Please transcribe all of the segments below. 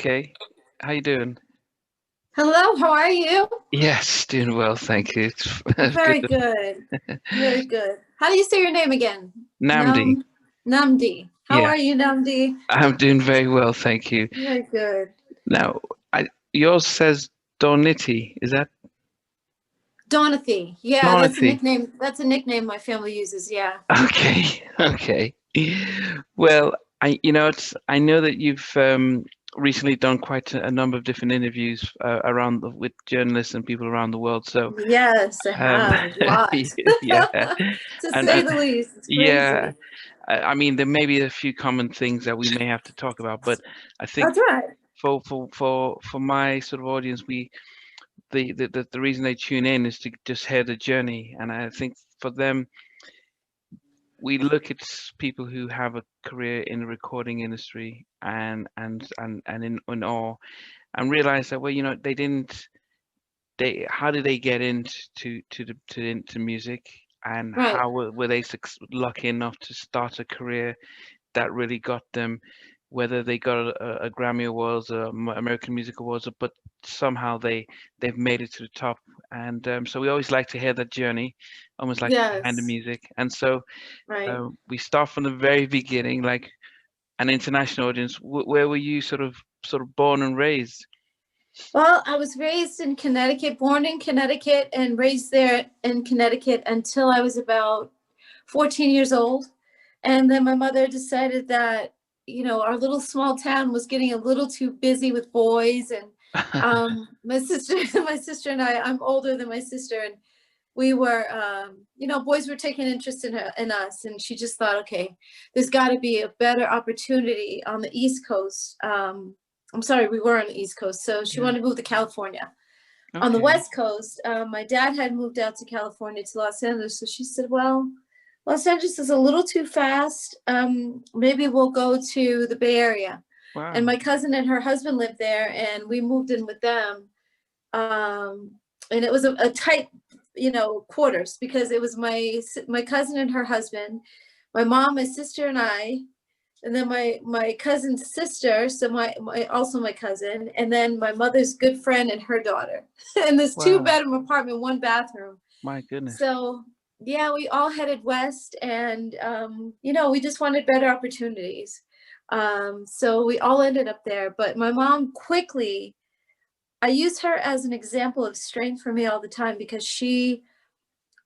Okay. How you doing? Hello, how are you? Yes, doing well, thank you. It's good. Very good. Very good. How do you say your name again? Namdi. Nam Namdi. How Yeah, are you, Namdi? I'm doing very well, thank you. Very good. Now, yours says Donity. Is that Donathy. Yeah, that's a Donity? nickname. That's a nickname my family uses. Yeah. Okay, okay. Well, I know that you've recently done quite a number of different interviews with journalists and people around the world. So, Yes, I um, have a lot. yeah, To and, say and the least. It's yeah. crazy. I mean, there may be a few common things that we may have to talk about, but I think That's right. for my sort of audience, the reason they tune in is to just hear the journey, and I think for them, we look at people who have a career in the recording industry and in awe, and realize that, well, they didn't they how did they get into music, and Right. how were they lucky enough to start a career that really got them, whether they got a Grammy Awards or American Music Awards, but somehow they've made it to the top. And so we always like to hear that journey, almost like behind the Yes. music. And so Right. we start from the very beginning, like an international audience. Where were you sort of born and raised? Well, I was raised in Connecticut, born in Connecticut, and raised there in Connecticut until I was about 14 years old. And then my mother decided that, our little small town was getting a little too busy with boys. And my sister, my sister and I'm older than my sister, and we were, boys were taking interest in us. And she just thought, okay, there's got to be a better opportunity on the East Coast. I'm sorry, we were on the East Coast. So she Yeah. wanted to move to California. On the Okay. West Coast, my dad had moved out to California, to Los Angeles. So she said, well, Los Angeles is a little too fast. Maybe we'll go to the Bay Area. And Wow. my cousin and her husband lived there, and we moved in with them. Um, and it was a tight, quarters, because it was my cousin and her husband, my mom, my sister, and I, and then my cousin's sister, so my also my cousin, and then my mother's good friend and her daughter. And this Wow. two-bedroom apartment, one bathroom. My goodness. So yeah, we all headed west, and we just wanted better opportunities. So we all ended up there. But my mom quickly, I use her as an example of strength for me all the time, because she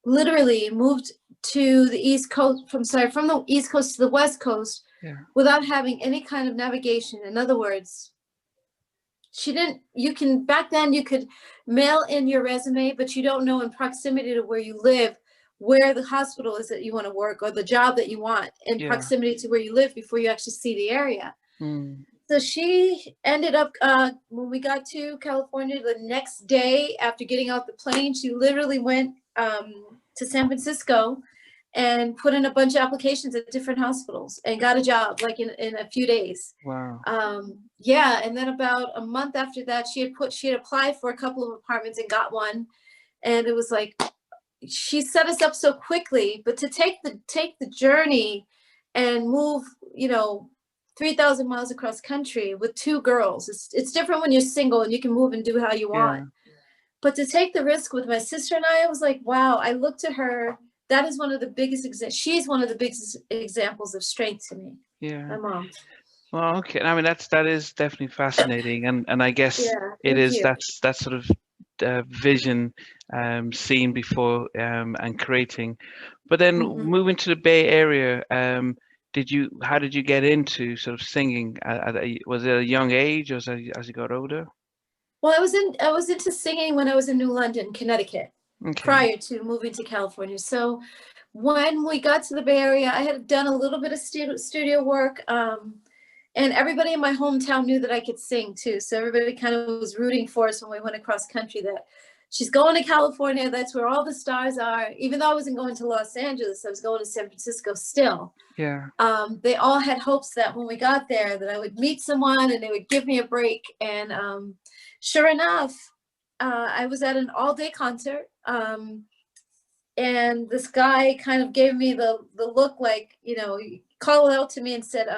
literally moved to the East Coast, from the East Coast to the West Coast, Yeah. without having any kind of navigation. In other words, she didn't, back then you could mail in your resume, but you don't know in proximity to where you live, where the hospital is that you want to work, or the job that you want in Yeah. proximity to where you live, before you actually see the area. Mm. So she ended up, when we got to California the next day after getting off the plane, she literally went to San Francisco and put in a bunch of applications at different hospitals and got a job, like in a few days. Wow. Yeah, and then about a month after that, she had applied for a couple of apartments and got one, and it was like, she set us up so quickly. But to take the journey and move, 3,000 miles across country with two girls, it's different when you're single and you can move and do how you want. Yeah. But to take the risk with my sister and I was like, wow. I looked at her. That is one of the biggest she's one of the biggest examples of strength to me, Yeah. my mom. Well, okay. I mean, that is definitely fascinating, and I guess Yeah, it thank is you. that sort of vision, seen before, and creating. But then Hmm. moving to the Bay Area, how did you get into sort of singing? Was it a young age, or as you got older? Well, I was into singing when I was in New London, Connecticut, Okay. prior to moving to California. So when we got to the Bay Area, I had done a little bit of studio work, and everybody in my hometown knew that I could sing too. So everybody kind of was rooting for us when we went across country, that she's going to California. That's where all the stars are. Even though I wasn't going to Los Angeles, I was going to San Francisco still. Yeah. They all had hopes that when we got there that I would meet someone and they would give me a break. And sure enough, I was at an all-day concert, and this guy kind of gave me the look, like, he called out to me and said,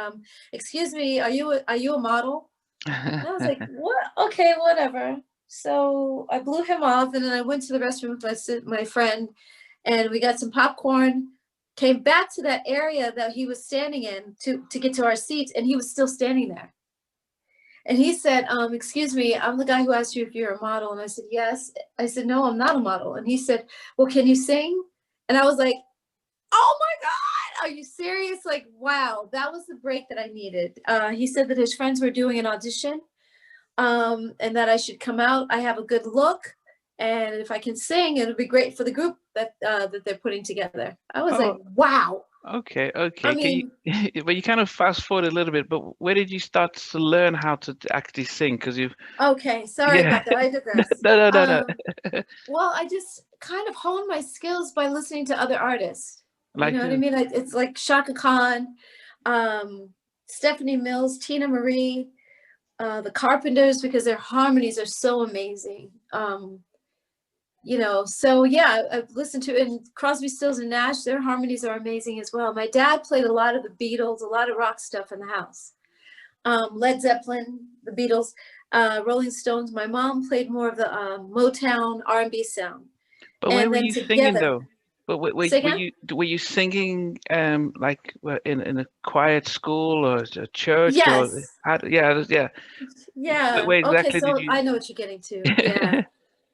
excuse me, are you a model? And I was like, what? Okay, whatever. So I blew him off, and then I went to the restroom with my friend, and we got some popcorn, came back to that area that he was standing in to get to our seats, and he was still standing there. And he said, excuse me, I'm the guy who asked you if you're a model. And I said, yes. I said, no, I'm not a model. And he said, well, can you sing? And I was like, oh my God, are you serious? Like, wow, that was the break that I needed. He said that his friends were doing an audition, and that I should come out. I have a good look, and if I can sing, it'll be great for the group that they're putting together. I was like, wow. Okay, okay. I mean, But you kind of fast forward a little bit, but where did you start to learn how to actually sing? Because you've, okay, sorry yeah. about that. I digress. No, no, no, no. Well, I just kind of honed my skills by listening to other artists. You Like know what I who? mean? It's like Shaka Khan, Stephanie Mills, Tina Marie, the Carpenters, because their harmonies are so amazing. You know, so yeah, I've listened to, and Crosby, Stills and Nash, their harmonies are amazing as well. My dad played a lot of the Beatles, a lot of rock stuff in the house. Led Zeppelin, the Beatles, Rolling Stones. My mom played more of the Motown R&B sound. But where And were then you singing together, though? But say again? were you singing like in a quiet school or a church or Yes. how, yeah, yeah. Yeah. Where Okay. exactly did So you? I know what you're getting to. Yeah.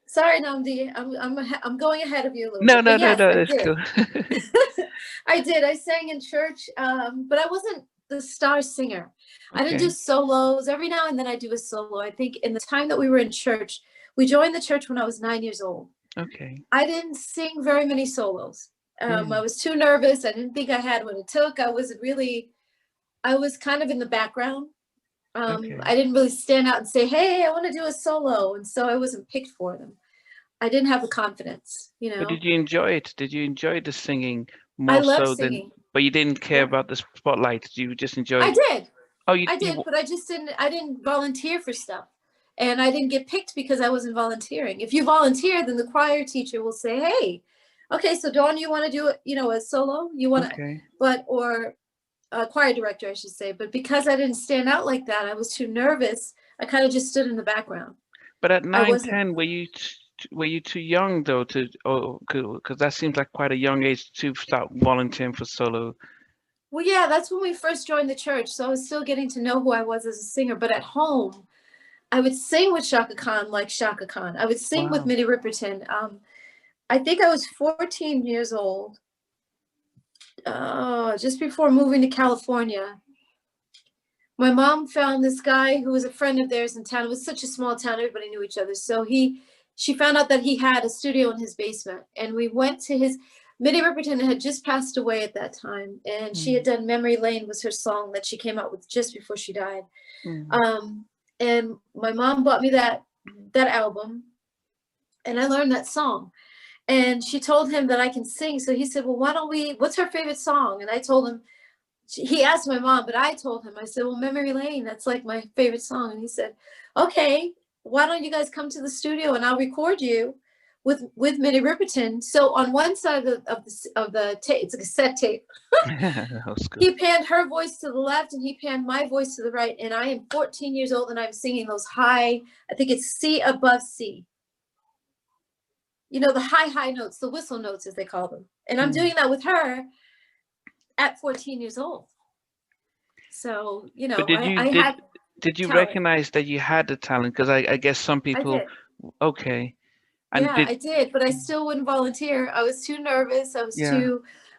Sorry, Namdi. I'm going ahead of you a little No, bit, no, but no, yes, no, I that's did. cool. I did. I sang in church, but I wasn't the star singer. I didn't do Okay, solos. Every now and then I do a solo. I think in the time that we were in church, we joined the church when I was 9 years old. okay. I didn't sing very many solos. I Mm, was too nervous. I didn't think I had what it took. I was kind of in the background. okay. I didn't really stand out and say, hey, I want to do a solo. And so I wasn't picked for them. I didn't have the confidence, you But know. did you enjoy it? Did you enjoy the singing I more love so than? singing. But you didn't care Yeah, about the spotlight. You just I enjoyed. did. Oh, I did, but I didn't volunteer for stuff. And I didn't get picked because I wasn't volunteering. If you volunteer, then the choir teacher will say, hey, okay, so Dawn, you want to do it, you know, a solo? You want to, Okay. or a choir director, I should say. But because I didn't stand out like that, I was too nervous. I kind of just stood in the background. But at I nine, wasn't, 10, were you too young though to, oh, because that seems like quite a young age to start volunteering for solo. well, yeah, that's when we first joined the church. So I was still getting to know who I was as a singer. But at home, I would sing with Shaka Khan like Shaka Khan. I would sing with Wow. Minnie Riperton. I think I was 14 years old, just before moving to California. My mom found this guy who was a friend of theirs in town. It was such a small town, everybody knew each other. So she found out that he had a studio in his basement, and we went to his. Minnie Riperton had just passed away at that time, and she had Mm, done "Memory Lane" was her song that she came out with just before she died. mm. Um, and my mom bought me that album, and I learned that song. And she told him that I can sing. So he said, well, why don't we, what's her favorite song? And I told him, he asked my mom, but I told him, I said, well, Memory Lane, that's like my favorite song. And he said, okay, why don't you guys come to the studio and I'll record you with Minnie Riperton. So on one side of the tape, it's a cassette tape. That was good. He panned her voice to the left and he panned my voice to the right. And I am 14 years old and I'm singing those high, I think it's C above C. You know, the high notes, the whistle notes, as they call them. And I'm Mm. doing that with her at 14 years old. So, you But know, I had did you talent. recognize that you had the talent? Because I guess some I people, did. okay, and Yeah, did, I did, but I still wouldn't volunteer. I was too nervous. yeah,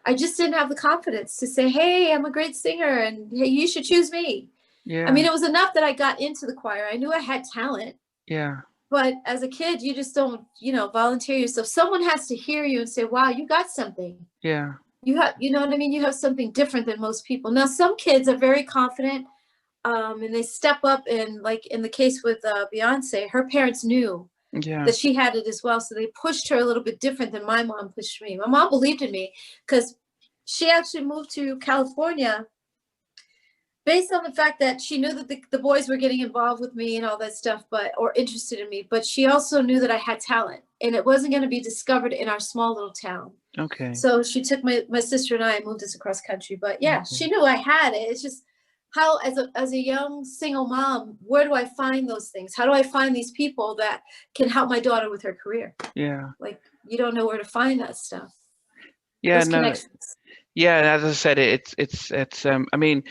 I just didn't have the confidence to say, hey, I'm a great singer and hey, you should choose me. I yeah, mean, it was enough that I got into the choir. I knew I had talent, yeah, but as a kid, you just don't, you know, volunteer yourself. Someone has to hear you and say, wow, you got something. yeah, You have, you know what I mean? You have something different than most people. Now, some kids are very confident, and they step up, and like in the case with Beyonce, her parents knew yeah. that she had it as well. So they pushed her a little bit different than my mom pushed me. My mom believed in me because she actually moved to California based on the fact that she knew that the boys were getting involved with me and all that stuff, or interested in me. But she also knew that I had talent and it wasn't going to be discovered in our small little town. Okay, So she took my sister and I and moved us across country. But yeah, okay. she knew I had it. It's just how, as a young single mom, where do I find those things? How do I find these people that can help my daughter with her career? Yeah. Like, you don't know where to find that stuff, Yeah. those No. connections. Yeah. And as I said, it's. I mean,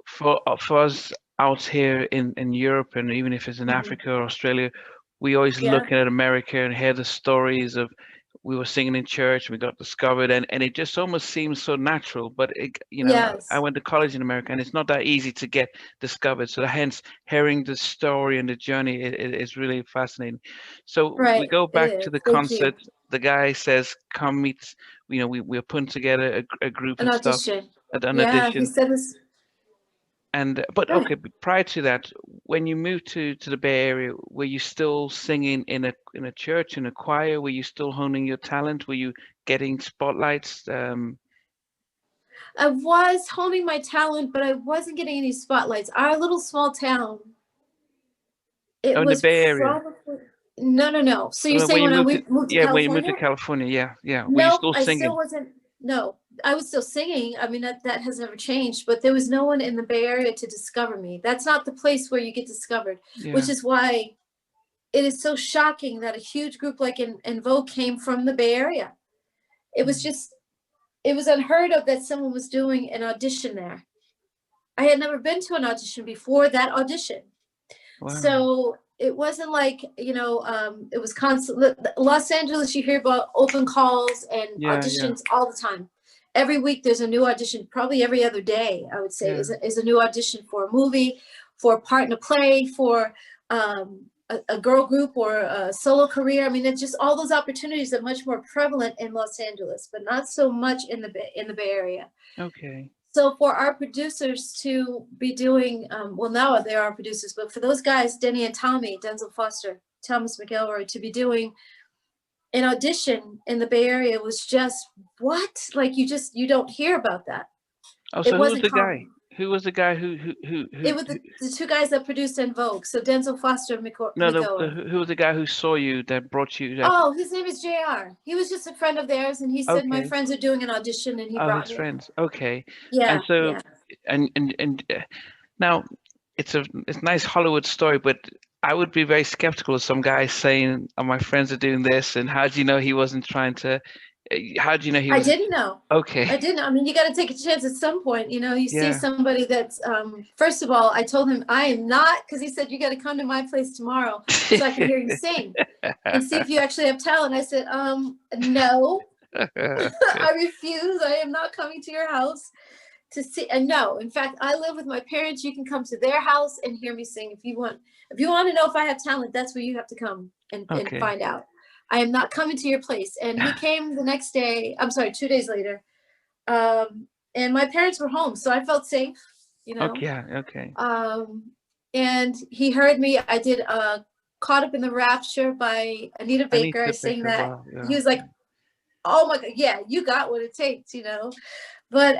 for us out here in Europe, and even if it's in Hmm. Africa or Australia, we always Yeah. look at America and hear the stories of we were singing in church, we got discovered, and it just almost seems so natural. But I Yes. went to college in America, and it's not that easy to get discovered. So hence, hearing the story and the journey is really fascinating. So we Right. go It back to is. the Thank you. concert. The guy says, "Come meet." We're putting together a group An and stuff audition. at an Yeah. He audition. said this. And but Go ahead. okay, but prior to that, when you moved to the Bay Area, were you still singing in a church, in a choir? Were you still honing your talent? Were you getting spotlights? I was honing my talent, but I wasn't getting any spotlights. Our little small town, it Oh, in the was Bay Area. probably no, no, no. So you're When saying you when I moved to moved to yeah, when you moved to California? California, yeah, yeah. Were you Nope, still I still singing? wasn't. No, I was still singing. I mean, that has never changed, but there was no one in the Bay Area to discover me. That's not the place where you get discovered, which Yeah. is why it is so shocking that a huge group like En Vogue came from the Bay Area. It was Mm. just, it was unheard of that someone was doing an audition there. I had never been to an audition before that audition. Wow. So it wasn't like, it was constant. Los Angeles, you hear about open calls and Yeah, yeah, auditions all the time. Every week there's a new audition, probably every other day, I would say, yeah. is a new audition for a movie, for a part in a play, for a girl group or a solo career. I mean, it's just all those opportunities are much more prevalent in Los Angeles, but not so much in the Bay Area. Okay. So for our producers to be doing, well, now they are producers, but for those guys, Denny and Tommy, Denzel Foster, Thomas McElroy, to be doing an audition in the Bay Area was just what? Like you don't hear about that. Oh, It so who was wasn't the guy? common. Who was the guy who It was the two guys that produced En Vogue. So Denzel Foster and no, McElroy. who was the guy who saw you that brought you that? Oh, his name is JR. He was just a friend of theirs, and he said, my Okay. friends are doing an audition, and he Oh, brought his me. friends. Okay. And Yeah, so, yeah. and now it's a nice Hollywood story, but I would be very skeptical of some guy saying, "Oh, my friends are doing this," and how do you know he wasn't trying to? How do you know he I was? didn't know. I Okay. didn't. I mean, you got to take a chance at some point. You see Yeah. somebody that's, first of all, I told him I am not, because he said, you got to come to my place tomorrow so I can hear you sing and see if you actually have talent. I said, no, I refuse. I am not coming to your house to see. And no, in fact, I live with my parents. You can come to their house and hear me sing if you want. If you want to know if I have talent, that's where you have to come and Okay. find out. I am not coming to your place. And he came the next day. I'm sorry, 2 days later. And my parents were home, so I felt safe, you know. Okay. Yeah. Okay. Um, and he heard me. I did "Caught Up in the Rapture" by Anita Baker. I Anita sang Baker. that. Wow. He Yeah. was like, "Oh my God, yeah, you got what it takes," you know. But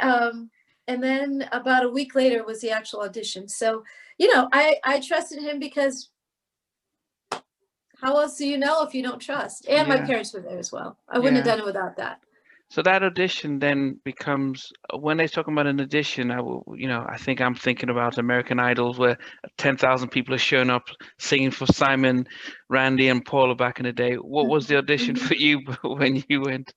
and then about a week later was the actual audition. So, I trusted him because how else do you know if you don't trust? And my Yeah. parents were there as well. I wouldn't have Yeah. done it without that. So that audition then becomes when they're talking about an audition. I think I'm thinking about American Idols where 10,000 people are showing up singing for Simon, Randy, and Paula back in the day. What was the audition Mhm. for you when you went?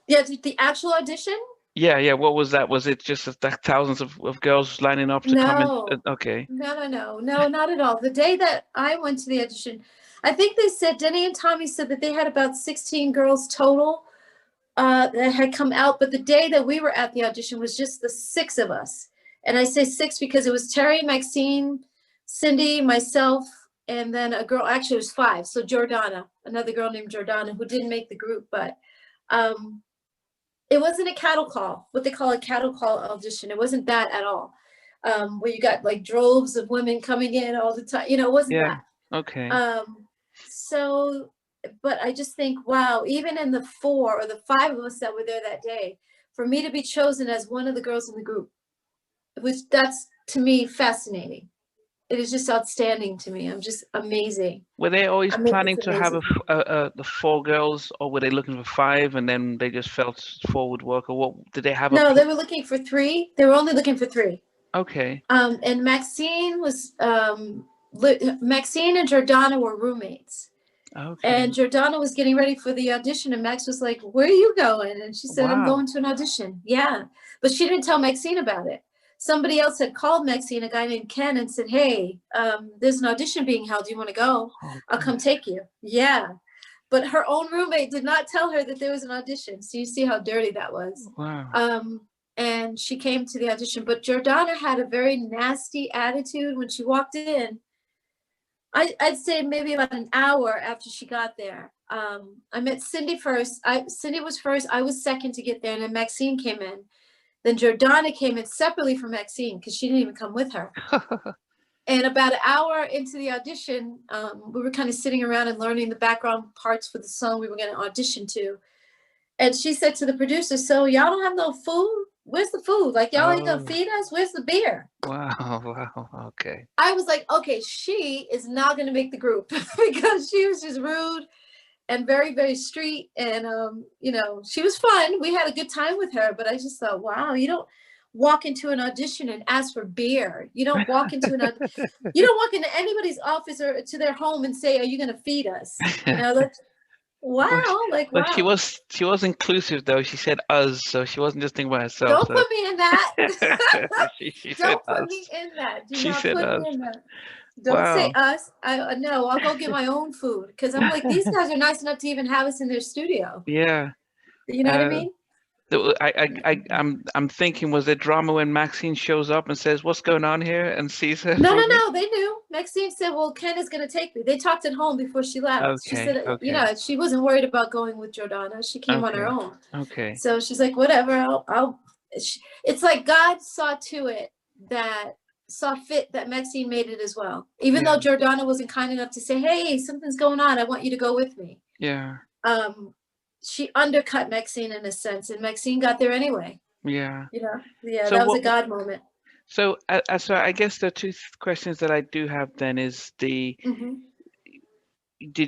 Yeah, the actual audition. Yeah, yeah. What was that? Was it just that thousands of girls lining up to come in? No, Okay. no, not at all. The day that I went to the audition, I think they said, Denny and Tommy said that they had about 16 girls total that had come out. But the day that we were at the audition was just the six of us. And I say six because it was Terry, Maxine, Cindy, myself, and then a girl, actually it was five. So Jordana, another girl named Jordana who didn't make the group, but um, it wasn't a cattle call, what they call a cattle call audition. It wasn't that at all. Where you got like droves of women coming in all the time. It wasn't Yeah. that. Okay. So, but I just think, wow, even in the four or the five of us that were there that day, for me to be chosen as one of the girls in the group, which that's to me fascinating. it is just outstanding to me. I'm just amazing. Were they always I mean, planning it's to have amazing. the 4 girls, or were they looking for 5 and then they just felt 4 would work, or what? Did they have a No, they were looking for 3. They were only looking for 3. Okay. And Maxine and Jordana were roommates. Okay. And Jordana was getting ready for the audition, and Max was like, "Where are you going?" And she said, "I'm Wow. going to an audition." Yeah, but she didn't tell Maxine about it. Somebody else had called Maxine, a guy named Ken, and said, "Hey, there's an audition being held. Do you want to go? Oh, I'll come take you." Yeah, but her own roommate did not tell her that there was an audition. So you see how dirty that was. wow. And she came to the audition, but Jordana had a very nasty attitude when she walked in. I'd say maybe about an hour after she got there. I met Cindy first. Cindy was first. I was second to get there, and then Maxine came in. Then Jordana came in separately from Maxine because she didn't even come with her. And about an hour into the audition, we were kind of sitting around and learning the background parts for the song we were going to audition to. And she said to the producer, "So y'all don't have no food? Where's the food? Like, y'all ain't gonna feed us? Where's the beer?" Wow. Wow. Okay. I was like, okay, she is not gonna make the group because she was just rude and very, very street. And you know, she was fun. We had a good time with her, but I just thought, wow, you don't walk into an audition and ask for beer. You don't walk into you don't walk into anybody's office or to their home and say, "Are you gonna feed us?" You know, that's wow, like wow. But she was inclusive though. She said us, so she wasn't just thinking about herself. Don't so. put me in that. she Don't said put us. me in that. Do She not said put us. me in that. Don't say us. No, I'll go get my own food because I'm like, these guys are nice enough to even have us in their studio. Yeah. You know what I mean? I'm thinking, was there drama when Maxine shows up and says, "What's going on here?" and sees her? No. They knew. Maxine said, "Well, Ken is going to take me." They talked at home before she left. She said, you know, she wasn't worried about going with Jordana. She came on her own. Okay. So she's like, whatever. It's like God saw fit that Maxine made it as well. Even though Jordana wasn't kind enough to say, "Hey, something's going on. I want you to go with me." Yeah. She undercut Maxine in a sense, and Maxine got there anyway. Yeah. You know, yeah, so that was a God moment. So, so I guess the 2 questions that I do have then is did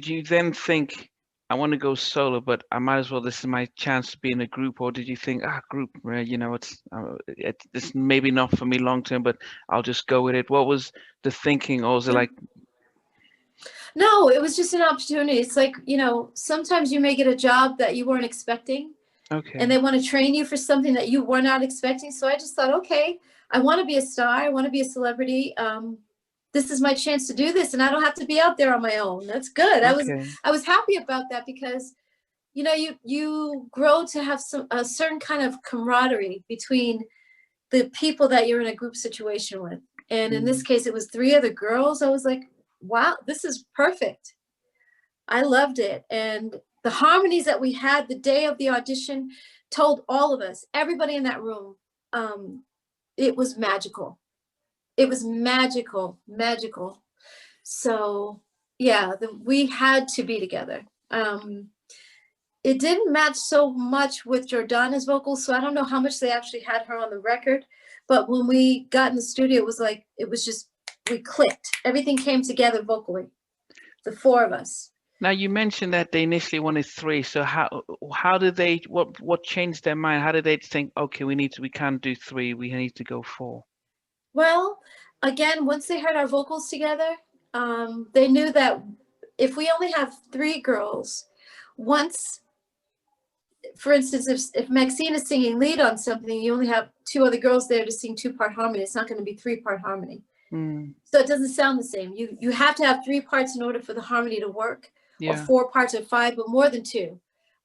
you then think, "I want to go solo, but I might as well, this is my chance to be in a group," or did you think, group, you know, it's maybe not for me long term, but I'll just go with it? What was the thinking, or was it like? No, it was just an opportunity. It's like, you know, sometimes you may get a job that you weren't expecting. Okay. And they want to train you for something that you were not expecting. So I just thought, okay, I want to be a star. I want to be a celebrity. This is my chance to do this, and I don't have to be out there on my own. That's good. Okay. I was happy about that because, you know, you grow to have a certain kind of camaraderie between the people that you're in a group situation with. And in this case, it was 3 other girls. I was like, wow, this is perfect. I loved it. And the harmonies that we had the day of the audition told all of us, everybody in that room, it was magical. It was magical. So yeah, we had to be together. It didn't match so much with Jordana's vocals, so I don't know how much they actually had her on the record. But when we got in the studio, we clicked. Everything came together vocally, the 4 of us. Now, you mentioned that they initially wanted 3. So how did they, what changed their mind? How did they think, okay, we can't do 3, we need to go 4? Well, again, once they heard our vocals together, they knew that if we only have 3 girls, for instance, if Maxine is singing lead on something, you only have 2 other girls there to sing 2-part harmony. It's not going to be 3-part harmony. So it doesn't sound the same. You have to have 3 parts in order for the harmony to work, or 4 parts or 5, but more than 2.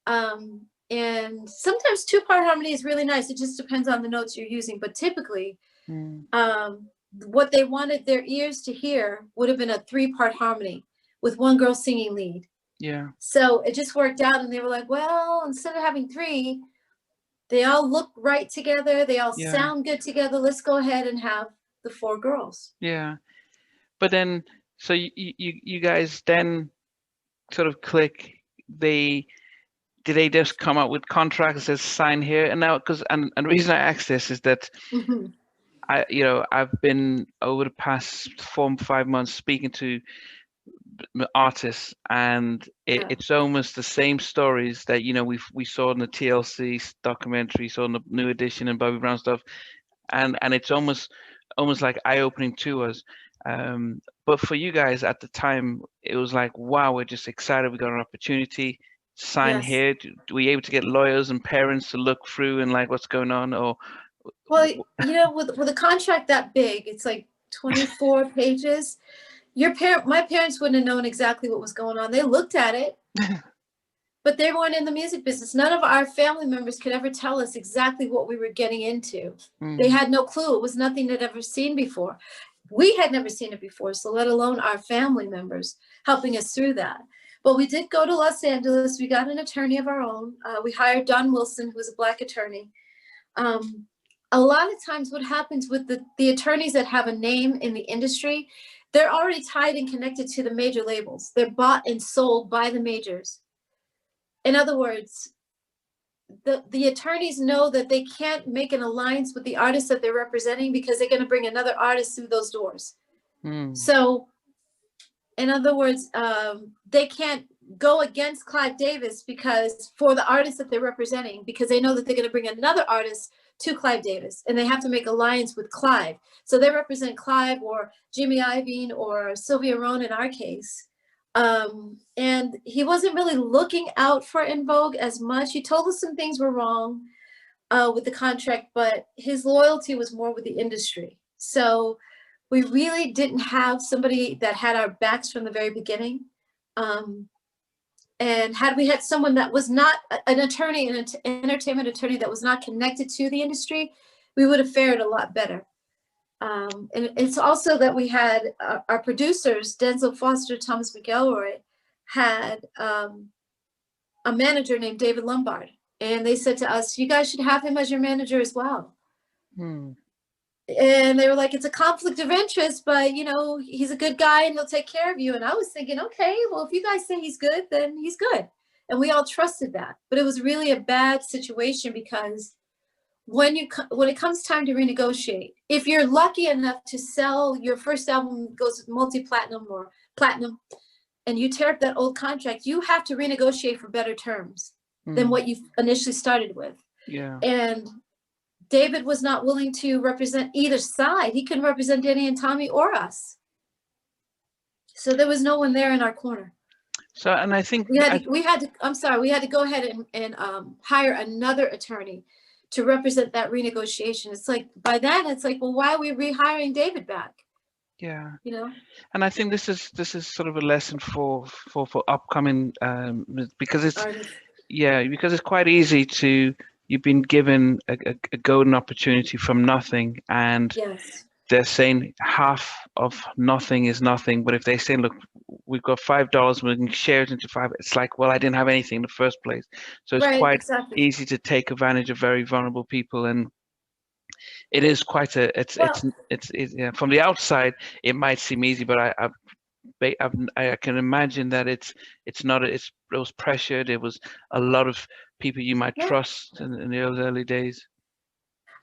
And sometimes 2-part harmony is really nice. It just depends on the notes you're using. But typically, what they wanted their ears to hear would have been a 3-part harmony with 1 girl singing lead. Yeah. So it just worked out, and they were like, well, instead of having 3, they all look right together. They all sound good together. Let's go ahead and have the 4 girls. Yeah. But then, so you guys then sort of click. Did they just come up with contracts that sign here? And now, and the reason I ask this is that I've been over the past 4 or 5 months speaking to artists, and Yeah. it's almost the same stories that we saw in the TLC documentary, saw in the New Edition and Bobby Brown stuff, and it's almost like eye-opening to us. But for you guys at the time, it was like, wow, we're just excited. We got an opportunity, sign Yes. here. Were you able to get lawyers and parents to look through and like what's going on? Or Well, with a contract that big, it's like 24 pages. My parents wouldn't have known exactly what was going on. They looked at it, but they weren't in the music business. None of our family members could ever tell us exactly what we were getting into. They had no clue. It was nothing they'd ever seen before. We had never seen it before, so let alone our family members helping us through that. But we did go to Los Angeles. We got an attorney of our own. We hired Don Wilson, who was a Black attorney. A lot of times what happens with the attorneys that have a name in the industry, they're already tied and connected to the major labels. They're bought and sold by the majors. In other words, the attorneys know that they can't make an alliance with the artist that they're representing because they're going to bring another artist through those doors. So in other words, they can't go against Clive Davis for the artist that they're representing, because they know that they're going to bring another artist to Clive Davis, and they have to make alliance with Clive. So they represent Clive or Jimmy Iovine or Sylvia Rohn in our case. And he wasn't really looking out for En Vogue as much. He told us some things were wrong with the contract, but his loyalty was more with the industry. So we really didn't have somebody that had our backs from the very beginning. And had we had someone that was not an attorney, an entertainment attorney that was not connected to the industry, we would have fared a lot better. And it's also that we had our producers, Denzel Foster, Thomas McElroy, had a manager named David Lombard. And they said to us, you guys should have him as your manager as well. And they were like, it's a conflict of interest, but he's a good guy and he'll take care of you. And I was thinking, okay, well, if you guys say he's good, then he's good. And we all trusted that. But it was really a bad situation, because when it comes time to renegotiate, if you're lucky enough to sell your first album, goes multi-platinum or platinum, and you tear up that old contract, you have to renegotiate for better terms than what you initially started with. Yeah. And David was not willing to represent either side. He couldn't represent Danny and Tommy or us. So there was no one there in our corner. So, and I think we had to go ahead and hire another attorney to represent that renegotiation. It's like, by then it's like, well, why are we rehiring David back? Yeah. And I think this is sort of a lesson for upcoming, because it's quite easy to, you've been given a golden opportunity from nothing, and they're saying half of nothing is nothing. But if they say, look, we've got $5, we can share it into five, it's like, well, I didn't have anything in the first place. So it's easy to take advantage of very vulnerable people. And it is quite from the outside, it might seem easy, but I can imagine that it was pressured. It was a lot of people you might trust in those early days.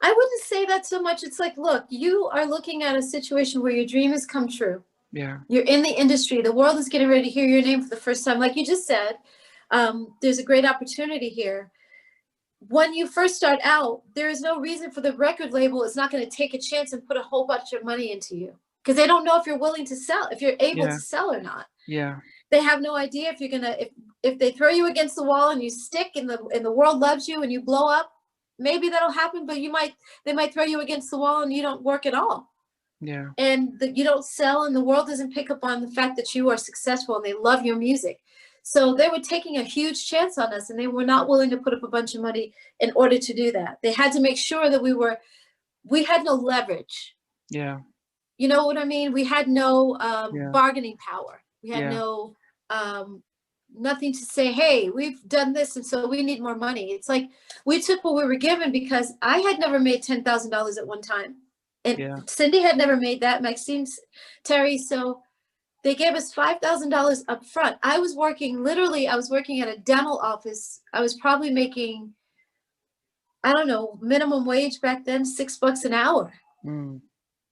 I wouldn't say that so much. It's like, look, you are looking at a situation where your dream has come true. Yeah. You're in the industry. The world is getting ready to hear your name for the first time. Like you just said, there's a great opportunity here. When you first start out, there is no reason for the record label is not going to take a chance and put a whole bunch of money into you, because they don't know if you're willing to sell, if you're able to sell or not. Yeah. They have no idea if you're gonna, if they throw you against the wall and you stick and the world loves you and you blow up, maybe that'll happen, but they might throw you against the wall and you don't work at all. Yeah. And you don't sell, and the world doesn't pick up on the fact that you are successful and they love your music. So they were taking a huge chance on us, and they were not willing to put up a bunch of money in order to do that. They had to make sure that we had no leverage. Yeah. You know what I mean? We had no bargaining power. We had no nothing to say, hey, we've done this, and so we need more money. It's like we took what we were given, because I had never made $10,000 at one time. And Cindy had never made that, Maxine, Terry. So they gave us $5,000 up front. I was working at a dental office. I was probably making, I don't know, minimum wage back then, $6 an hour. Mm.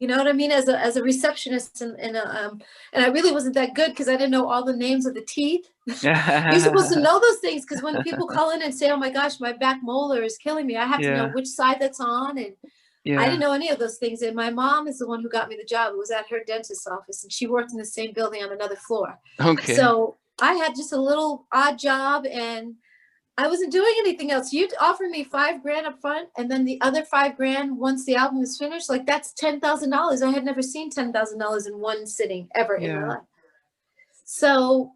You know what I mean? As a receptionist, and I really wasn't that good because I didn't know all the names of the teeth. You're supposed to know those things because when people call in and say, "Oh my gosh, my back molar is killing me," I have to know Yeah. which side that's on, and I Yeah. didn't know any of those things. And my mom is the one who got me the job. It was at her dentist's office, and she worked in the same building on another floor. Okay. So I had just a little odd job, and I wasn't doing anything else. You'd offer me $5,000 up front, and then the other $5,000 once the album is finished. Like that's $10,000. I had never seen $10,000 in one sitting ever in my Yeah. life. So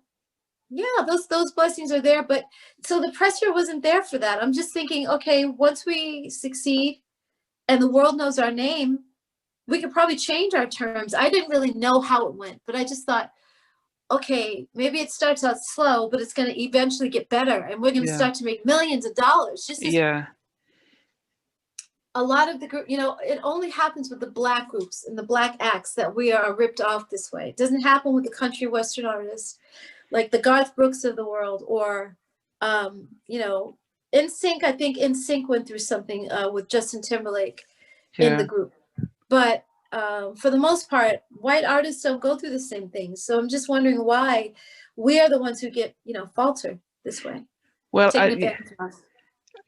yeah, those blessings are there, but so the pressure wasn't there for that. I'm just thinking, okay, once we succeed and the world knows our name, we could probably change our terms. I didn't really know how it went, but I just thought, okay, maybe it starts out slow, but it's going to eventually get better, and we're going to Yeah. start to make millions of dollars. Just as Yeah. a lot of the group, you know, it only happens with the Black groups and the Black acts that we are ripped off this way. It doesn't happen with the country Western artists like the Garth Brooks of the world, or, you know, In Sync. I think In Sync went through something with Justin Timberlake in the Yeah. group, but for the most part, white artists don't go through the same things. So I'm just wondering why we are the ones who get, you know, faltered this way, Well, taken advantage of us.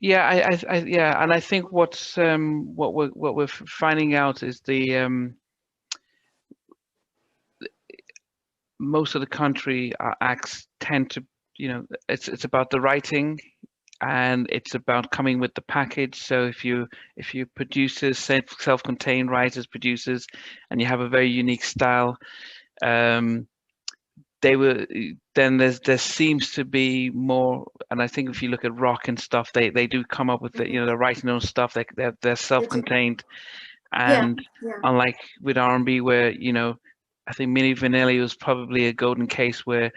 yeah, yeah, and I think what we're finding out is the most of the country acts tend to, you know, it's about the writing, and it's about coming with the package. So if you producers, self-contained writers, producers, and you have a very unique style, um, they were then there seems to be more. And I think if you look at rock and stuff, they do come up with the, you know, they're writing their own stuff. They're self-contained, Yeah, and yeah. unlike with R&B, where, you know, I think Milli Vanilli was probably a golden case where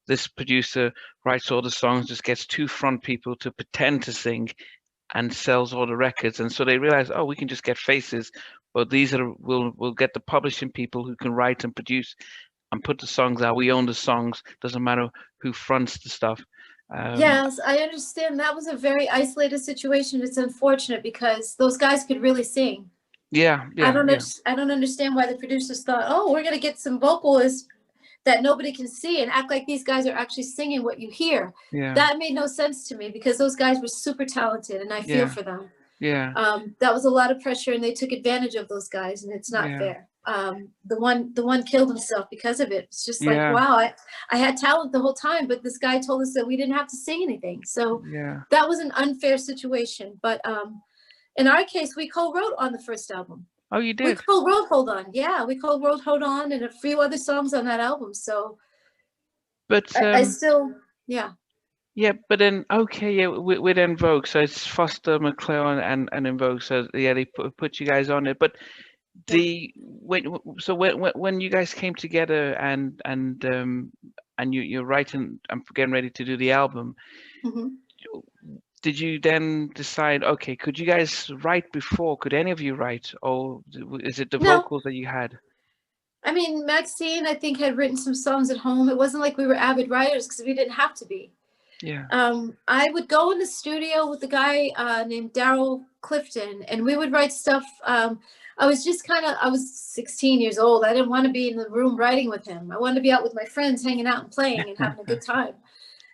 this producer writes all the songs, just gets two front people to pretend to sing, and sells all the records. And so they realize, oh, we can just get faces, but these are we'll get the publishing people who can write and produce and put the songs out. We own the songs. Doesn't matter who fronts the stuff. Yes, I understand. That was a very isolated situation. It's unfortunate because those guys could really sing. Yeah, I yeah, don't yeah, I don't understand why the producers thought, oh, we're gonna get some vocalists that nobody can see and act like these guys are actually singing what you hear. yeah, That made no sense to me because those guys were super talented, and I feel yeah, for them. yeah, That was a lot of pressure, and they took advantage of those guys, and it's not yeah, fair. The one killed himself because of it. It's just like, yeah, wow, I had talent the whole time, but this guy told us that we didn't have to sing anything. So yeah. that was an unfair situation. But in our case, we co-wrote on the first album. Oh, you We did. co-wrote Hold On. Yeah, we co-wrote Hold On and a few other songs on that album. So But I still, yeah. yeah, but then okay, yeah, with En Vogue, so it's Foster, McClellan, and En Vogue. So yeah, they put you guys on it. But Yeah. when you guys came together and you're writing and getting ready to do the album, Mhm. did you then decide, okay, could you guys write before? Could any of you write, or is it the No, vocals that you had? I mean, Maxine, I think, had written some songs at home. It wasn't like we were avid writers because we didn't have to be. Yeah, I would go in the studio with a guy named Daryl Clifton, and we would write stuff. I was just I was 16 years old. I didn't want to be in the room writing with him. I wanted to be out with my friends, hanging out and playing and having a good time.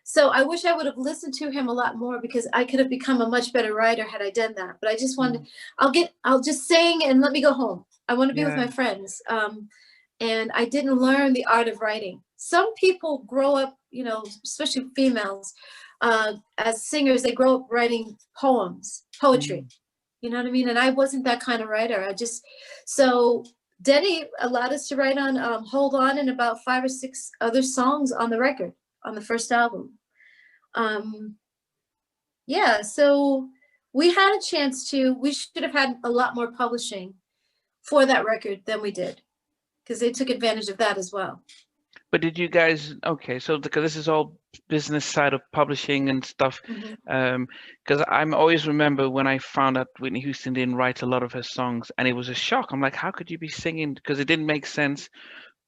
So I wish I would have listened to him a lot more because I could have become a much better writer had I done that. But I just wanted, I'll just sing and let me go home. I want to be with yeah, my friends. And I didn't learn the art of writing. Some people grow up, you know, especially females, as singers, they grow up writing poetry. You know what I mean? And I wasn't that kind of writer. So Denny allowed us to write on Hold On and about 5 or 6 other songs on the record, on the first album. Yeah, so we had a chance we should have had a lot more publishing for that record than we did, because they took advantage of that as well. But did you guys, okay, so because this is all business side of publishing and stuff, because I'm always remember when I found out Whitney Houston didn't write a lot of her songs, and it was a shock. I'm like, how could you be singing? Because it didn't make sense.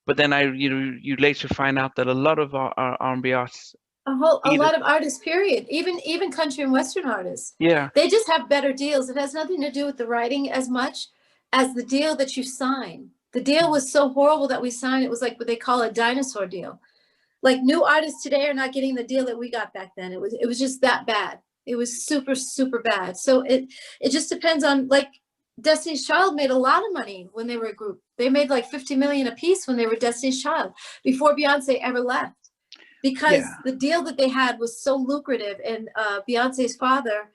But then you later find out that a lot of our R&B artists, A either, lot of artists, period. Even country and Western artists. yeah, They just have better deals. It has nothing to do with the writing as much as the deal that you sign. The deal was so horrible that we signed. It was like what they call a dinosaur deal. Like new artists today are not getting the deal that we got back then. It was just that bad. It was super, super bad. So it just depends on, like, Destiny's Child made a lot of money when they were a group. They made like 50 million a piece when they were Destiny's Child before Beyonce ever left, because the deal that they had was so lucrative. And Beyonce's father,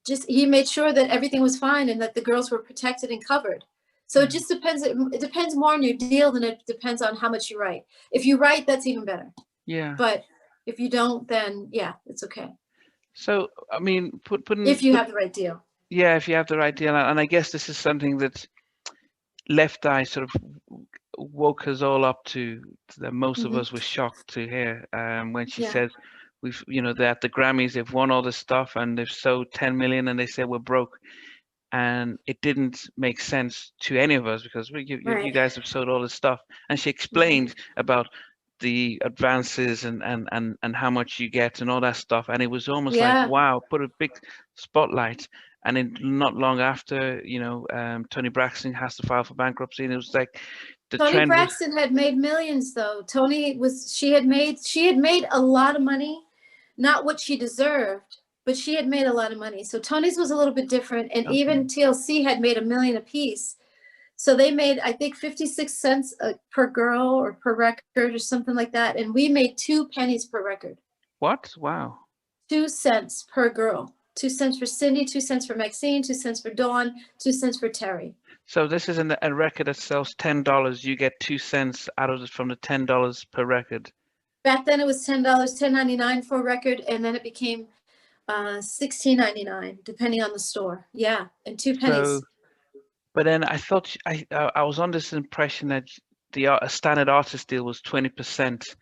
just, he made sure that everything was fine and that the girls were protected and covered. So it just depends. It depends more on your deal than it depends on how much you write. If you write, that's even better. Yeah. But if you don't, then yeah, it's okay. So, I mean, if you have the right deal. Yeah, if you have the right deal. And I guess this is something that Left Eye sort of woke us all up to, that most of us were shocked to hear when she said, we've, you know, they're at the Grammys, they've won all this stuff and they've sold 10 million and they said we're broke. And it didn't make sense to any of us because you guys have sold all this stuff. And she explained about the advances and how much you get and all that stuff. And it was almost like, wow, put a big spotlight. And then not long after, you know, Toni Braxton has to file for bankruptcy. And it was like Toni Braxton had made millions though. She had made a lot of money, not what she deserved, but she had made a lot of money. So Tony's was a little bit different. And even TLC had made $1 million a piece. So they made, I think, 56 cents per girl or per record or something like that. And we made 2 pennies per record. What? Wow. 2 cents per girl. 2 cents for Cindy, 2 cents for Maxine, 2 cents for Dawn, 2 cents for Terry. So this is a record that sells $10. You get 2 cents out of it from the $10 per record. Back then it was $10, $10.99 for a record. And then it became $16.99 depending on the store. Yeah, and 2 pennies. So, but then I thought I was on this impression that a standard artist deal was 20%.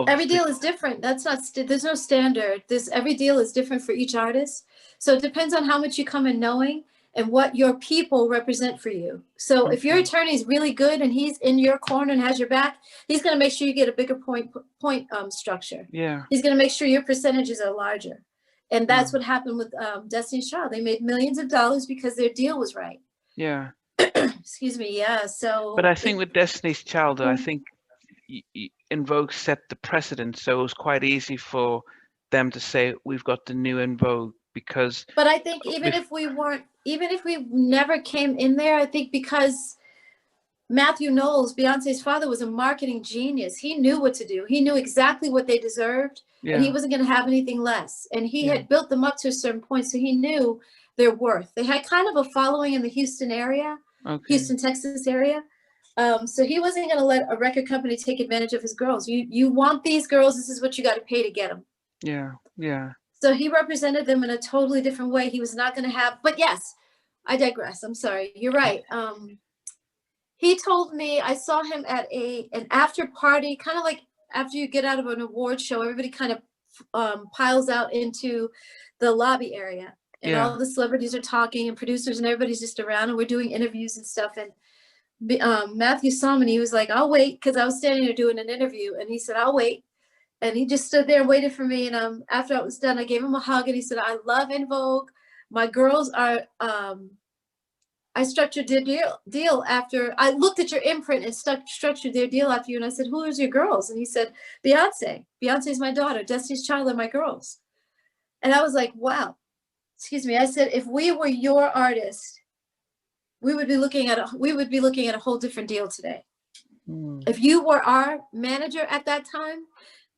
Every deal is different. That's not. There's no standard. Every deal is different for each artist. So it depends on how much you come in knowing and what your people represent for you. So if your attorney is really good and he's in your corner and has your back, he's going to make sure you get a bigger point structure. Yeah. He's going to make sure your percentages are larger. And that's what happened with Destiny's Child. They made millions of dollars because their deal was right. Yeah. Excuse me. Yeah. So. But I think with Destiny's Child, I think En Vogue set the precedent. So it was quite easy for them to say, we've got the new En Vogue because. But I think even if we never came in there, I think because Matthew Knowles, Beyonce's father, was a marketing genius. He knew what to do. He knew exactly what they deserved. Yeah. And he wasn't going to have anything less. And he had built them up to a certain point. So he knew their worth. They had kind of a following in the Houston area, Houston, Texas area. So he wasn't going to let a record company take advantage of his girls. You want these girls, this is what you got to pay to get them. Yeah, yeah. So he represented them in a totally different way. He was not going to have, but yes, I digress. I'm sorry. You're right. He told me, I saw him at an after party, kind of like after you get out of an award show, everybody kind of piles out into the lobby area. And all the celebrities are talking and producers and everybody's just around and we're doing interviews and stuff. And Matthew saw me and he was like, I'll wait, because I was standing there doing an interview. And he said, I'll wait. And he just stood there and waited for me. And after I was done, I gave him a hug and he said, I love En Vogue. My girls are, I structured their deal after, I looked at your imprint and structured their deal after you. And I said, who is your girls? And he said, Beyonce. Beyonce's my daughter. Destiny's Child are my girls. And I was like, wow. Excuse me. I said, if we were your artist, we would be looking at a whole different deal today. If you were our manager at that time,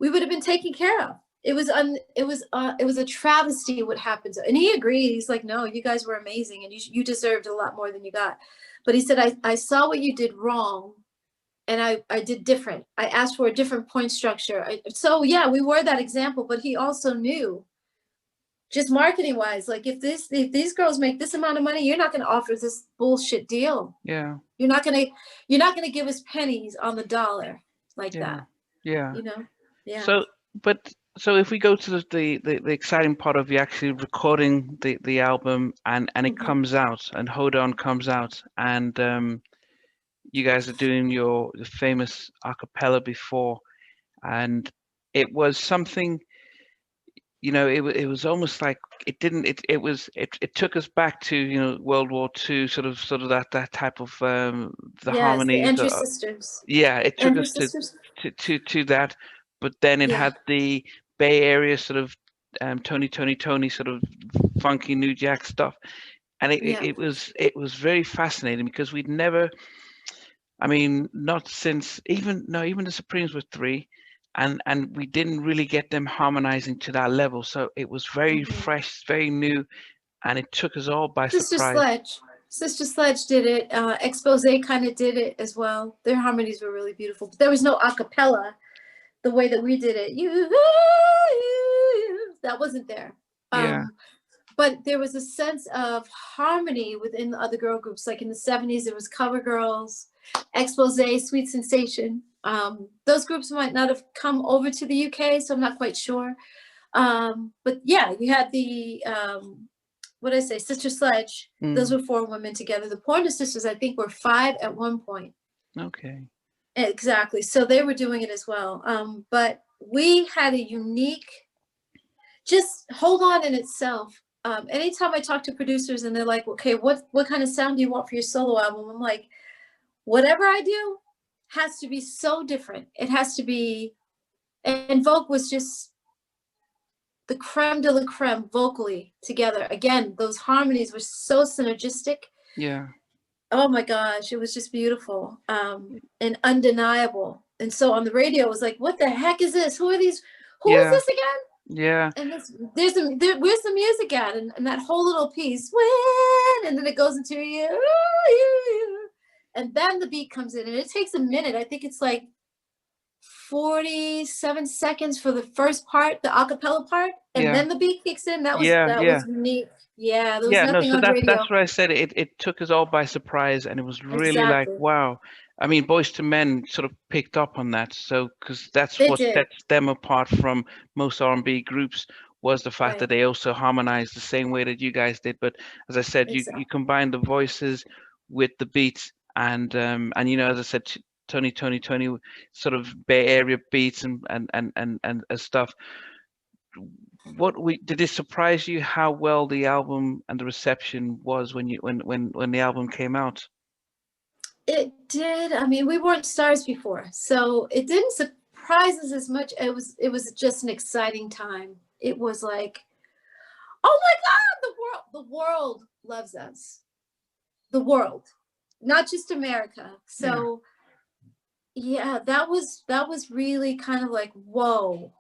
we would have been taken care of. It was a travesty what happened. And he agreed. He's like, no, you guys were amazing and you deserved a lot more than you got. But he said, I saw what you did wrong and I did different. I asked for a different point structure. So yeah, we were that example, but he also knew, just marketing wise, like if these girls make this amount of money, you're not going to offer this bullshit deal. Yeah. You're not going to give us pennies on the dollar like that. Yeah. You know? Yeah. So if we go to the exciting part of you actually recording the album and it comes out and Hold On comes out and you guys are doing the famous a cappella before, and it was something you know, it was almost like it didn't it took us back to, you know, World War II, sort of that type of the Yes, the harmonies. Entry Sisters. Yeah, it took Entry us Sisters. to that, but then it Yeah, had the Bay Area sort of Tony sort of funky New Jack stuff, and yeah. it was very fascinating because we'd never, I mean, not since even no, even the Supremes were three, and we didn't really get them harmonizing to that level. So it was very Mhm. fresh, very new, and it took us all by Sister surprise. Sledge. Sister Sledge did it. Expose kind of did it as well. Their harmonies were really beautiful. But there was no a cappella the way that we did it. That wasn't there. Yeah, But there was a sense of harmony within the other girl groups. Like in the 70s, there was Cover Girls, Expose, Sweet Sensation. Those groups might not have come over to the UK, so I'm not quite sure. But yeah, you had the what did I say, Sister Sledge. Those mm, were 4 women together. The Pointer Sisters, I think, were 5 at one point. okay, Exactly. So they were doing it as well. But we had a unique, just Hold On in itself. Anytime I talk to producers and they're like, okay, what kind of sound do you want for your solo album? I'm like, whatever I do has to be so different. It has to be, En Vogue was just the creme de la creme vocally together. Again, those harmonies were so synergistic. yeah, Oh my gosh, it was just beautiful, and undeniable. And so on the radio, it was like, what the heck is this? Who are these? Who is yeah, this again? yeah, And where's the music at? And that whole little piece, when, and then it goes into you, and then the beat comes in, and it takes a minute. I think it's like 47 seconds for the first part, the acapella part, and yeah, then the beat kicks in. That was yeah, that yeah. was unique. Yeah, there was Yeah, no, nothing so on radio. that's what I said. It took us all by surprise, and it was really like, Exactly. wow. I mean, Boys to Men sort of picked up on that, so because that's They what did. sets them apart from most R&B groups was the fact that Right. they also harmonized the same way that you guys did. But as I said, you Exactly. combine the voices with the beats, and you know, as I said, Tony, sort of Bay Area beats and stuff. What we did it surprise you how well the album and the reception was when you when the album came out? It did. I mean, we weren't stars before, so it didn't surprise us as much. It was just an exciting time. It was like, oh my God, the world loves us. The world, not just America. Yeah, So yeah, that was really kind of like, whoa.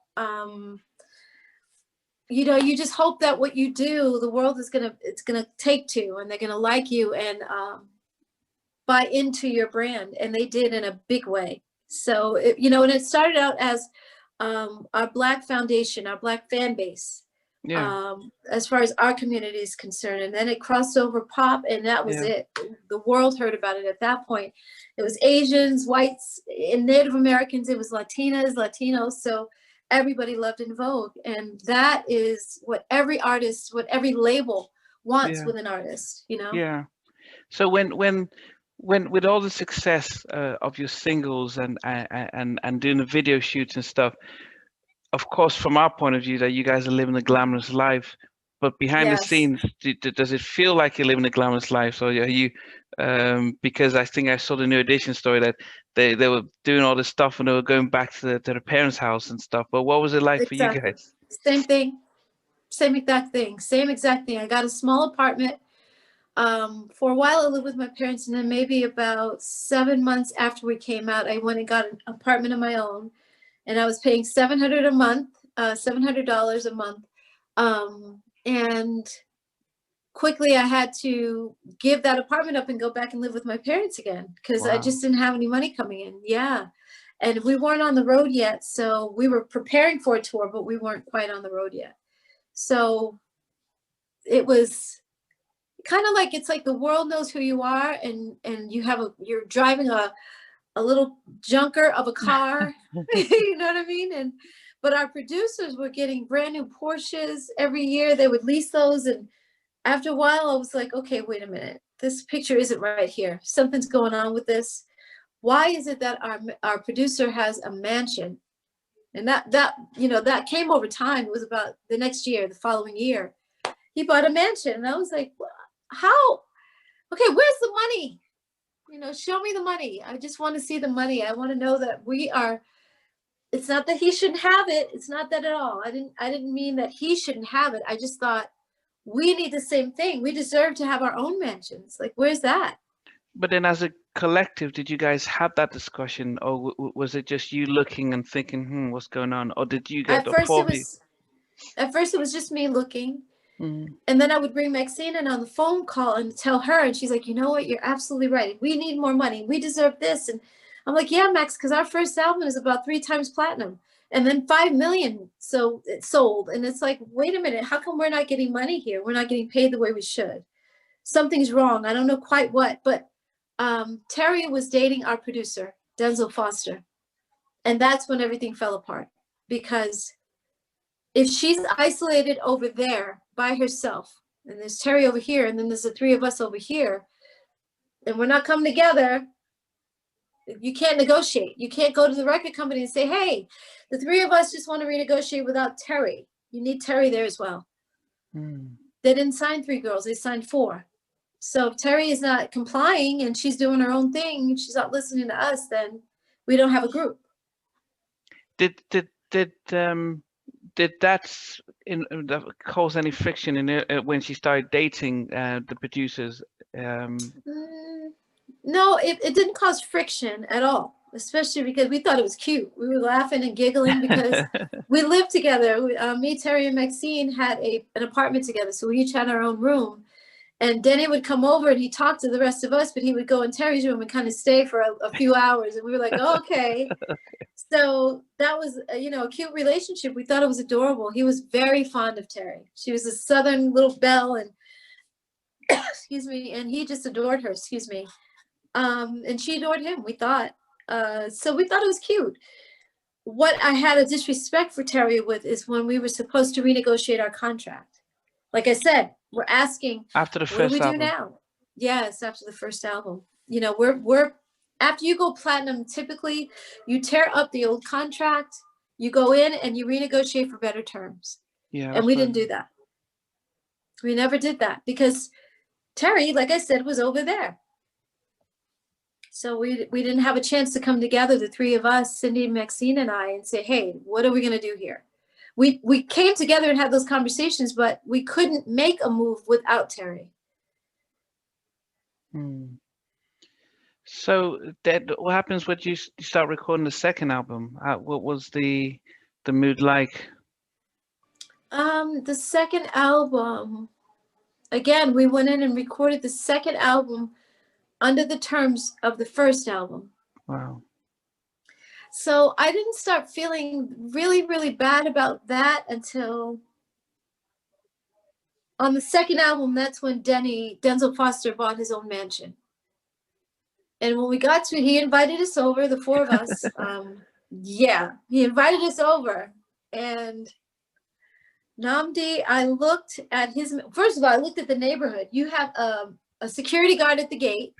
You just hope that what you do, the world it's gonna take to, and they're gonna like you and buy into your brand, and they did in a big way. So and it started out as our Black foundation, our Black fan base, yeah, as far as our community is concerned, and then it crossed over pop, and that was yeah, it. The world heard about it at that point. It was Asians, whites, and Native Americans. It was Latinas, Latinos. So everybody loved En Vogue, and that is what every artist, what every label wants yeah, with an artist. yeah. So when with all the success of your singles and doing the video shoots and stuff, of course, from our point of view, that you guys are living a glamorous life, but behind the Yes. scenes, does it feel like you're living a glamorous life? So are you, because I think I saw the New Edition story that they were doing all this stuff and they were going back to their parents' house and stuff. But what was it like for you Exactly. guys? Same thing. Same exact thing. Same exact thing. I got a small apartment. For a while, I lived with my parents, and then maybe about 7 months after we came out, I went and got an apartment of my own, and I was paying $700 a month, $700 a month, and quickly I had to give that apartment up and go back and live with my parents again because I Wow. just didn't have any money coming in. Yeah. And we weren't on the road yet. So we were preparing for a tour, but we weren't quite on the road yet. So it was kind of like, it's like the world knows who you are, and you're driving a little junker of a car. You know what I mean? But our producers were getting brand new Porsches every year. They would lease those, and after a while, I was like, okay, wait a minute. This picture isn't right here. Something's going on with this. Why is it that our producer has a mansion And that came over time. It was about the next year, the following year, he bought a mansion. And I was like, how? Okay, where's the money? Show me the money. I just want to see the money. I want to know that it's not that he shouldn't have it. It's not that at all. I didn't mean that he shouldn't have it. I just thought we need the same thing. We deserve to have our own mansions. Like, where's that? But then as a collective, did you guys have that discussion, or was it just you looking and thinking, what's going on? Or did you get At first it was just me looking. And then I would bring Maxine in on the phone call and tell her, and she's like, you know what, you're absolutely right. We need more money. We deserve this. And I'm like, yeah, Max, because our first album is about 3 times platinum, and then 5 million so it sold. And it's like, wait a minute, how come we're not getting money here? We're not getting paid the way we should. Something's wrong. I don't know quite what, but Terry was dating our producer, Denzel Foster. And that's when everything fell apart, because if she's isolated over there by herself, and there's Terry over here, and then there's the 3 of us over here, and we're not coming together, you can't negotiate. You can't go to the record company and say, hey, the 3 of us just want to renegotiate without Terry. You need Terry there as well. They didn't sign 3 girls, they signed 4. So if Terry is not complying and she's doing her own thing, she's not listening to us, then we don't have a group. Did that cause any friction in it when she started dating the producers? No, it didn't cause friction at all, especially because we thought it was cute. We were laughing and giggling because we lived together. Me, Terry, and Maxine had an apartment together, so we each had our own room. And Denny would come over and he talked to the rest of us, but he would go in Terry's room and kind of stay for a few hours. And we were like, oh, okay. So that was, a cute relationship. We thought it was adorable. He was very fond of Terry. She was a Southern little belle, and excuse me, and he just adored her, excuse me. And she adored him, we thought. So we thought it was cute. What I had a disrespect for Terry with is when we were supposed to renegotiate our contract. Like I said, we're asking, after the what first do we album? do now? Yes, after the first album. We're after you go platinum, typically you tear up the old contract, you go in and you renegotiate for better terms. Yeah. And we didn't do that. We never did that because Terry, like I said, was over there. So we didn't have a chance to come together, the 3 of us, Cindy, Maxine, and I, and say, hey, what are we going to do here? We came together and had those conversations, but we couldn't make a move without Terry. So what happens when you start recording the second album? What was the mood like? The second album, again, we went in and recorded the second album under the terms of the first album. Wow. So I didn't start feeling really, really bad about that until on the second album. That's when Denzel Foster bought his own mansion. And when we got to it, he invited us over, the 4 of us. He invited us over. And Namdi, I looked at first of all, I looked at the neighborhood. You have a security guard at the gate.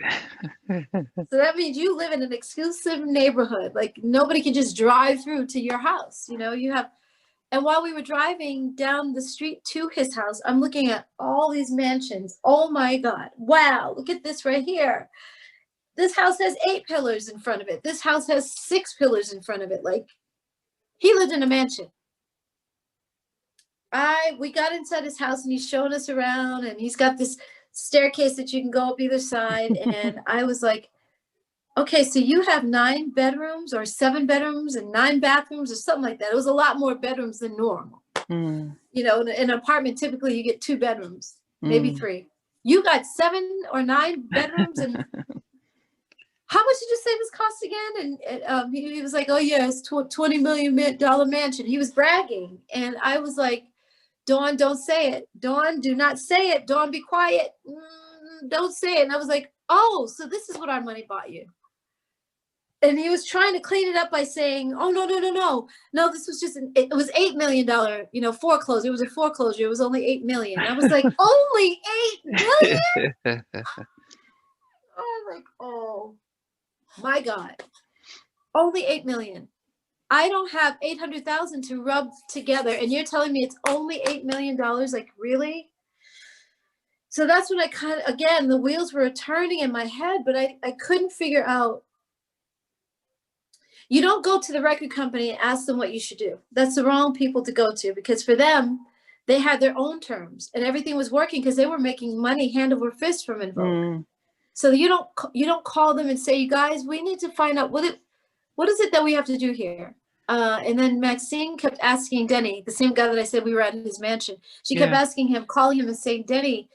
So that means you live in an exclusive neighborhood. Like nobody can just drive through to your house. And while we were driving down the street to his house, I'm looking at all these mansions. Oh my God. Wow. Look at this right here. This house has 8 pillars in front of it. This house has 6 pillars in front of it. Like he lived in a mansion. We got inside his house and he's showing us around, and he's got this staircase that you can go up either side. And I was like, okay, so you have 9 bedrooms or 7 bedrooms and 9 bathrooms or something like that. It was a lot more bedrooms than normal. In an apartment, typically you get 2 bedrooms, maybe 3. You got 7 or 9 bedrooms. And how much did you say this cost again? And he was like, oh yeah, it's $20 million mansion. He was bragging. And I was like, Dawn, don't say it. Dawn, do not say it. Dawn, be quiet. Don't say it. And I was like, oh, so this is what our money bought you. And he was trying to clean it up by saying, oh, no, this was just, it was $8 million, foreclosure. It was a foreclosure. It was only $8 million. I was like, only $8 million? I was like, oh my God, only $8 million. I don't have 800,000 to rub together, and you're telling me it's only $8 million. Like, really? So that's when I kind of, again, the wheels were turning in my head, but I couldn't figure out. You don't go to the record company and ask them what you should do. That's the wrong people to go to, because for them, they had their own terms and everything was working because they were making money hand over fist from En Vogue. So you don't call them and say, you guys, we need to find out what is it that we have to do here. And then Maxine kept asking Denny, the same guy that I said we were at his mansion. She kept asking him, calling him and saying, Denny,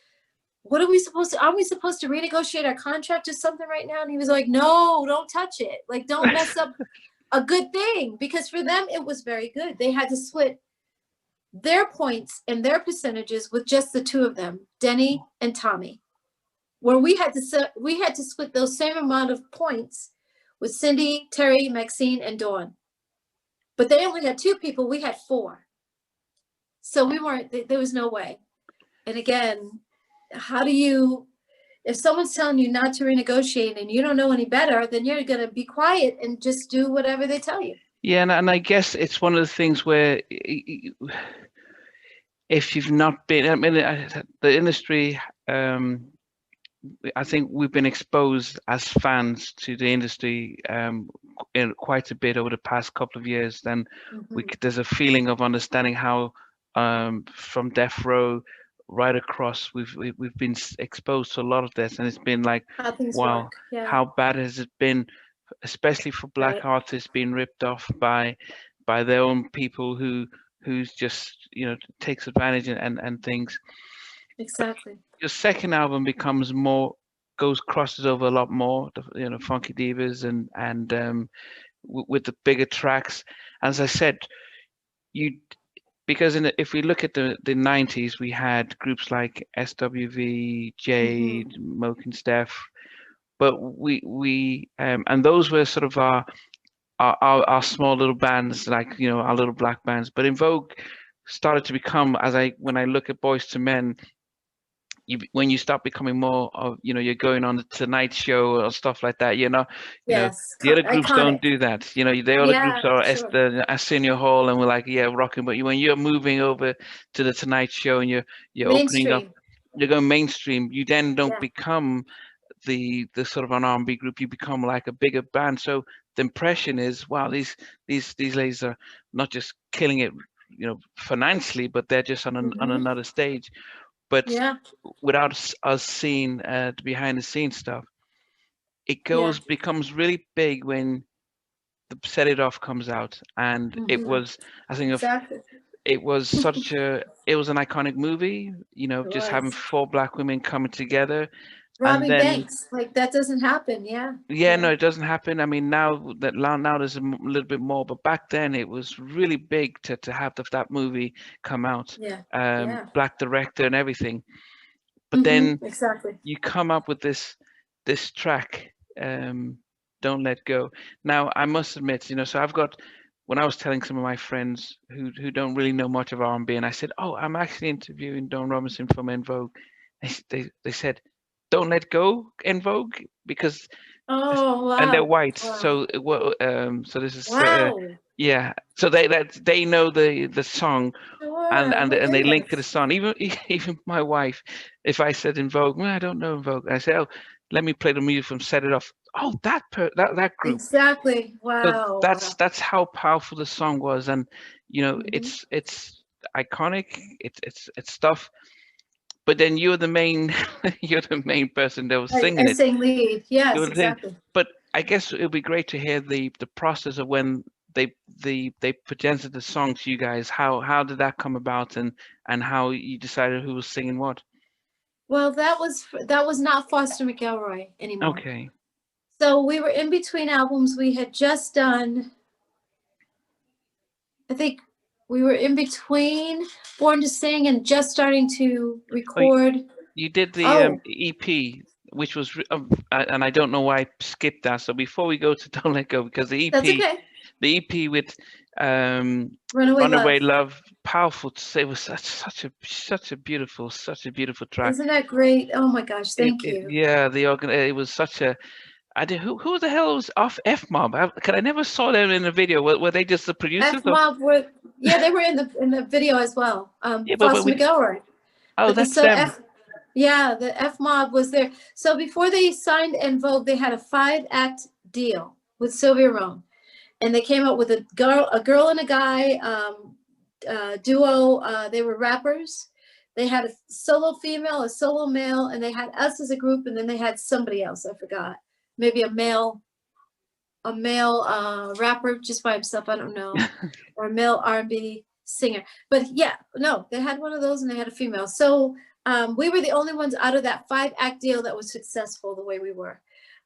what are we supposed to, are we supposed to renegotiate our contract or something right now? And he was like, no, don't touch it. Like, don't mess up a good thing, because for them, it was very good. They had to split their points and their percentages with just the two of them, Denny and Tommy, where we had to split those same amount of points with Cindy, Terry, Maxine, and Dawn. But they only had two people. We had four. So we weren't, there was no way. And again, how do you, if someone's telling you not to renegotiate and you don't know any better, then you're going to be quiet and just do whatever they tell you. Yeah, and I guess it's one of the things where if you've not been, I mean, the industry, I think we've been exposed as fans to the industry in quite a bit over the past couple of years. Then there's a feeling of understanding how from Death Row right across, we've been exposed to a lot of this, and it's been like, wow, how bad has it been, especially for Black artists being ripped off by their own people who's just, you know, takes advantage and things. Exactly. But your second album becomes crosses over a lot more, you know, Funky Divas and with the bigger tracks. As I said, because if we look at the 90s, we had groups like SWV, Jade, Moke and Steph, but we and those were sort of our small little bands, like, you know, our little black bands. But En Vogue started to become, when I look at Boys to Men, when you start becoming more of, you know, you're going on the Tonight Show or stuff like that, you know, the other groups don't do that. You know, the other groups are the Arsenio Hall, and we're like, yeah, rocking. But when you're moving over to the Tonight Show and you're opening up, you're going mainstream, you then don't become the sort of an R&B group. You become like a bigger band. So the impression is, wow, these ladies are not just killing it, you know, financially, but they're just on another stage. But without us seeing the behind the scenes stuff, it becomes really big when the Set It Off comes out. And it was, I think, it was an iconic movie, you know, just having four black women coming together. Robbing banks, like, that doesn't happen. No, it doesn't happen. I mean, now there's a little bit more, but back then it was really big to have that movie come out. Black director and everything. But then you come up with this track, Don't Let Go. Now I must admit, you know, so when I was telling some of my friends who don't really know much of R&B, and I said, oh, I'm actually interviewing Dawn Robinson from En Vogue, they said, Don't Let Go, En Vogue, because and they're white. So so this is so they know the song, and they link to the song. Even my wife, if I said En Vogue, well, I don't know En Vogue, I say, oh, let me play the music from Set It Off. Oh, that group. Exactly. Wow. So that's how powerful the song was, and you know, it's iconic. It's stuff. But then you're the main person that was singing it. I sing lead. Yes, exactly. But I guess it would be great to hear the process of when they presented the song to you guys. How did that come about, and how you decided who was singing what? Well, that was not Foster McElroy anymore. Okay. So we were in between albums. We had just done, I think we were in between Born to Sing and just starting to record. You did the EP, which was, and I don't know why I skipped that. So before we go to Don't Let Go, because the EP, that's okay. The EP with Runaway Love, powerful to say. It was such a beautiful track. Isn't that great? Oh my gosh, thank you. Yeah, it was such a. I did. Who the hell was off F Mob? Cause I never saw them in the video. Were they just the producers? F Mob were, yeah, they were in the video as well. Yeah, Foster McElroy. oh, But that's them. Yeah, the F Mob was there. So before they signed En Vogue, they had a 5-act deal with Sylvia Rhone, and they came out with a girl and a guy duo. They were rappers. They had a solo female, a solo male, and they had us as a group, and then they had somebody else. I forgot, maybe a male rapper just by himself. I don't know, or a male R&B singer. But yeah, no, they had one of those, and they had a female. So we were the only ones out of that 5-act deal that was successful the way we were.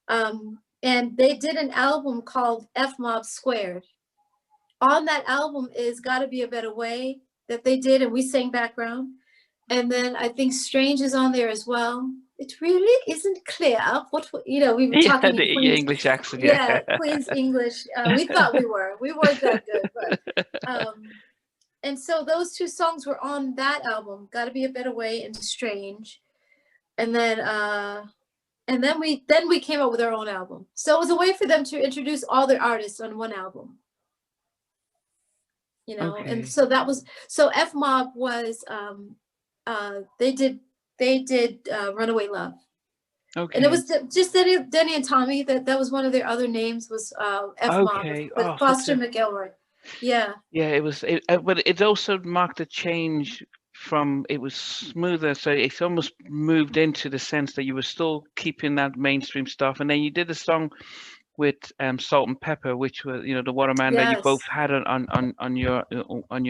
And they did an album called F Mob Squared. On that album is Gotta Be a Better Way that they did, and we sang background. And then I think Strange is on there as well. It really isn't clear what, we were talking in Queen's English accent. Yeah, Queen's English. We thought we were. We weren't that good, but and so those 2 songs were on that album, Gotta Be a Better Way and Strange. And then we came up with our own album. So it was a way for them to introduce all their artists on one album. Okay. And so that was, so F Mob was they did Runaway Love. Okay. And it was just Denny and Tommy. That was one of their other names was F Mob with Foster McElroy. Yeah. Yeah, it was. But it also marked a change from, it was smoother, so it's almost moved into the sense that you were still keeping that mainstream stuff, and then you did a song with Salt and Pepper, which was the Waterman that you both had on your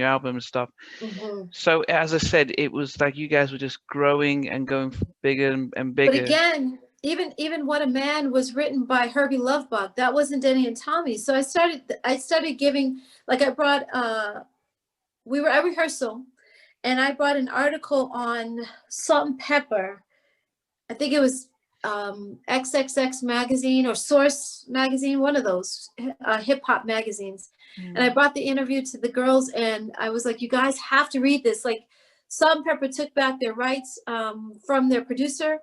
album and stuff. Mm-hmm. So as I said, it was like you guys were just growing and going bigger and bigger. But again, even What a Man was written by Herbie Lovebug. That wasn't Denny and Tommy. So I started giving, like, I brought we were at rehearsal, and I brought an article on Salt and Pepper. I think it was XXX magazine or Source magazine, one of those hip hop magazines. And I brought the interview to the girls, and I was like, you guys have to read this. Like, Salt and Pepper took back their rights from their producer,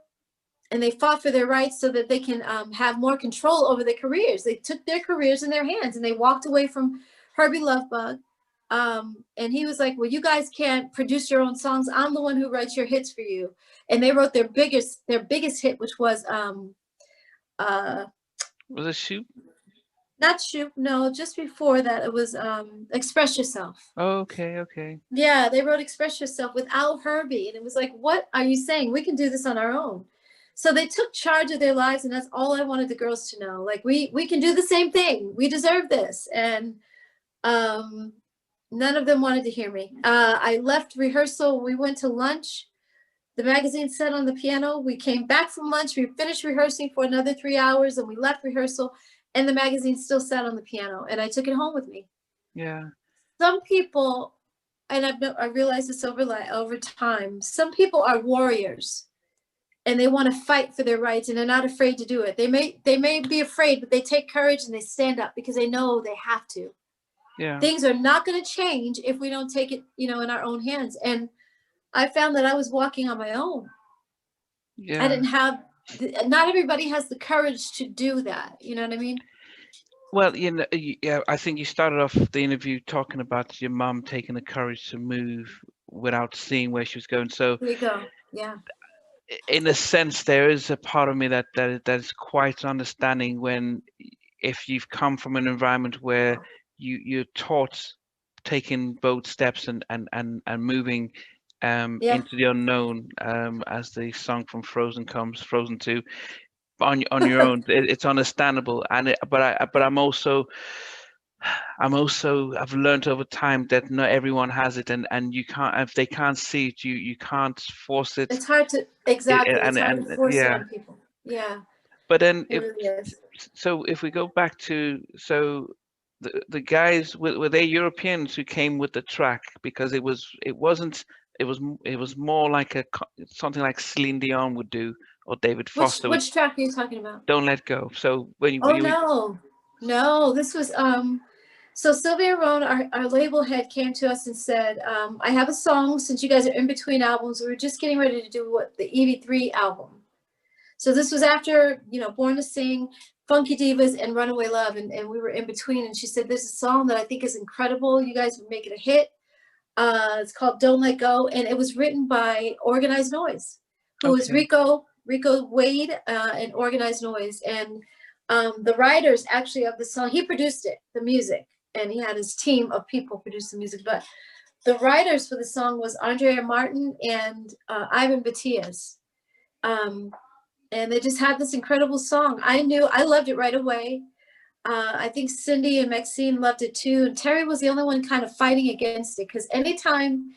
and they fought for their rights so that they can have more control over their careers. They took their careers in their hands, and they walked away from Herbie Lovebug. And he was like, well, you guys can't produce your own songs. I'm the one who writes your hits for you. And they wrote their biggest hit, which was it Shoot? Not Shoot, no, just before that it was Express Yourself. Oh, okay. Yeah, they wrote Express Yourself without Herbie, and it was like, what are you saying? We can do this on our own. So they took charge of their lives, and that's all I wanted the girls to know. Like, we can do the same thing. We deserve this. And none of them wanted to hear me. I left rehearsal. We went to lunch. The magazine sat on the piano. We came back from lunch. We finished rehearsing for another 3 hours, and we left rehearsal, and the magazine still sat on the piano, and I took it home with me. Yeah. Some people, and I realized this over time, some people are warriors, and they want to fight for their rights, and they're not afraid to do it. They may be afraid, but they take courage and they stand up because they know they have to. Yeah. Things are not going to change if we don't take it, in our own hands. And I found that I was walking on my own. Yeah. I didn't have, not everybody has the courage to do that. You know what I mean? Well, yeah, I think you started off the interview talking about your mom taking the courage to move without seeing where she was going. So there you go. Yeah. In a sense, there is a part of me that is quite understanding when, if you've come from an environment where you're taught taking bold steps and moving into the unknown, as the song from Frozen comes, Frozen 2, on your own. It's understandable, but I've learned over time that not everyone has it, and you can't, if they can't see it, you can't force it. It's hard to it's hard to force it on people. Yeah. But then if we go back to the guys, were they Europeans who came with the track? Because it was more like something like Celine Dion would do, or David Foster. Which track are you talking about? Don't Let Go. So no, this was so Sylvia Rhone, our label head, came to us and said, I have a song, since you guys are in between albums, we were just getting ready to do the EV3 album. So this was after, you know, Born to Sing, Funky Divas, and Runaway Love, and we were in between. And she said, "There's a song that I think is incredible. You guys would make it a hit. It's called Don't Let Go," and it was written by Organized Noise, who is Rico Wade and Organized Noise. And the writers actually of the song, he produced it, the music, and he had his team of people produce the music. But the writers for the song was Andrea Martin and Ivan Batias. And they just had this incredible song. I loved it right away. I think Cindy and Maxine loved it too. And Terry was the only one kind of fighting against it, because anytime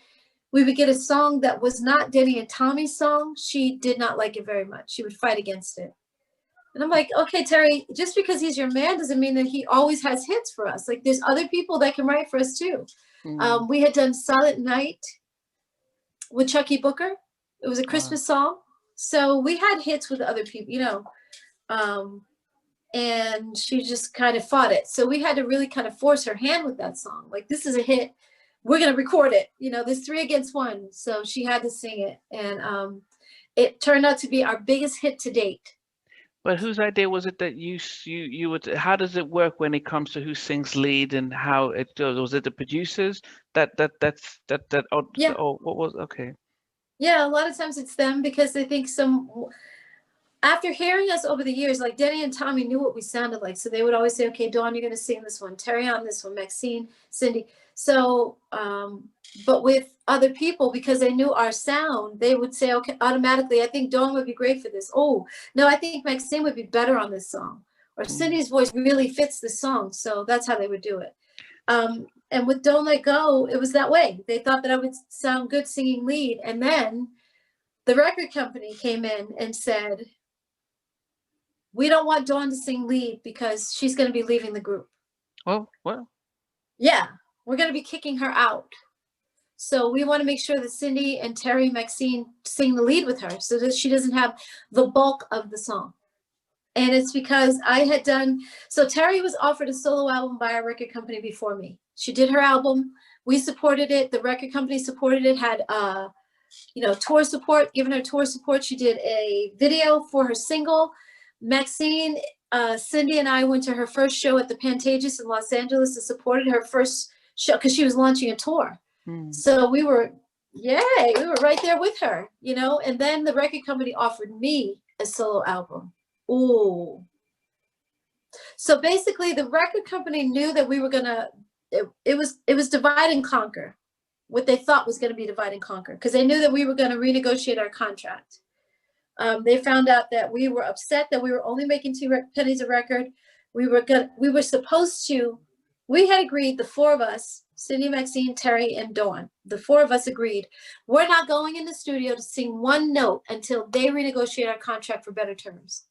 we would get a song that was not Denny and Tommy's song, she did not like it very much. She would fight against it. And I'm like, okay, Terry, just because he's your man doesn't mean that he always has hits for us. Like, there's other people that can write for us too. We had done Silent Night with Chucky Booker. It was a Christmas song. So we had hits with other people, you know, and she just kind of fought it. So we had to really kind of force her hand with that song. Like, this is a hit. We're going to record it. You know, there's 3 against 1. So she had to sing it. And it turned out to be our biggest hit to date. But whose idea was it that you would, how does it work when it comes to who sings lead and how it goes? Was it the producers that Yeah. or what was, okay. Yeah, a lot of times it's them, because they think after hearing us over the years, like Denny and Tommy knew what we sounded like. So they would always say, okay, Dawn, you're going to sing this one, Terry on this one, Maxine, Cindy. So, but with other people, because they knew our sound, they would say, okay, automatically, I think Dawn would be great for this. Oh, no, I think Maxine would be better on this song. Or Cindy's voice really fits the song. So that's how they would do it. And with Don't Let Go, it was that way. They thought that I would sound good singing lead. And then the record company came in and said, we don't want Dawn to sing lead because she's going to be leaving the group. Oh, well. Yeah, we're going to be kicking her out. So we want to make sure that Cindy and Terry and Maxine sing the lead with her so that she doesn't have the bulk of the song. And it's because I had done, so Terry was offered a solo album by our record company before me. She did her album. We supported it. The record company supported it, had, tour support, given her tour support. She did a video for her single. Maxine, Cindy and I went to her first show at the Pantages in Los Angeles and supported her first show because she was launching a tour. So we were right there with her, you know, and then the record company offered me a solo album. Ooh. So basically the record company knew that we were gonna, it was divide and conquer, what they thought was gonna be divide and conquer, because they knew that we were gonna renegotiate our contract. They found out that we were upset that we were only making 2 pennies a record. We had agreed, the 4 of us, Cindy, Maxine, Terry, and Dawn, the 4 of us agreed, we're not going in the studio to sing 1 note until they renegotiate our contract for better terms.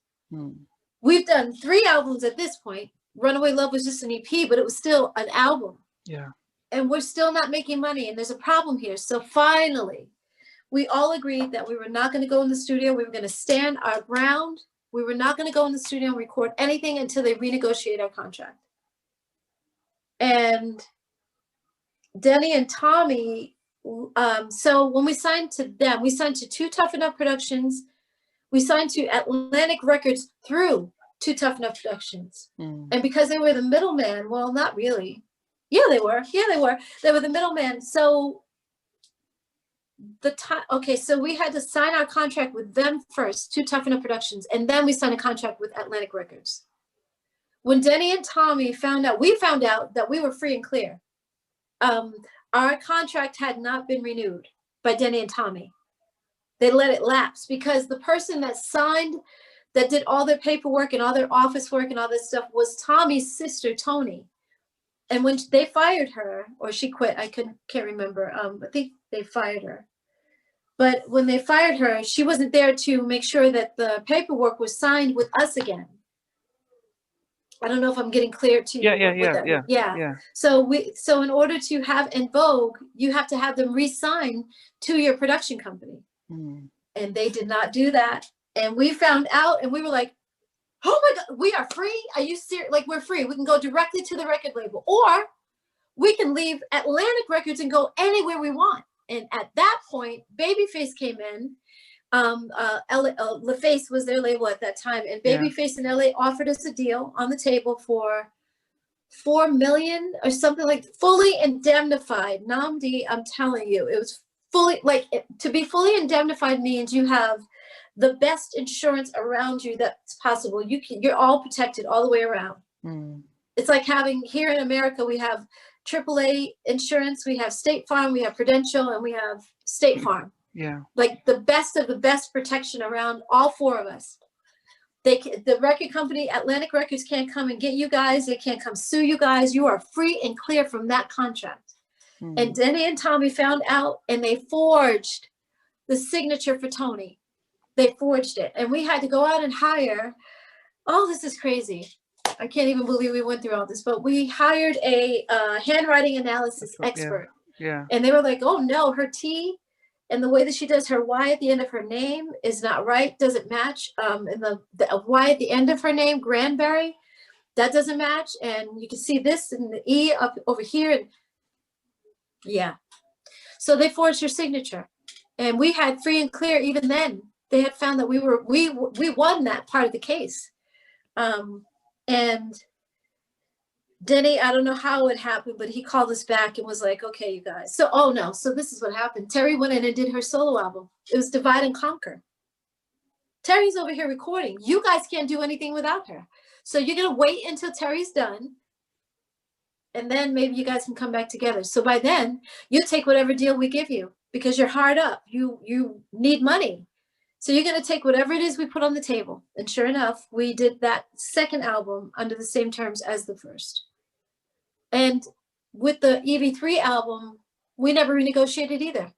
We've done 3 albums at this point. Runaway Love was just an EP, but it was still an album. Yeah. And we're still not making money, and there's a problem here. So finally, we all agreed that we were not going to go in the studio. We were going to stand our ground. We were not going to go in the studio and record anything until they renegotiate our contract. And Denny and Tommy, so when we signed to them, we signed to 2 Tough Enough Productions. We signed to Atlantic Records through 2 Tough Enough Productions. And because they were the middleman, well, not really. Yeah, they were. They were the middleman. So so we had to sign our contract with them first, 2 Tough Enough Productions, and then we signed a contract with Atlantic Records. When Denny and Tommy found out that we were free and clear. Our contract had not been renewed by Denny and Tommy. They let it lapse because the person that signed, that did all their paperwork and all their office work and all this stuff was Tommy's sister, Tony. And when they fired her, or she quit, I can't remember. I think they fired her. But when they fired her, she wasn't there to make sure that the paperwork was signed with us again. I don't know if I'm getting clear to you. Yeah. So in order to have En Vogue, you have to have them re-sign to your production company. And they did not do that. And we found out and we were like, oh my God, we are free? Are you serious? Like, we're free. We can go directly to the record label, or we can leave Atlantic Records and go anywhere we want. And at that point, Babyface came in. LaFace was their label at that time, and Babyface in LA offered us a deal on the table for $4 million or something, like fully indemnified. Namdi, I'm telling you, it was fully, like, to be fully indemnified means you have the best insurance around you that's possible. You're all protected all the way around. It's like having, here in America, we have AAA insurance, we have State Farm, we have Prudential, and we have State Farm. Yeah. Like the best of the best protection around all four of us. The record company, Atlantic Records, can't come and get you guys. They can't come sue you guys. You are free and clear from that contract. And Denny and Tommy found out, and they forged the signature for Tony. They forged it. And we had to go out and hire, oh, this is crazy. I can't even believe we went through all this, but we hired a handwriting analysis expert. Yeah. And they were like, oh no, her T and the way that she does her Y at the end of her name is not right, doesn't match. And the Y at the end of her name, Granberry, that doesn't match. And you can see this and the E up over here. And yeah. So they forged her signature. And we had free and clear. Even then, they had found that we won that part of the case. And Denny, I don't know how it happened, but he called us back and was like, okay, you guys. So, oh no, so this is what happened. Terry went in and did her solo album. It was Divide and Conquer. Terry's over here recording. You guys can't do anything without her. So you're going to wait until Terry's done. And then maybe you guys can come back together. So by then, you take whatever deal we give you because you're hard up. You need money. So you're going to take whatever it is we put on the table. And sure enough, we did that second album under the same terms as the first. And with the EV3 album, we never renegotiated either.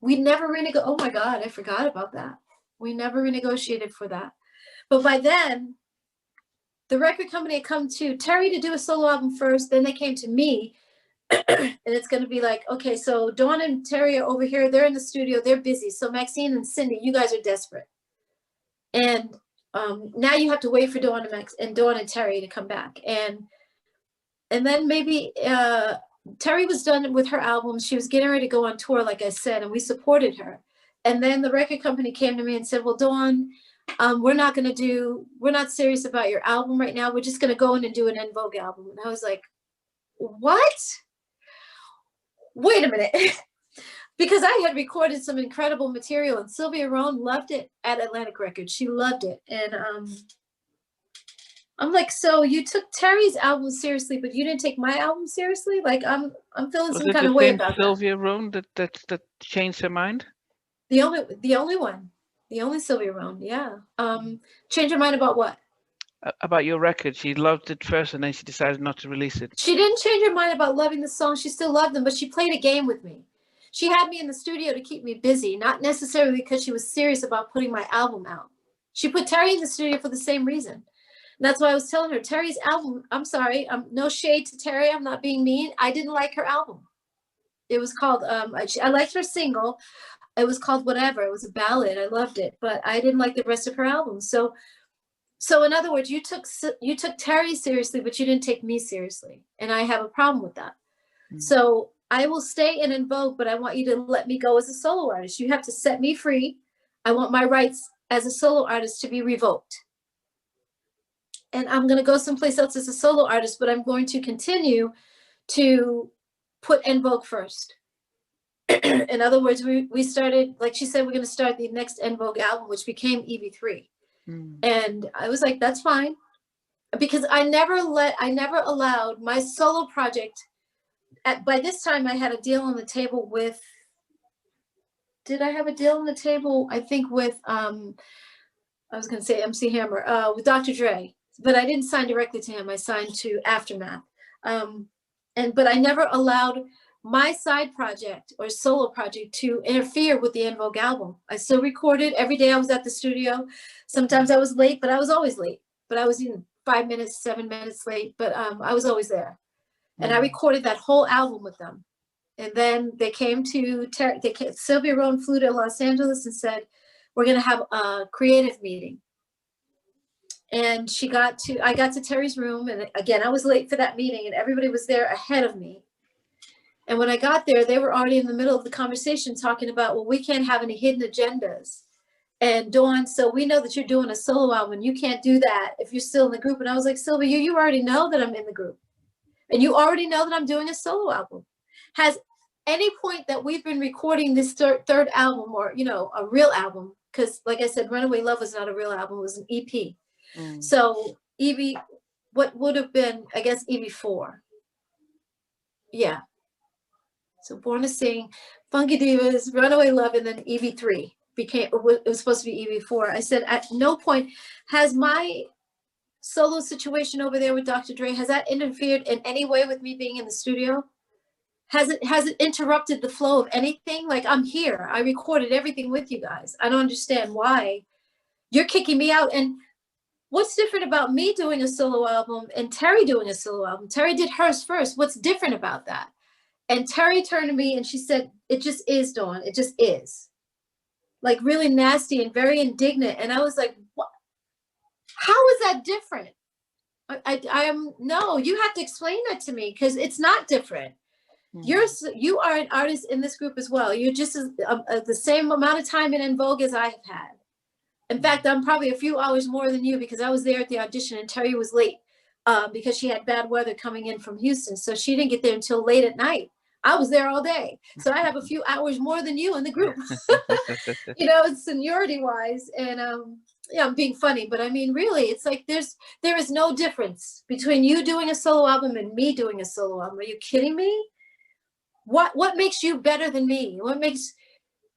We never renegotiated. Oh my God, I forgot about that. We never renegotiated for that. But by then, the record company had come to Terry to do a solo album first. Then they came to me. And it's going to be like, okay, so Dawn and Terry are over here. They're in the studio. They're busy. So Maxine and Cindy, you guys are desperate. And now you have to wait for Dawn and Terry to come back. And then maybe Terry was done with her album. She was getting ready to go on tour, like I said, and we supported her. And then the record company came to me and said, well, Dawn, we're not serious about your album right now. We're just going to go in and do an En Vogue album. And I was like, what? Wait a minute. Because I had recorded some incredible material and Sylvia Rohn loved it at Atlantic Records. She loved it. And I'm like, so you took Terry's album seriously, but you didn't take my album seriously? Like I'm feeling some kind of way about that. Sylvia Rohn that changed her mind? The only one. The only Sylvia Rohn, yeah. Change her mind about what? About your record. She loved it first and then she decided not to release it. She didn't change her mind about loving the song. She still loved them, but she played a game with me. She had me in the studio to keep me busy, not necessarily because she was serious about putting my album out. She put Terry in the studio for the same reason. And that's why I was telling her, Terry's album, I'm sorry, no shade to Terry, I'm not being mean. I didn't like her album. It was called, I liked her single. It was called Whatever. It was a ballad. I loved it, but I didn't like the rest of her album. So in other words, you took Terry seriously, but you didn't take me seriously. And I have a problem with that. So I will stay in En Vogue, but I want you to let me go as a solo artist. You have to set me free. I want my rights as a solo artist to be revoked. And I'm going to go someplace else as a solo artist, but I'm going to continue to put En Vogue first. In other words, we started, like she said, we're going to start the next En Vogue album, which became EV3. And I was like, that's fine. Because I never allowed my solo project. By this time, I had a deal on the table with, did I have a deal on the table? I think with, I was going to say MC Hammer, with Dr. Dre. But I didn't sign directly to him. I signed to Aftermath. But I never allowed my side project or solo project to interfere with the En Vogue album. I still recorded. Every day I was at the studio. Sometimes I was late, but I was always late. But I was in 5 minutes, 7 minutes late, but I was always there. And I recorded that whole album with them. And then they came to, Sylvia Rohn flew to Los Angeles and said, we're going to have a creative meeting. And I got to Terry's room. And again, I was late for that meeting and everybody was there ahead of me. And when I got there, they were already in the middle of the conversation talking about, well, we can't have any hidden agendas. And Dawn, so we know that you're doing a solo album. You can't do that if you're still in the group. And I was like, Sylvia, you already know that I'm in the group. And you already know that I'm doing a solo album. Has any point that we've been recording this third album, or, you know, a real album, because like I said, Runaway Love was not a real album, it was an EP. So EV, what would have been, I guess, EV4. Yeah. So Born to Sing, Funky Divas, Runaway Love, and then EV3 became, it was supposed to be EV4. I said, at no point has my solo situation over there with Dr. Dre, has that interfered in any way with me being in the studio? Has it interrupted the flow of anything? Like, I'm here, I recorded everything with you guys. I don't understand why you're kicking me out. And what's different about me doing a solo album and Terry doing a solo album? Terry did hers first. What's different about that? And Terry turned to me and she said, it just is, Dawn. It just is. Like, really nasty and very indignant. And I was like, what? How is that different? I am, no, you have to explain that to me, because it's not different. You are an artist in this group as well. You're just the same amount of time in En Vogue as I have had. In fact, I'm probably a few hours more than you, because I was there at the audition and Terry was late because she had bad weather coming in from Houston. So she didn't get there until late at night. I was there all day. So I have a few hours more than you in the group, you know, seniority wise. And yeah, I'm being funny, but I mean, really, it's like there is no difference between you doing a solo album and me doing a solo album. Are you kidding me? What makes you better than me? What makes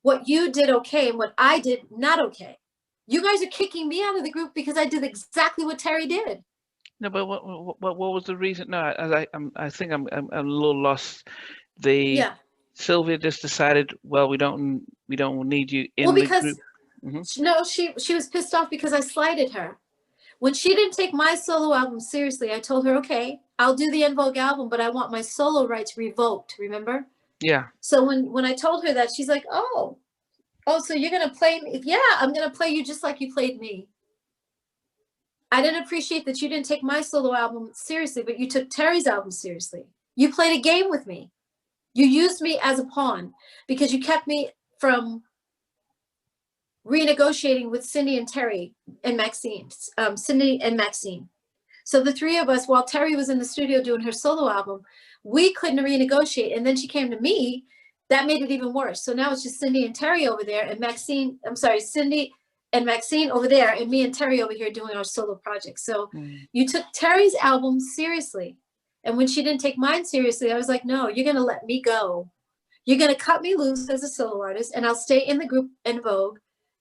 what you did okay and what I did not okay? You guys are kicking me out of the group because I did exactly what Terry did. No, but what was the reason? No, I think I'm a little lost. Sylvia just decided, well, we don't need you in the group. No, she was pissed off because I slighted her. When she didn't take my solo album seriously, I told her, okay, I'll do the En Vogue album, but I want my solo rights revoked, remember? Yeah. So when I told her that, she's like, oh, so you're going to play me? Yeah, I'm going to play you just like you played me. I didn't appreciate that you didn't take my solo album seriously, but you took Terry's album seriously. You played a game with me. You used me as a pawn because you kept me from renegotiating with Cindy and Terry and Maxine, Cindy and Maxine. So the three of us, while Terry was in the studio doing her solo album, we couldn't renegotiate. And then she came to me. That made it even worse. So now it's just Cindy and Terry over there and Cindy and Maxine over there and me and Terry over here doing our solo project. So you took Terry's album seriously. And when she didn't take mine seriously, I was like, no, you're going to let me go. You're going to cut me loose as a solo artist, and I'll stay in the group En Vogue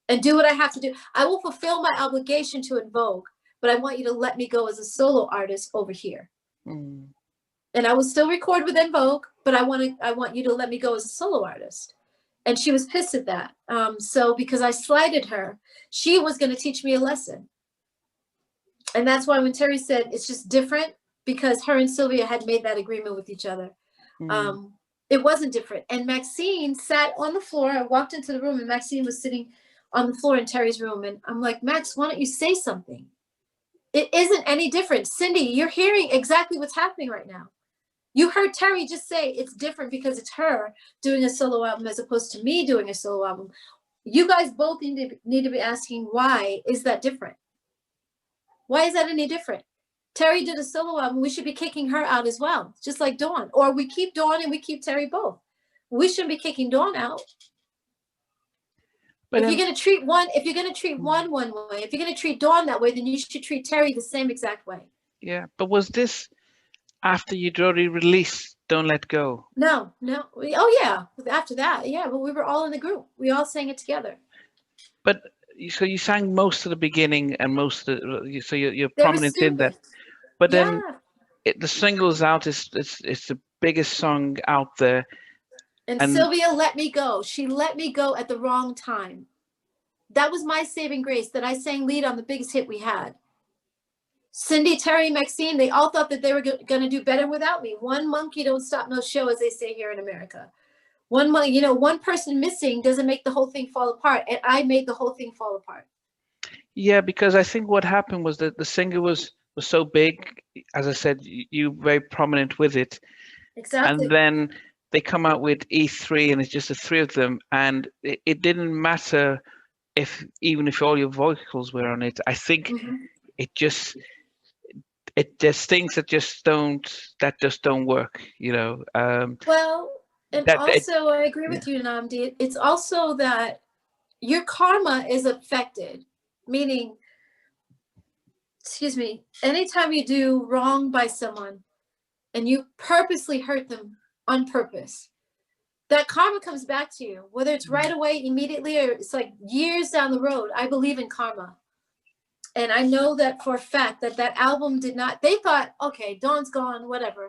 and do what I have to do. I will fulfill my obligation to En Vogue, but I want you to let me go as a solo artist over here. And I will still record with En Vogue, but I want you to let me go as a solo artist. And she was pissed at that. So because I slighted her, she was going to teach me a lesson. And that's why when Terry said it's just different, because her and Sylvia had made that agreement with each other. It wasn't different. And Maxine sat on the floor. I walked into the room and Maxine was sitting on the floor in Terry's room. And I'm like, Max, why don't you say something? It isn't any different. Cindy, you're hearing exactly what's happening right now. You heard Terry just say it's different because it's her doing a solo album as opposed to me doing a solo album. You guys both need to be asking, why is that different? Why is that any different? Terry did a solo album. We should be kicking her out as well, just like Dawn. Or we keep Dawn and we keep Terry both. We shouldn't be kicking Dawn out. But if you're going to treat one, if you're going to treat one way, if you're going to treat Dawn that way, then you should treat Terry the same exact way. Yeah, but was this after you'd already released Don't Let Go? No. Oh yeah, after that, yeah. But we were all in the group. We all sang it together. But so you sang most of the beginning and most of the, so you're prominent in that. But then the singles out is it's the biggest song out there. And Sylvia let me go. She let me go at the wrong time. That was my saving grace, that I sang lead on the biggest hit we had. Cindy, Terry, Maxine, they all thought that they were going to do better without me. One monkey don't stop no show, as they say here in America. One person missing doesn't make the whole thing fall apart. And I made the whole thing fall apart. Yeah, because I think what happened was that the singer was so big. As I said, you were very prominent with it. Exactly. And then they come out with E3 and it's just the three of them. And it didn't matter if even if all your vocals were on it, I think it just things that just don't work, you know. Well, and That it, also I agree yeah. with you, Namdi. It's also that your karma is affected, meaning, excuse me, anytime you do wrong by someone and you purposely hurt them on purpose, that karma comes back to you, whether it's right away, immediately, or it's like years down the road. I believe in karma. And I know that for a fact that that album did not, they thought, okay, Dawn's gone, whatever.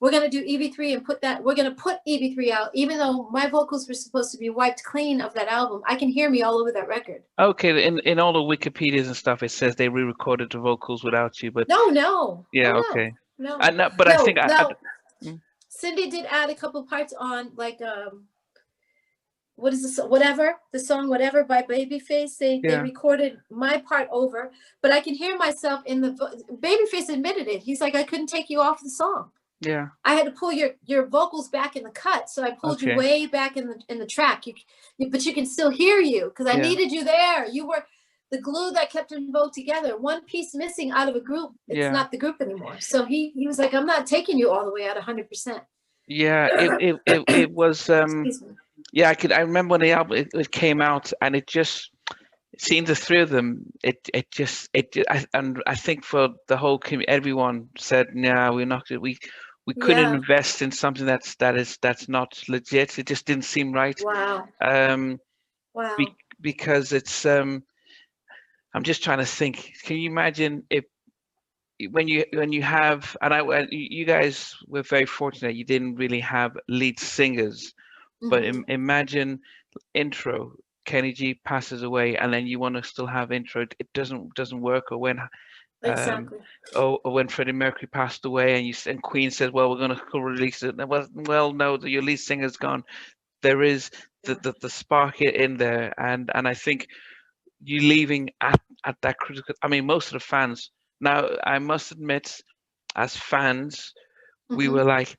We're going to do EB3 and we're going to put EB3 out, even though my vocals were supposed to be wiped clean of that album. I can hear me all over that record. Okay, in all the Wikipedias and stuff, it says they re-recorded the vocals without you, but No. yeah, Oh, okay. No. But I think Cindy did add a couple parts on, like, what is this? Whatever, the song "Whatever" by Babyface. They recorded my part over, but I can hear myself in the Babyface admitted it. He's like, I couldn't take you off the song. Yeah. I had to pull your vocals back in the cut, so I pulled you way back in the track. But you can still hear you because I needed you there. You were the glue that kept En Vogue together. One piece missing out of a group, it's not the group anymore. So he was like, I'm not taking you all the way out 100%. Yeah, it was. Yeah, I remember when the album it came out, and it just seeing the three of them. I think for the whole community, everyone said, "No, we're not. We couldn't invest in something that's not legit. It just didn't seem right." Wow. Because it's. I'm just trying to think. Can you imagine if when you have you guys were very fortunate. You didn't really have lead singers. But imagine intro, Kenny G passes away, and then you want to still have intro. It doesn't work. Or when or when Freddie Mercury passed away, and Queen says, "Well, we're going to release it." Well, no, your lead singer's gone. There is the spark in there, and I think you leaving at that critical. I mean, most of the fans. Now, I must admit, as fans, we were like,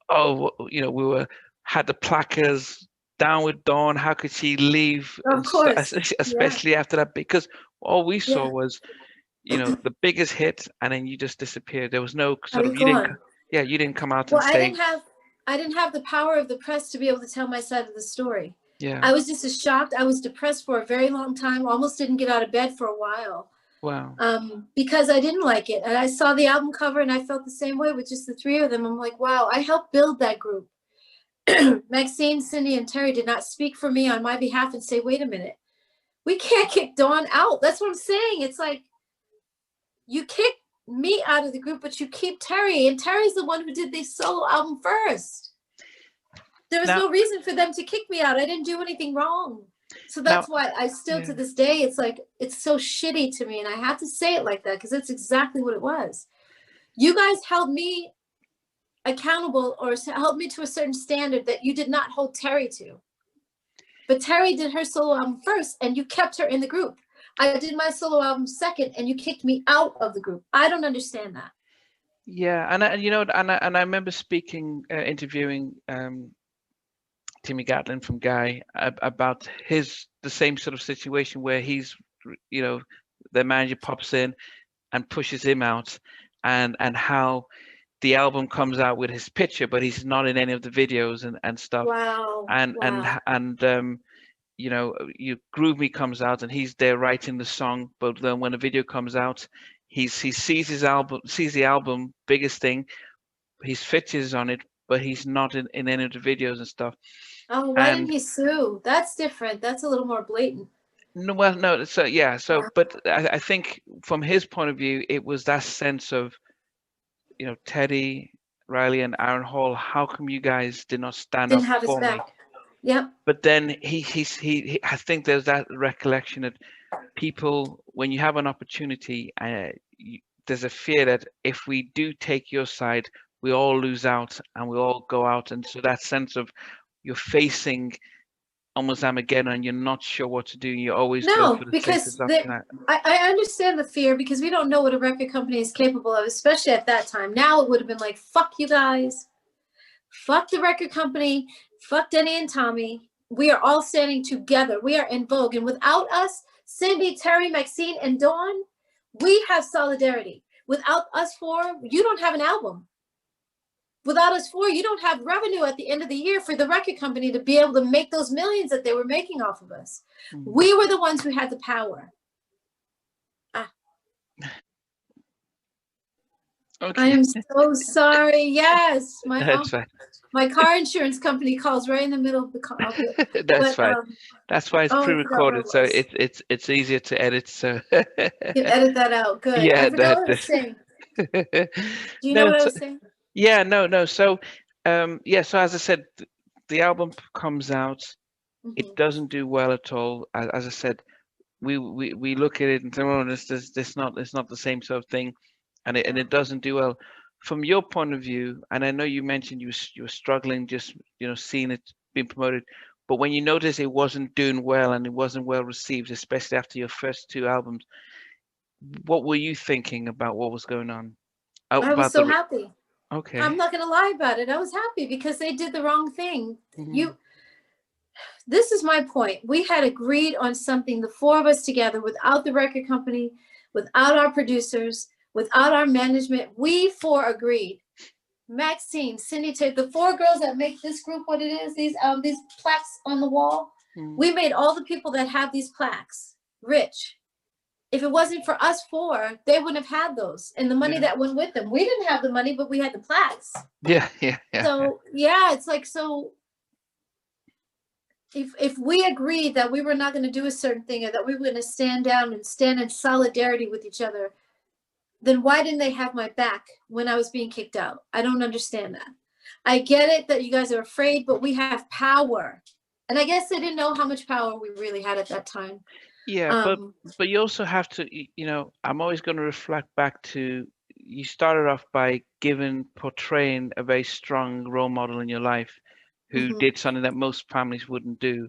oh, we had the placards down with Dawn. How could she leave? Of course. Especially after that, because all we saw was, the biggest hit, and then you just disappeared. There was no sort of you didn't come out and say. I didn't have the power of the press to be able to tell my side of the story. Yeah. I was just as shocked. I was depressed for a very long time. Almost didn't get out of bed for a while. Wow. Because I didn't like it, and I saw the album cover, and I felt the same way with just the three of them. I'm like, wow, I helped build that group. Maxine, Cindy, and Terry did not speak for me on my behalf and say, wait a minute, we can't kick Dawn out. That's what I'm saying. It's like, you kick me out of the group, but you keep Terry, and Terry's the one who did the solo album first. There was no reason for them to kick me out. I didn't do anything wrong. So that's why I still, to this day, it's like, it's so shitty to me, and I have to say it like that because that's exactly what it was. You guys held me accountable or helped me to a certain standard that you did not hold Terry to. But Terry did her solo album first, and you kept her in the group. I did my solo album second, and you kicked me out of the group. I don't understand that. Yeah, and I remember interviewing Timmy Gatlin from Guy about the same sort of situation where he's, the manager pops in and pushes him out, and how the album comes out with his picture, but he's not in any of the videos and stuff. Wow. Groove Me comes out and he's there writing the song, but then when the video comes out, he sees the album, biggest thing, his pictures on it, but he's not in any of the videos and stuff. Oh, why didn't he sue? That's different. That's a little more blatant. No, well, no. So yeah. So, but I think from his point of view, it was that sense of, Teddy, Riley, and Aaron Hall. How come you guys did not stand up for me? Didn't have his back. Yep. But then he I think there's that recollection that people, when you have an opportunity, there's a fear that if we do take your side, we all lose out and we all go out, and so that sense of you're facing almost Armageddon and you're not sure what to do. You always go for the because I understand the fear, because we don't know what a record company is capable of, especially at that time. Now it would have been like, fuck you guys, fuck the record company, fuck Denny and Tommy. we are all standing together. We are En Vogue. And without us, Cindy, Terry, Maxine, and Dawn, we have solidarity. Without us four, you don't have an album. Without us four, you don't have revenue at the end of the year for the record company to be able to make those millions that they were making off of us. We were the ones who had the power. Okay. I am so sorry. Yes, That's fine. my car insurance company calls right in the middle of the call. That's fine. That's why it's pre-recorded, so it's easier to edit. So you can edit that out. Good. Yeah, I forgot what I was saying. Do you know what I was saying? Yeah, no. So, yeah. So as I said, the album comes out. It doesn't do well at all. As I said, we look at it and say, "Oh, it's not the same sort of thing," and it doesn't do well. From your point of view, and I know you mentioned you were struggling, just seeing it being promoted, but when you noticed it wasn't doing well and it wasn't well received, especially after your first two albums, what were you thinking about what was going on? I was so happy. Okay. I'm not going to lie about it. I was happy because they did the wrong thing. This is my point. We had agreed on something, the four of us together, without the record company, without our producers, without our management. We four agreed. Maxine, Cindy, the four girls that make this group what it is, these plaques on the wall. We made all the people that have these plaques rich. If it wasn't for us four, they wouldn't have had those and the money that went with them. We didn't have the money, but we had the plaques. Yeah. So yeah, it's like, so if we agreed that we were not going to do a certain thing or that we were going to stand down and stand in solidarity with each other, then why didn't they have my back when I was being kicked out? I don't understand that. I get it that you guys are afraid, but we have power. And I guess they didn't know how much power we really had at that time. Yeah, but you also have to, I'm always going to reflect back to, you started off by portraying a very strong role model in your life who did something that most families wouldn't do.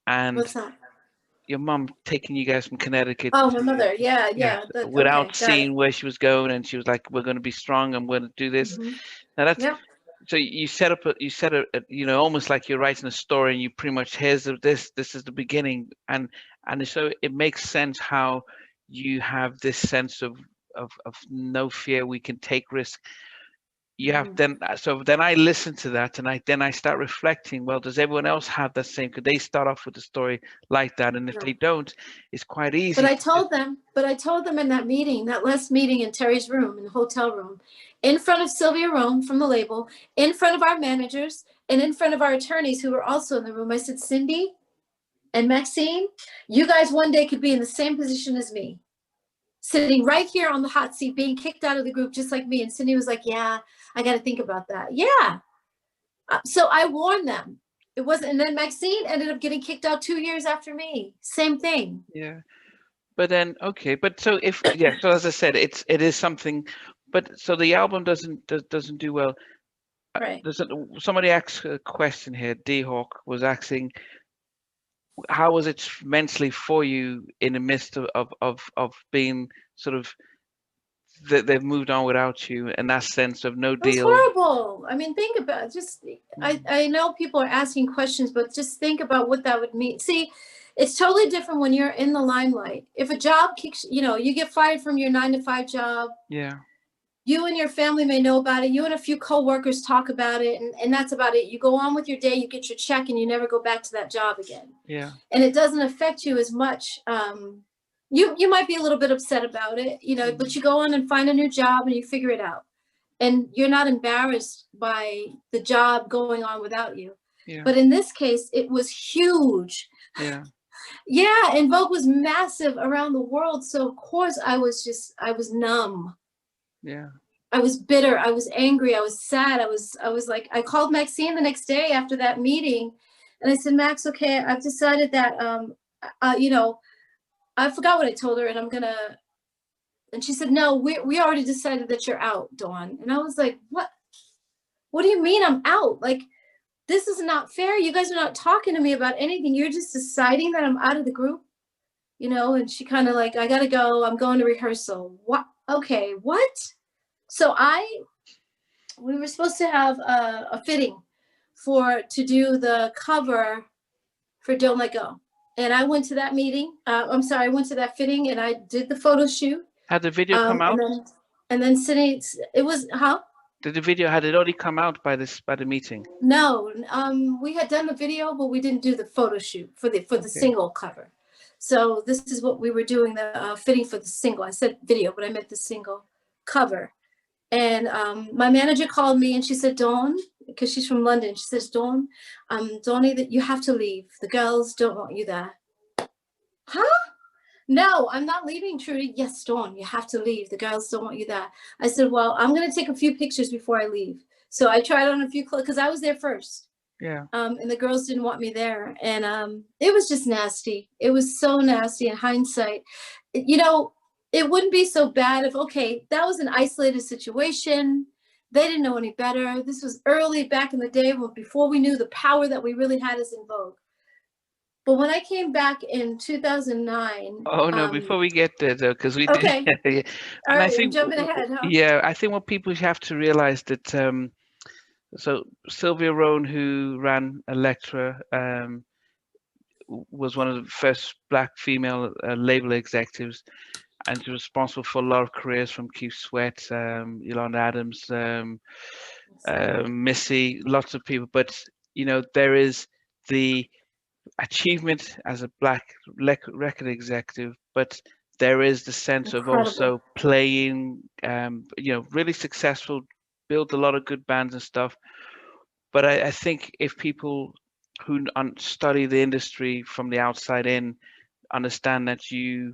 And what's that? Your mom taking you guys from Connecticut. Oh, my mother. Yeah. Without seeing where she was going, and she was like, "We're going to be strong. I'm going to do this." Now that's so you set up almost like you're writing a story, and you pretty much this is the beginning, and so it makes sense how you have this sense of no fear. We can take risk. You have then I listen to that, and I start reflecting, well, does everyone else have the same? Could they start off with a story like that? And if they don't, it's quite easy. But I told them in that meeting, that last meeting in Terry's room, in the hotel room, in front of Sylvia Rome from the label, in front of our managers, and in front of our attorneys who were also in the room, I said, Cindy and Maxine, you guys one day could be in the same position as me, sitting right here on the hot seat, being kicked out of the group just like me. And Cindy was like, yeah, I got to think about that. Yeah. So I warned them. It wasn't, and then Maxine ended up getting kicked out 2 years after me. Same thing. Yeah. But then, okay. But so so as I said, it is something, but so the album doesn't do well. Right. Somebody asked a question here. D-Hawk was asking, how was it mentally for you in the midst of being sort of, they've moved on without you, and that sense of no deal? It was horrible. I mean, think about it. Just, I know people are asking questions, but just think about what that would mean. See, it's totally different when you're in the limelight. If a job kicks, you get fired from your 9-to-5 job. Yeah. You and your family may know about it. You and a few coworkers talk about it, and that's about it. You go on with your day, you get your check, and you never go back to that job again. Yeah. And it doesn't affect you as much. You might be a little bit upset about it, but you go on and find a new job and you figure it out. And you're not embarrassed by the job going on without you. Yeah. But in this case, it was huge. Yeah. Yeah, En Vogue was massive around the world. So of course I was numb. Yeah. I was bitter. I was angry. I was sad. I was like, I called Maxine the next day after that meeting, and I said, Max, okay, I've decided that, I forgot what I told her, and she said, no, we already decided that you're out, Dawn. And I was like, what? What do you mean I'm out? Like, this is not fair. You guys are not talking to me about anything. You're just deciding that I'm out of the group, and she kind of like, I got to go. I'm going to rehearsal. What? Okay, what? So we were supposed to have a fitting to do the cover for Don't Let Go. And I went to that meeting. I went to that fitting and I did the photo shoot. Had the video come out? And then Cindy, it was, huh? Did the video, had it already come out by the meeting? No, we had done the video, but we didn't do the photo shoot for the single cover. So this is what we were doing, the fitting for the single. I said video, but I meant the single cover. And my manager called me and she said, Dawn, because she's from London, she says, Dawn, Dawnie, that you have to leave. The girls don't want you there. Huh? No, I'm not leaving, Trudy. Yes, Dawn, you have to leave. The girls don't want you there. I said, well, I'm going to take a few pictures before I leave. So I tried on a few clothes because I was there first. Yeah. And the girls didn't want me there. And it was just nasty. It was so nasty in hindsight. You know, it wouldn't be so bad if, okay, that was an isolated situation. They didn't know any better. This was early back in the day before we knew the power that we really had as En Vogue. But when I came back in 2009. Oh no! Before we get there, though, because we okay. did. All right, I'm jumping ahead, huh? Yeah, I think what people have to realize that so Sylvia Rohn, who ran Elektra, was one of the first Black female label executives, and she's responsible for a lot of careers from Keith Sweat, Yolanda Adams, Missy, lots of people. But you know, there is the achievement as a Black record executive, but there is the sense of also playing, you know, really successful, built a lot of good bands and stuff. But I think if people who study the industry from the outside in understand that you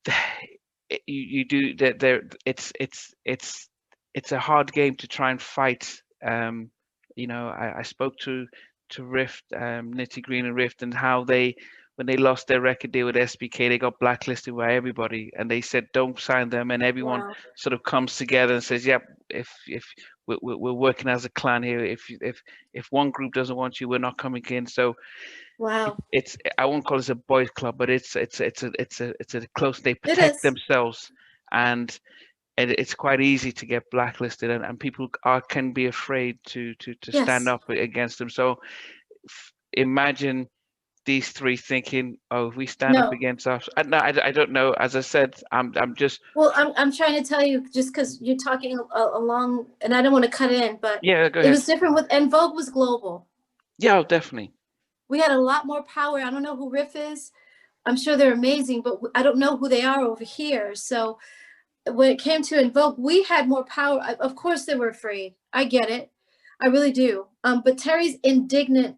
do that, there it's a hard game to try and fight. You know, I spoke to Rift, Nitty Green and Rift, and how when they lost their record deal with SBK, they got blacklisted by everybody, and they said don't sign them, and everyone sort of comes together and says, yep, if we're working as a clan here, if one group doesn't want you, we're not coming in. So it's, I won't call it a boys club, but it's a close, they protect themselves, and it's quite easy to get blacklisted, and people can be afraid to stand up against them. So imagine these three thinking, oh, if we stand up against us. No, I don't know. As I said, I'm just. Well, I'm trying to tell you, just because you're talking along, and I don't want to cut in, but yeah, go ahead. It was different with En Vogue was global. Yeah, definitely. We had a lot more power. I don't know who Riff is. I'm sure they're amazing, but I don't know who they are over here. So when it came to En Vogue, we had more power. Of course they were afraid. I get it. I really do. But Terry's indignant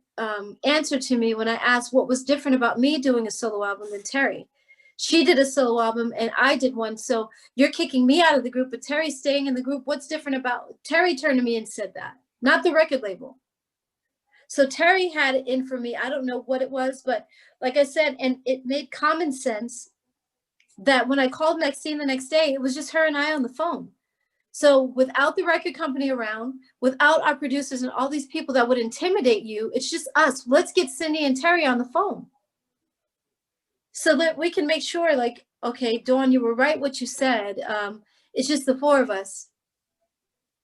answer to me when I asked what was different about me doing a solo album than Terry. She did a solo album and I did one. So you're kicking me out of the group, but Terry's staying in the group. What's different about Terry? Turned to me and said that, not the record label. So Terry had it in for me. I don't know what it was, but like I said, and it made common sense that when I called Maxine the next day, it was just her and I on the phone. So without the record company around, without our producers and all these people that would intimidate you, it's just us. Let's get Cindy and Terry on the phone so that we can make sure, like, okay, Dawn, you were right what you said. It's just the four of us.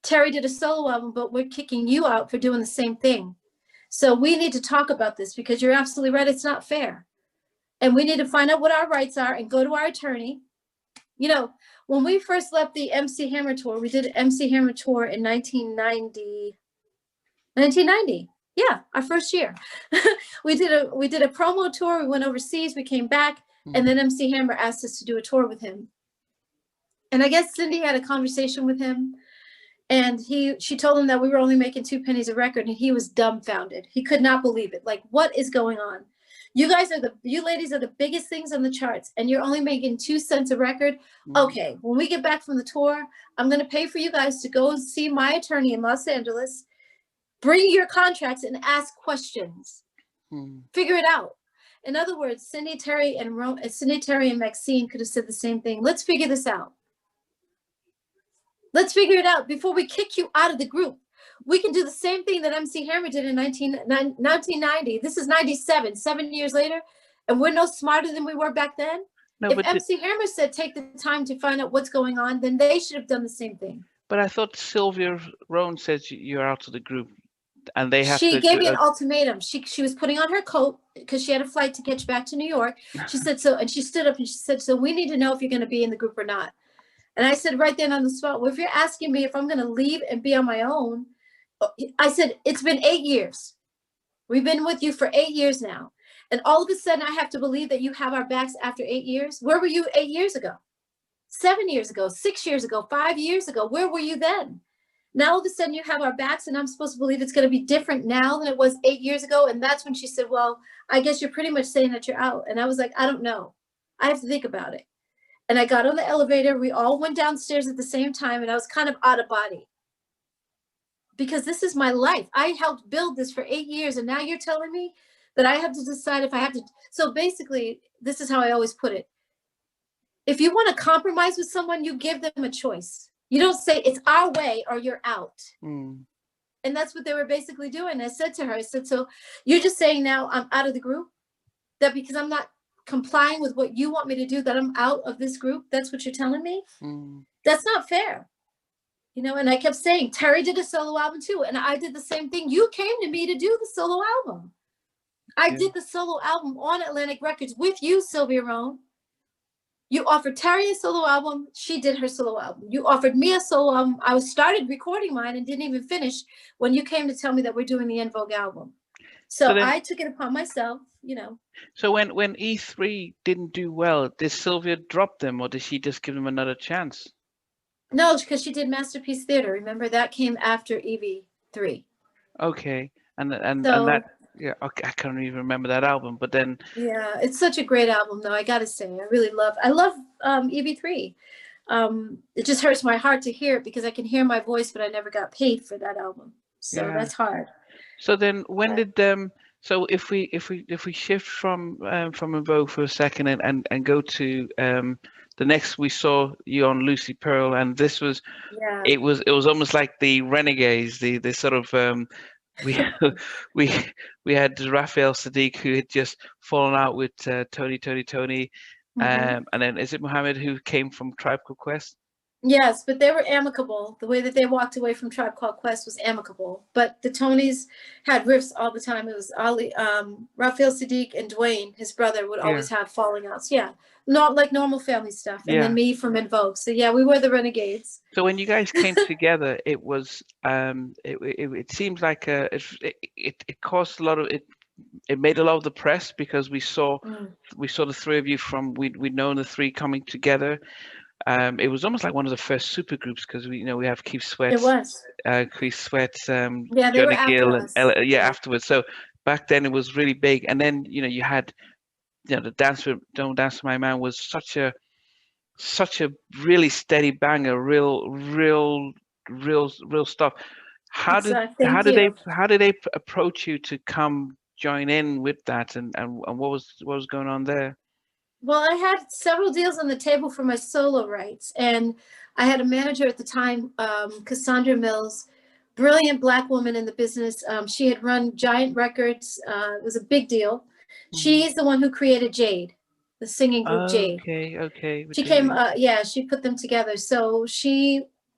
Terry did a solo album, but we're kicking you out for doing the same thing. So we need to talk about this because you're absolutely right. It's not fair. And we need to find out what our rights are and go to our attorney. You know, when we first left the MC Hammer tour, we did an MC Hammer tour in 1990. Yeah, our first year. we did a promo tour. We went overseas. We came back, and then MC Hammer asked us to do a tour with him. And I guess Cindy had a conversation with him, and she told him that we were only making 2 pennies a record, and he was dumbfounded. He could not believe it. Like, what is going on? You ladies are the biggest things on the charts, and you're only making 2 cents a record. Okay, when we get back from the tour, I'm going to pay for you guys to go see my attorney in Los Angeles, bring your contracts and ask questions. Figure it out. In other words, Cindy, Terry, and Maxine could have said the same thing. Let's figure this out. Let's figure it out before we kick you out of the group. We can do the same thing that MC Hammer did in 1990. This is 97, 7 years later, and we're no smarter than we were back then. No, if MC Hammer said take the time to find out what's going on, then they should have done the same thing. But I thought Sylvia Rohn said you're out of the group. and they have She to gave agree. me an ultimatum. She was putting on her coat because she had a flight to catch back to New York. She said, so, and she stood up and she said, so we need to know if you're going to be in the group or not. And I said right then on the spot, well, if you're asking me if I'm going to leave and be on my own, I said, it's been 8 years. We've been with you for 8 years now. And all of a sudden I have to believe that you have our backs after 8 years. Where were you 8 years ago? 7 years ago, 6 years ago, 5 years ago? Where were you then? Now all of a sudden you have our backs and I'm supposed to believe it's going to be different now than it was 8 years ago. And that's when she said, well, I guess you're pretty much saying that you're out. And I was like, I don't know. I have to think about it. And I got on the elevator. We all went downstairs at the same time. And I was kind of out of body. Because this is my life. I helped build this for 8 years. And now you're telling me that I have to decide if I have to. So basically, this is how I always put it. If you want to compromise with someone, you give them a choice. You don't say it's our way or you're out. And that's what they were basically doing. I said to her, I said, so you're just saying now I'm out of the group? That because I'm not complying with what you want me to do, that I'm out of this group? That's what you're telling me? That's not fair. You know, and I kept saying, Terry did a solo album too. And I did the same thing. You came to me to do the solo album. I did the solo album on Atlantic Records with you, Sylvia Rohn. You offered Terry a solo album. She did her solo album. You offered me a solo album. I started recording mine and didn't even finish when you came to tell me that we're doing the En Vogue album. So I took it upon myself, you know. So when E3 didn't do well, did Sylvia drop them or did she just give them another chance? No, because she did Masterpiece Theater. Remember, that came after EV3. Okay. And that, yeah, okay, I can't even remember that album, but then. Yeah, it's such a great album, though. I got to say, I love EV3. It just hurts my heart to hear it because I can hear my voice, but I never got paid for that album. So that's hard. So then when did so if we shift from En Vogue for a second and go to the next, we saw you on Lucy Pearl, and this was it was almost like the Renegades, the sort of we had Raphael Sadiq, who had just fallen out with Tony, and then is it Mohammed, who came from Tribe Called Quest? Yes, but they were amicable. The way that they walked away from Tribe Called Quest was amicable. But the Tonys had riffs all the time. It was Ali, Raphael Sadiq and Dwayne, his brother, would always have falling outs. Yeah, not like normal family stuff. And then me from En Vogue. So yeah, we were the Renegades. So when you guys came together, it was it seems like it caused a lot of it. It made a lot of the press because we saw the three of you from we'd known the three coming together. It was almost like one of the first super groups because we have Keith Sweat. It was. Keith Sweat, they were Johnny Gill, after us. and afterwards. So back then it was really big, and then you had the Don't Dance with My Man was such a really steady banger, real stuff. How did they approach you to come join in with that, and what was going on there? Well, I had several deals on the table for my solo rights, and I had a manager at the time, Cassandra Mills, brilliant Black woman in the business. She had run Giant Records. It was a big deal. She's the one who created Jade, the singing group Jade. Okay. She came, she put them together. So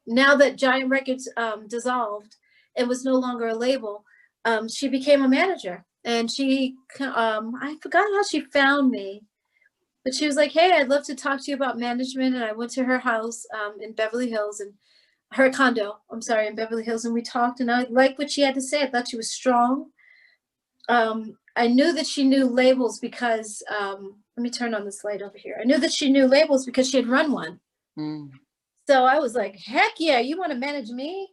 now that Giant Records dissolved and was no longer a label, she became a manager. And I forgot how she found me. But she was like, hey, I'd love to talk to you about management. And I went to her house in Beverly Hills, and her condo, in Beverly Hills. And we talked, and I liked what she had to say. I thought she was strong. I knew that she knew labels because, let me turn on this light over here. I knew that she knew labels because she had run one. So I was like, heck yeah, you want to manage me?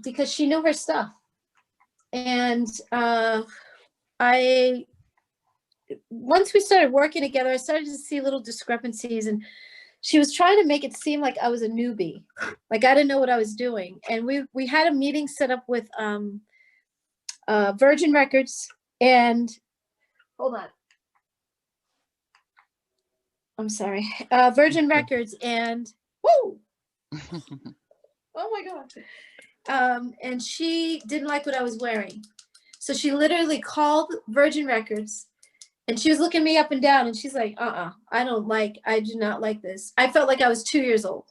Because she knew her stuff. And once we started working together, I started to see little discrepancies, and she was trying to make it seem like I was a newbie, like I didn't know what I was doing. And we had a meeting set up with Virgin Records, and hold on, I'm sorry, Virgin Records, and woo, oh my God, and she didn't like what I was wearing, so she literally called Virgin Records. And she was looking me up and down, and she's like, I do not like this. I felt like I was 2 years old.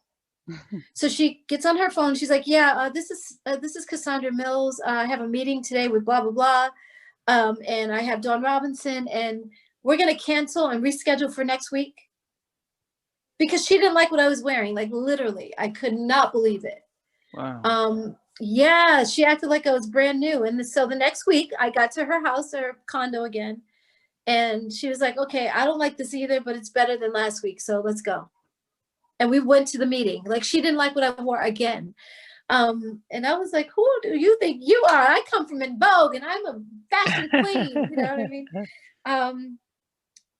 So she gets on her phone. She's like, yeah, this is Cassandra Mills. I have a meeting today with blah, blah, blah. And I have Dawn Robinson, and we're going to cancel and reschedule for next week. Because she didn't like what I was wearing. Like, literally, I could not believe it. Wow. Yeah, she acted like I was brand new. And so the next week I got to her house or condo again. And she was like, okay, I don't like this either, but it's better than last week. So let's go. And we went to the meeting. Like, she didn't like what I wore again. And I was like, who do you think you are? I come from En Vogue and I'm a fashion queen. You know what I mean?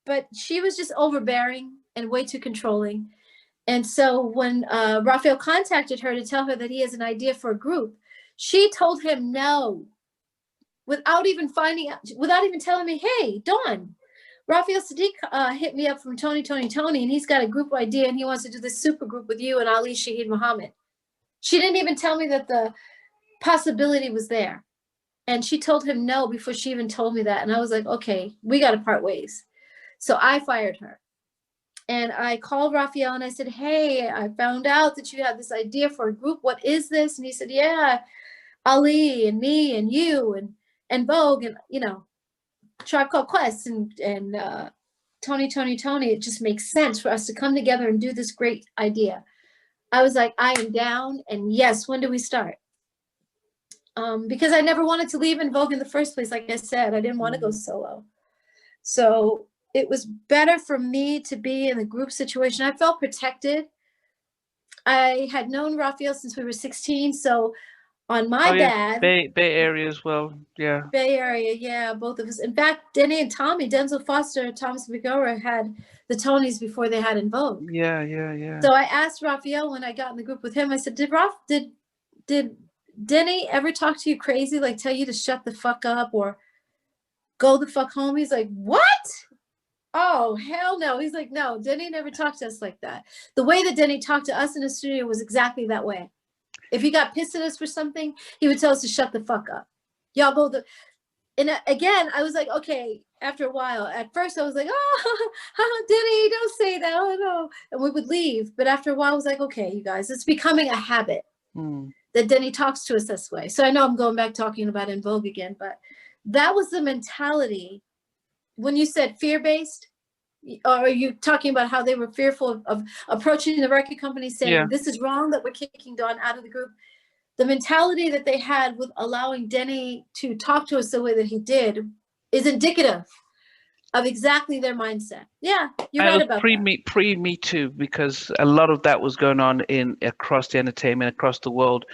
But she was just overbearing and way too controlling. And so when Raphael contacted her to tell her that he has an idea for a group, she told him no, without even telling me, hey, Dawn, Raphael Sadiq hit me up from Tony, and he's got a group idea and he wants to do this super group with you and Ali Shaheed Muhammad. She didn't even tell me that the possibility was there. And she told him no before she even told me that. And I was like, okay, we got to part ways. So I fired her. And I called Raphael and I said, hey, I found out that you had this idea for a group. What is this? And he said, yeah, Ali and me and you and Vogue and, you know, Tribe Called Quest and Tony. It just makes sense for us to come together and do this great idea. I was like, I am down. And yes, when do we start? Because I never wanted to leave En Vogue in the first place. Like I said, I didn't want to go solo. So it was better for me to be in the group situation. I felt protected. I had known Raphael since we were 16. So on my dad. Bay Area as well. Yeah. Bay Area. Yeah, both of us. In fact, Denny and Tommy, Denzel Foster, Thomas McGovern had the Tonys before they had En Vogue. Yeah. So I asked Raphael when I got in the group with him, I said, did Denny ever talk to you crazy, like tell you to shut the fuck up or go the fuck home? He's like, what? Oh, hell no. He's like, no, Denny never talked to us like that. The way that Denny talked to us in the studio was exactly that way. If he got pissed at us for something, he would tell us to shut the fuck up. Y'all go and again, I was like, okay, after a while, at first I was like, oh, Denny, don't say that. Oh, no. And we would leave. But after a while, I was like, okay, you guys, it's becoming a habit that Denny talks to us this way. So I know I'm going back talking about En Vogue again, but that was the mentality. When you said fear-based, or are you talking about how they were fearful of approaching the record company saying, this is wrong that we're kicking Dawn out of the group? The mentality that they had with allowing Denny to talk to us the way that he did is indicative of exactly their mindset. Yeah, you're right about that. Pre-Me Too, because a lot of that was going on across the entertainment, across the world,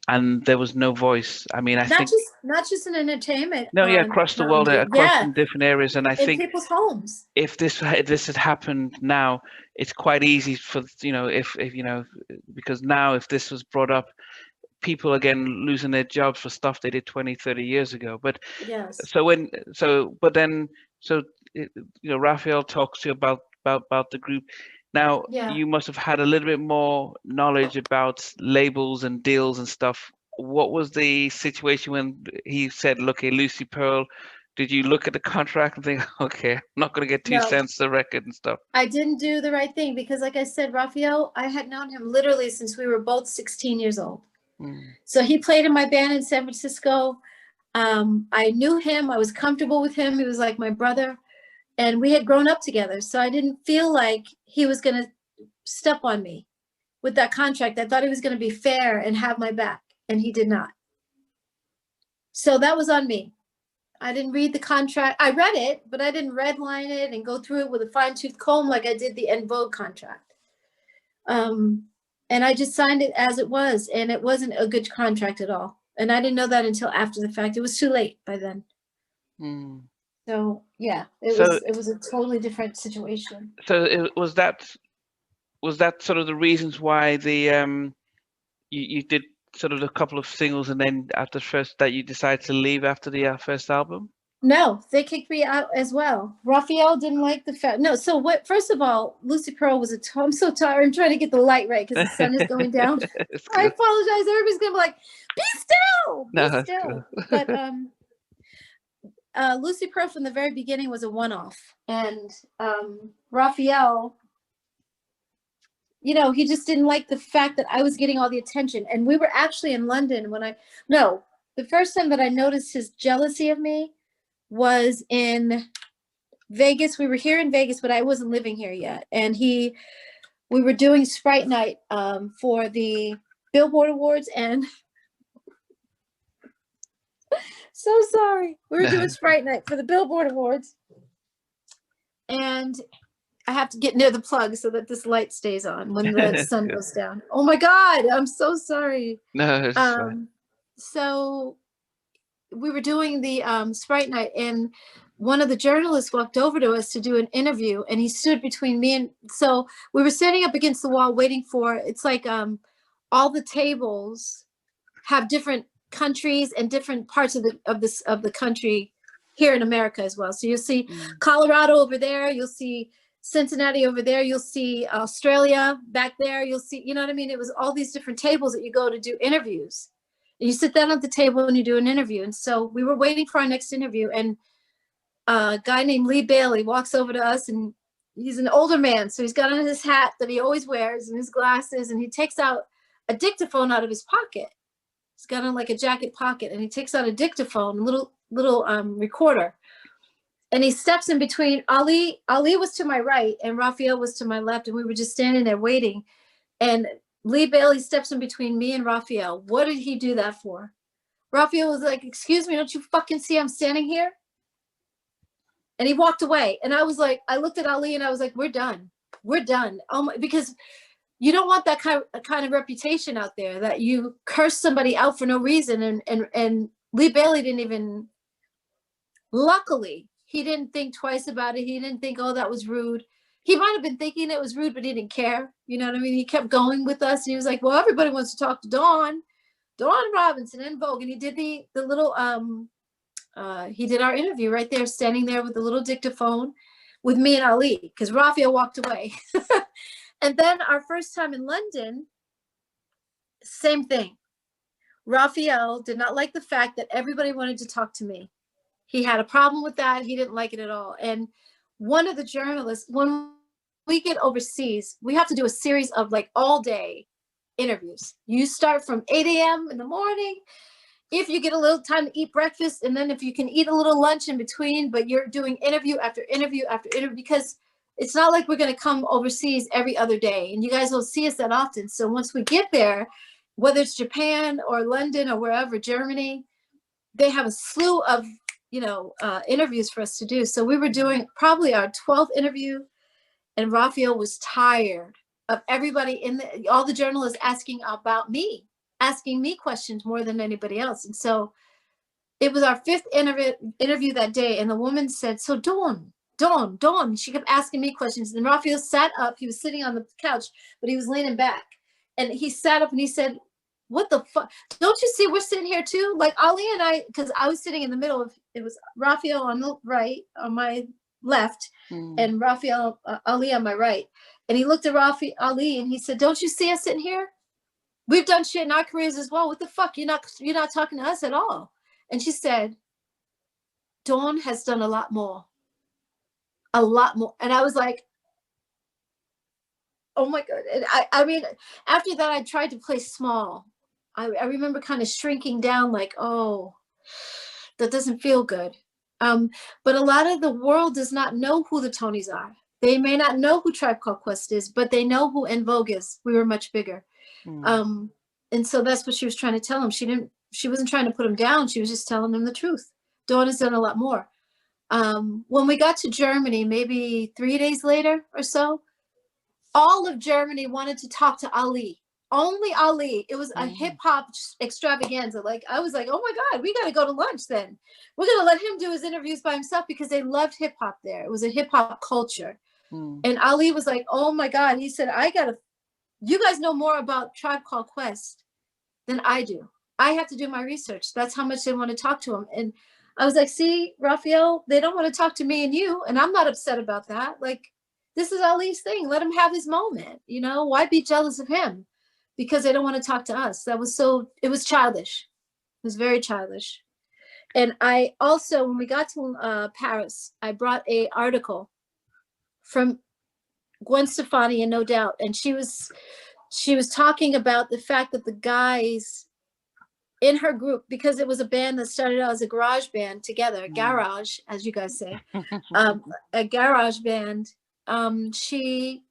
and there was no voice. I mean, I think not just in entertainment. No, yeah, across the world, across in different areas, and I think in people's homes. If this had happened now, it's quite easy for if because now if this was brought up, people again losing their jobs for stuff they did 20, 30 years ago. But yes. Raphael talks to you about the group. Now you must have had a little bit more knowledge about labels and deals and stuff. What was the situation when he said, "Look, hey, Lucy Pearl"? Did you look at the contract and think, okay, I'm not going to get 2 cents a record and stuff? I didn't do the right thing because, like I said, Raphael, I had known him literally since we were both 16 years old. So he played in my band in San Francisco. I knew him. I was comfortable with him. He was like my brother. And we had grown up together. So I didn't feel like he was going to step on me with that contract. I thought he was going to be fair and have my back. And he did not. So that was on me. I didn't read the contract. I read it, but I didn't redline it and go through it with a fine-tooth comb like I did the En Vogue contract. And I just signed it as it was, and it wasn't a good contract at all. And I didn't know that until after the fact. It was too late by then. So yeah, it was a totally different situation. So was that sort of the reasons why the you did sort of a couple of singles, and then after first that you decided to leave after the first album? No, they kicked me out as well. Raphael didn't like the fact. No, so what? First of all, Lucy Pearl was I'm so tired. I'm trying to get the light right because the sun is going down. I apologize. Everybody's gonna be like, "Be still, be still." Cool. But Lucy Pearl from the very beginning was a one-off, and Raphael you know, he just didn't like the fact that I was getting all the attention. And we were actually in London when no, the first time that I noticed his jealousy of me was in Vegas. We were here in Vegas, but I wasn't living here yet. And we were doing Sprite Night for the Billboard Awards, and so sorry. We were doing Sprite Night for the Billboard Awards. And I have to get near the plug so that this light stays on when the sun goes down. Oh my God, I'm so sorry. No, it's fine. So we were doing the Sprite Night, and one of the journalists walked over to us to do an interview, and he stood between me and, so we were standing up against the wall waiting for, it's like all the tables have different countries and different parts of the country here in America as well. So you'll see Colorado over there, you'll see Cincinnati over there, you'll see Australia back there, you'll see, you know what I mean? It was all these different tables that you go to do interviews. And you sit down at the table and you do an interview. And so we were waiting for our next interview, and a guy named Lee Bailey walks over to us, and he's an older man. So he's got on his hat that he always wears and his glasses, and he takes out a dictaphone out of his pocket. He's got on like a jacket pocket, and he takes out a dictaphone, little recorder. And he steps in between. Ali was to my right and Raphael was to my left, and we were just standing there waiting. And Lee Bailey steps in between me and Raphael. What did he do that for? Raphael was like, "Excuse me, don't you fucking see I'm standing here?" And he walked away. And I was like, I looked at Ali and I was like, we're done. We're done. Oh my, because you don't want that kind of reputation out there that you curse somebody out for no reason. And Lee Bailey didn't even, luckily, he didn't think twice about it. He didn't think, oh, that was rude. He might have been thinking it was rude, but he didn't care. You know what I mean? He kept going with us. And he was like, well, everybody wants to talk to Dawn Robinson, En Vogue. And he did the little, he did our interview right there, standing there with the little dictaphone with me and Ali, because Raphael walked away. And then our first time in London, same thing. Raphael did not like the fact that everybody wanted to talk to me. He had a problem with that. He didn't like it at all. And one of the journalists, when we get overseas, we have to do a series of like all day interviews. You start from 8 a.m. in the morning. If you get a little time to eat breakfast, and then if you can eat a little lunch in between, but you're doing interview after interview after interview, because it's not like we're going to come overseas every other day, and you guys don't see us that often. So once we get there, whether it's Japan or London or wherever, Germany, they have a slew of, interviews for us to do. So we were doing probably our 12th interview, and Raphael was tired of everybody all the journalists asking about me, asking me questions more than anybody else. And so it was our 5th interview that day. And the woman said, so Dawn. She kept asking me questions. And Raphael sat up. He was sitting on the couch, but he was leaning back. And he sat up and he said, what the fuck? Don't you see we're sitting here too? Like Ali and I, because I was sitting in the middle of, it was Raphael on the right, on my left, and Raphael, Ali on my right. And he looked at Ali and he said, don't you see us sitting here? We've done shit in our careers as well. What the fuck? You're not talking to us at all. And she said, Dawn has done a lot more. A lot more. And I was like, oh my God. And I mean, after that, I tried to play small. I remember kind of shrinking down like, oh, that doesn't feel good. But a lot of the world does not know who the Tonys are. They may not know who Tribe Called Quest is, but they know who En Vogue is. We were much bigger. And so that's what she was trying to tell him. She wasn't trying to put him down. She was just telling him the truth. Dawn has done a lot more. When we got to Germany, maybe 3 days later or so, all of Germany wanted to talk to Ali. Only Ali. It was a hip hop extravaganza. Like, I was like, oh my God, we got to go to lunch then. We're going to let him do his interviews by himself, because they loved hip hop there. It was a hip hop culture. And Ali was like, oh my God. He said, you guys know more about Tribe Called Quest than I do. I have to do my research. That's how much they want to talk to him. And I was like, see, Raphael, they don't want to talk to me and you. And I'm not upset about that. Like, this is Ali's thing. Let him have his moment. Why be jealous of him? Because they don't want to talk to us. It was childish. It was very childish. And I also, when we got to Paris, I brought an article from Gwen Stefani and No Doubt, and she was talking about the fact that the guys in her group, because it was a band that started out as a garage band together, garage, as you guys say, a garage band. She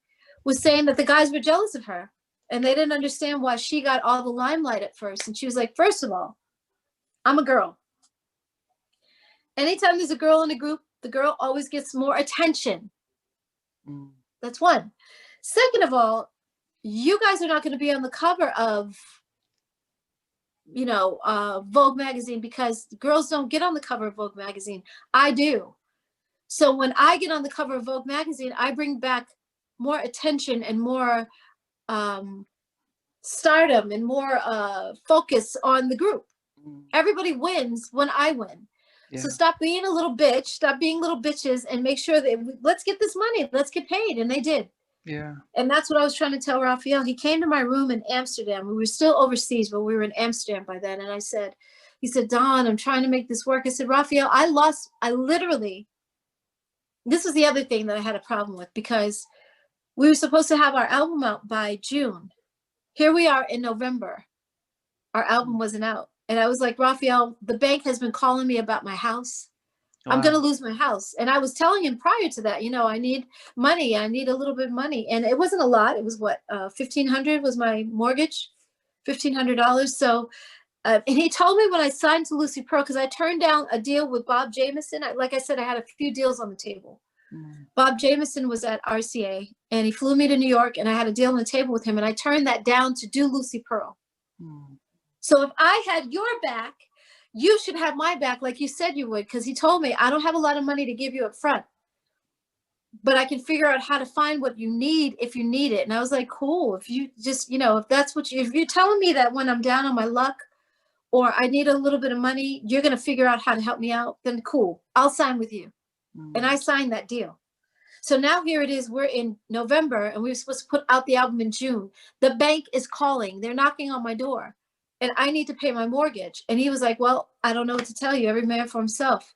was saying that the guys were jealous of her, and they didn't understand why she got all the limelight at first. And she was like, first of all, I'm a girl. Anytime there's a girl in a group, the girl always gets more attention. That's one. Second of all, you guys are not going to be on the cover of, Vogue magazine, because girls don't get on the cover of Vogue magazine. I do. So when I get on the cover of Vogue magazine, I bring back more attention and more stardom and more focus on the group. Everybody wins when I win. Yeah. So stop being a little bitch, stop being little bitches, and make sure that let's get this money, let's get paid. And they did. Yeah. And that's what I was trying to tell Raphael. He came to my room in Amsterdam. We were still overseas, but we were in Amsterdam by then. And he said, Dawn, I'm trying to make this work. I said, Raphael, this was the other thing that I had a problem with, because we were supposed to have our album out by June. Here we are in November. Our album wasn't out. And I was like, Raphael, the bank has been calling me about my house. Wow. I'm going to lose my house. And I was telling him prior to that, I need money. I need a little bit of money. And it wasn't a lot. It was what, $1,500 was my mortgage, $1,500. So, and he told me when I signed to Lucy Pearl, because I turned down a deal with Bob Jameson. Like I said, I had a few deals on the table. Bob Jameson was at RCA, and he flew me to New York, and I had a deal on the table with him, and I turned that down to do Lucy Pearl. So if I had your back, you should have my back, like you said you would, because he told me, I don't have a lot of money to give you up front, but I can figure out how to find what you need if you need it. And I was like, cool. If you just, if that's what if you're telling me that when I'm down on my luck or I need a little bit of money, you're going to figure out how to help me out, then cool, I'll sign with you. And I signed that deal. So now here it is, we're in November, and we were supposed to put out the album in June. The bank is calling, they're knocking on my door, and I need to pay my mortgage. And he was like, well, I don't know what to tell you, every man for himself.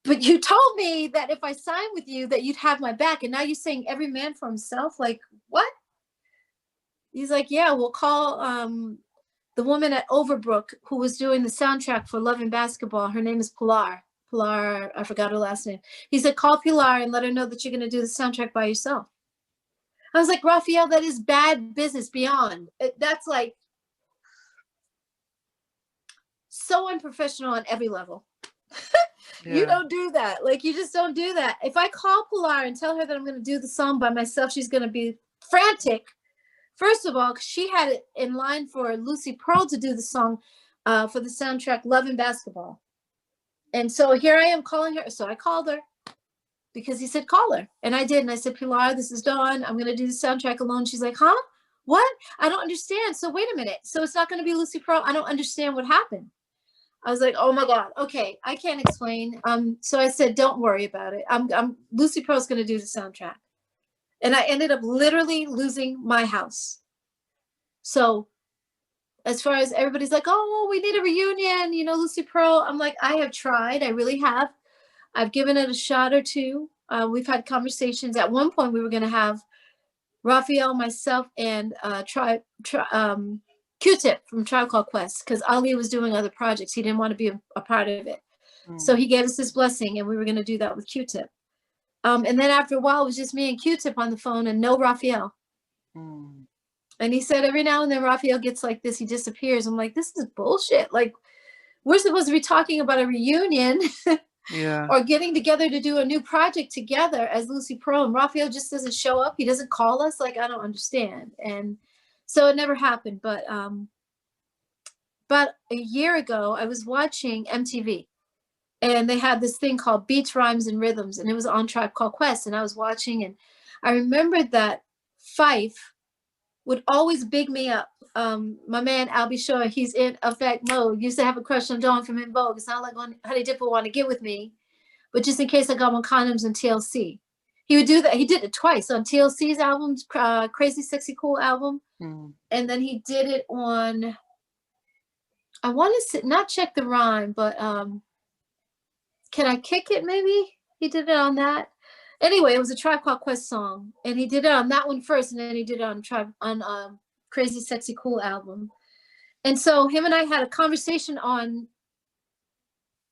But you told me that if I sign with you that you'd have my back, and now you're saying every man for himself? Like, what? He's like, yeah, we'll call the woman at Overbrook who was doing the soundtrack for Love and Basketball. Her name is Pilar, I forgot her last name. He said, call Pilar and let her know that you're going to do the soundtrack by yourself. I was like, Raphael, that is bad business beyond. That's like so unprofessional on every level. Yeah. You don't do that. Like, you just don't do that. If I call Pilar and tell her that I'm going to do the song by myself, she's going to be frantic. First of all, she had it in line for Lucy Pearl to do the song for the soundtrack Love and Basketball. And so here I am calling her. So I called her because he said, call her. And I did. And I said, Pilar, this is Dawn. I'm going to do the soundtrack alone. She's like, huh? What? I don't understand. So wait a minute. So it's not going to be Lucy Pearl? I don't understand what happened. I was like, oh my God. Okay. I can't explain. So I said, don't worry about it. Lucy Pearl's going to do the soundtrack. And I ended up literally losing my house. So as far as everybody's like, oh, we need a reunion, Lucy Pearl. I'm like, I have tried. I really have. I've given it a shot or two. We've had conversations. At one point, we were going to have Raphael, myself, and Q-Tip from Tribe Called Quest, because Ali was doing other projects. He didn't want to be a part of it. So he gave us his blessing, and we were going to do that with Q-Tip. And then after a while, it was just me and Q-Tip on the phone and no Raphael. And he said every now and then Raphael gets like this, he disappears. I'm like, this is bullshit. Like, we're supposed to be talking about a reunion or getting together to do a new project together as Lucy Pearl, and Raphael just doesn't show up. He doesn't call us. Like, I don't understand. And so it never happened. But about a year ago, I was watching MTV, and they had this thing called Beats, Rhymes, and Rhythms, and it was on Tribe Called Quest. And I was watching, and I remembered that Fife would always big me up. My man, Albie Shore, he's in effect mode. Used to have a crush on Dawn from En Vogue. It's not like on Honey Dip will want to get with me, but just in case I got on condoms and TLC. He would do that. He did it twice on TLC's album, Crazy Sexy Cool album. And then he did it on, I want to not Check the Rhyme, but Can I Kick It maybe? He did it on that. Anyway, it was a Tribe Called Quest song, and he did it on that one first, and then he did it on Crazy Sexy Cool album. And so him and I had a conversation on,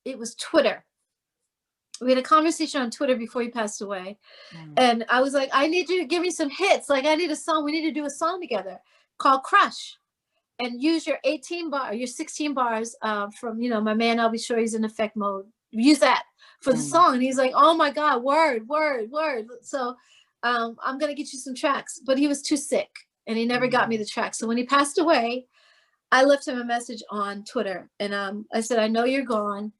it was Twitter. We had a conversation on Twitter before he passed away. And I was like, I need you to give me some hits. Like, I need a song. We need to do a song together called Crush. And use your 16 bars from, you know, my man, I'll Be Sure He's in Effect Mode. Use that for the song. And he's like, oh my God, word. So I'm going to get you some tracks. But he was too sick and he never got me the tracks. So when he passed away, I left him a message on Twitter. And I said, I know you're gone.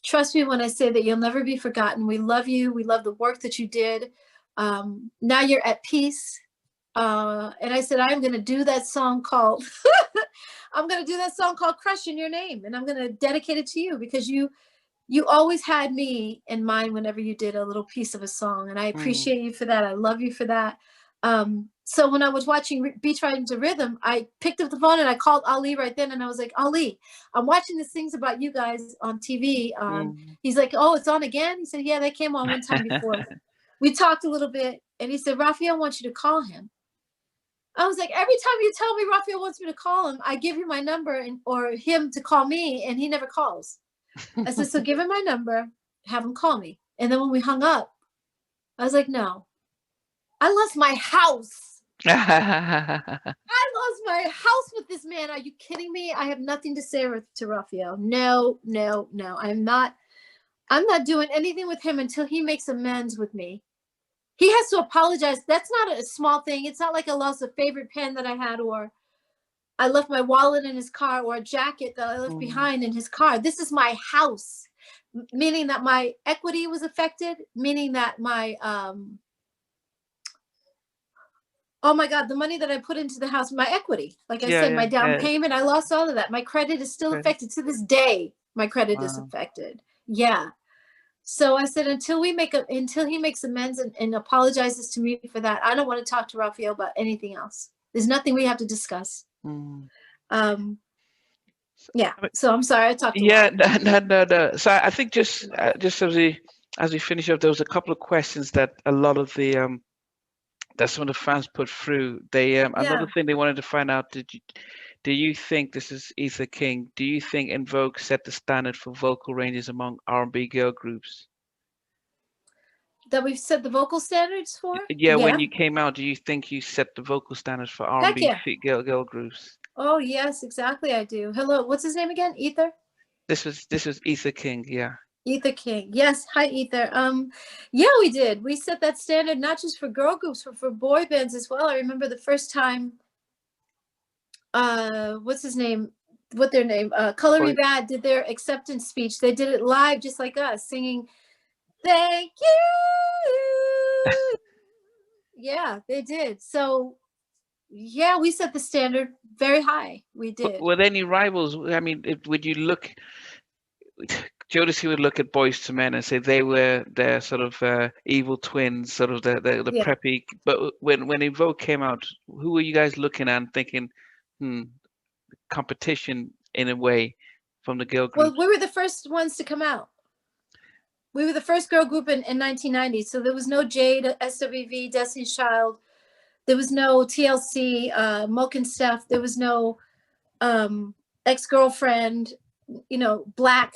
Trust me when I say that you'll never be forgotten. We love you. We love the work that you did. Now you're at peace. And I said, I'm going to do that song called, Crush in Your Name. And I'm going to dedicate it to you because you always had me in mind whenever you did a little piece of a song. And I appreciate you for that. I love you for that. So when I was watching Beach Ride into Rhythm, I picked up the phone and I called Ali right then. And I was like, Ali, I'm watching these things about you guys on TV. He's like, oh, it's on again? He said, yeah, they came on one time before. We talked a little bit. And he said, Raphael wants you to call him. I was like, every time you tell me Raphael wants me to call him, I give him my number or him to call me, and he never calls. I said, so give him my number, have him call me. And then when we hung up, I was like, no, I lost my house. I lost my house with this man. Are you kidding me? I have nothing to say to Raphael. No. I'm not doing anything with him until he makes amends with me. He has to apologize. That's not a small thing. It's not like I lost a favorite pen that I had, or I left my wallet in his car, or a jacket that I left behind in his car. This is my house, meaning that my equity was affected, meaning that my, oh my God, the money that I put into the house, my equity, like I said, my down payment, I lost all of that. My credit is still affected to this day. My credit is affected. Yeah. So I said, until he makes amends and apologizes to me for that, I don't want to talk to Raphael about anything else. There's nothing we have to discuss. Yeah. So I'm sorry I talked. No. So I think just as we finish up, there was a couple of questions that a lot of the that some of the fans put through. They another thing they wanted to find out: do you think, this is Ether King? Do you think En Vogue set the standard for vocal ranges among R&B girl groups? That we've set the vocal standards for? Yeah, when you came out, do you think you set the vocal standards for R&B girl groups? Oh yes, exactly. I do. Hello, what's his name again? Ether? This was Ether King. Yeah. Ether King. Yes. Hi, Ether. Yeah, we did. We set that standard not just for girl groups, but for boy bands as well. I remember the first time. What's his name? What their name? Color Me Bad did their acceptance speech. They did it live, just like us, singing "Thank You." Yeah, they did. So, yeah, we set the standard very high. We did. Were there any rivals? I mean, would you look? Jodeci would look at Boyz II Men and say they were their sort of evil twins, sort of the preppy. But when En Vogue came out, who were you guys looking at and thinking, competition in a way from the girl group? Well, we were the first ones to come out. We were the first girl group in 1990. So there was no Jade, SWV, Destiny's Child. There was no TLC, Moke and Steph. There was no Ex-Girlfriend, you know, Black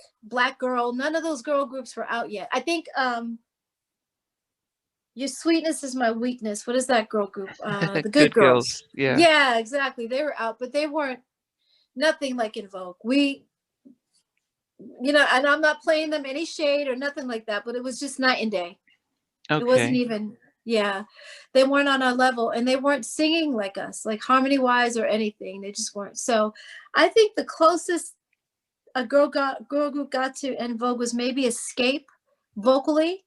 Girl. None of those girl groups were out yet. I think Your Sweetness Is My Weakness. What is that girl group? The Good Girls. Yeah, exactly. They were out, but they weren't nothing like En Vogue. We, you know, and I'm not playing them any shade or nothing like that, but it was just night and day. It wasn't even, they weren't on our level, and they weren't singing like us, like harmony wise or anything. They just weren't. So I think the closest a girl group got to En Vogue was maybe Escape vocally.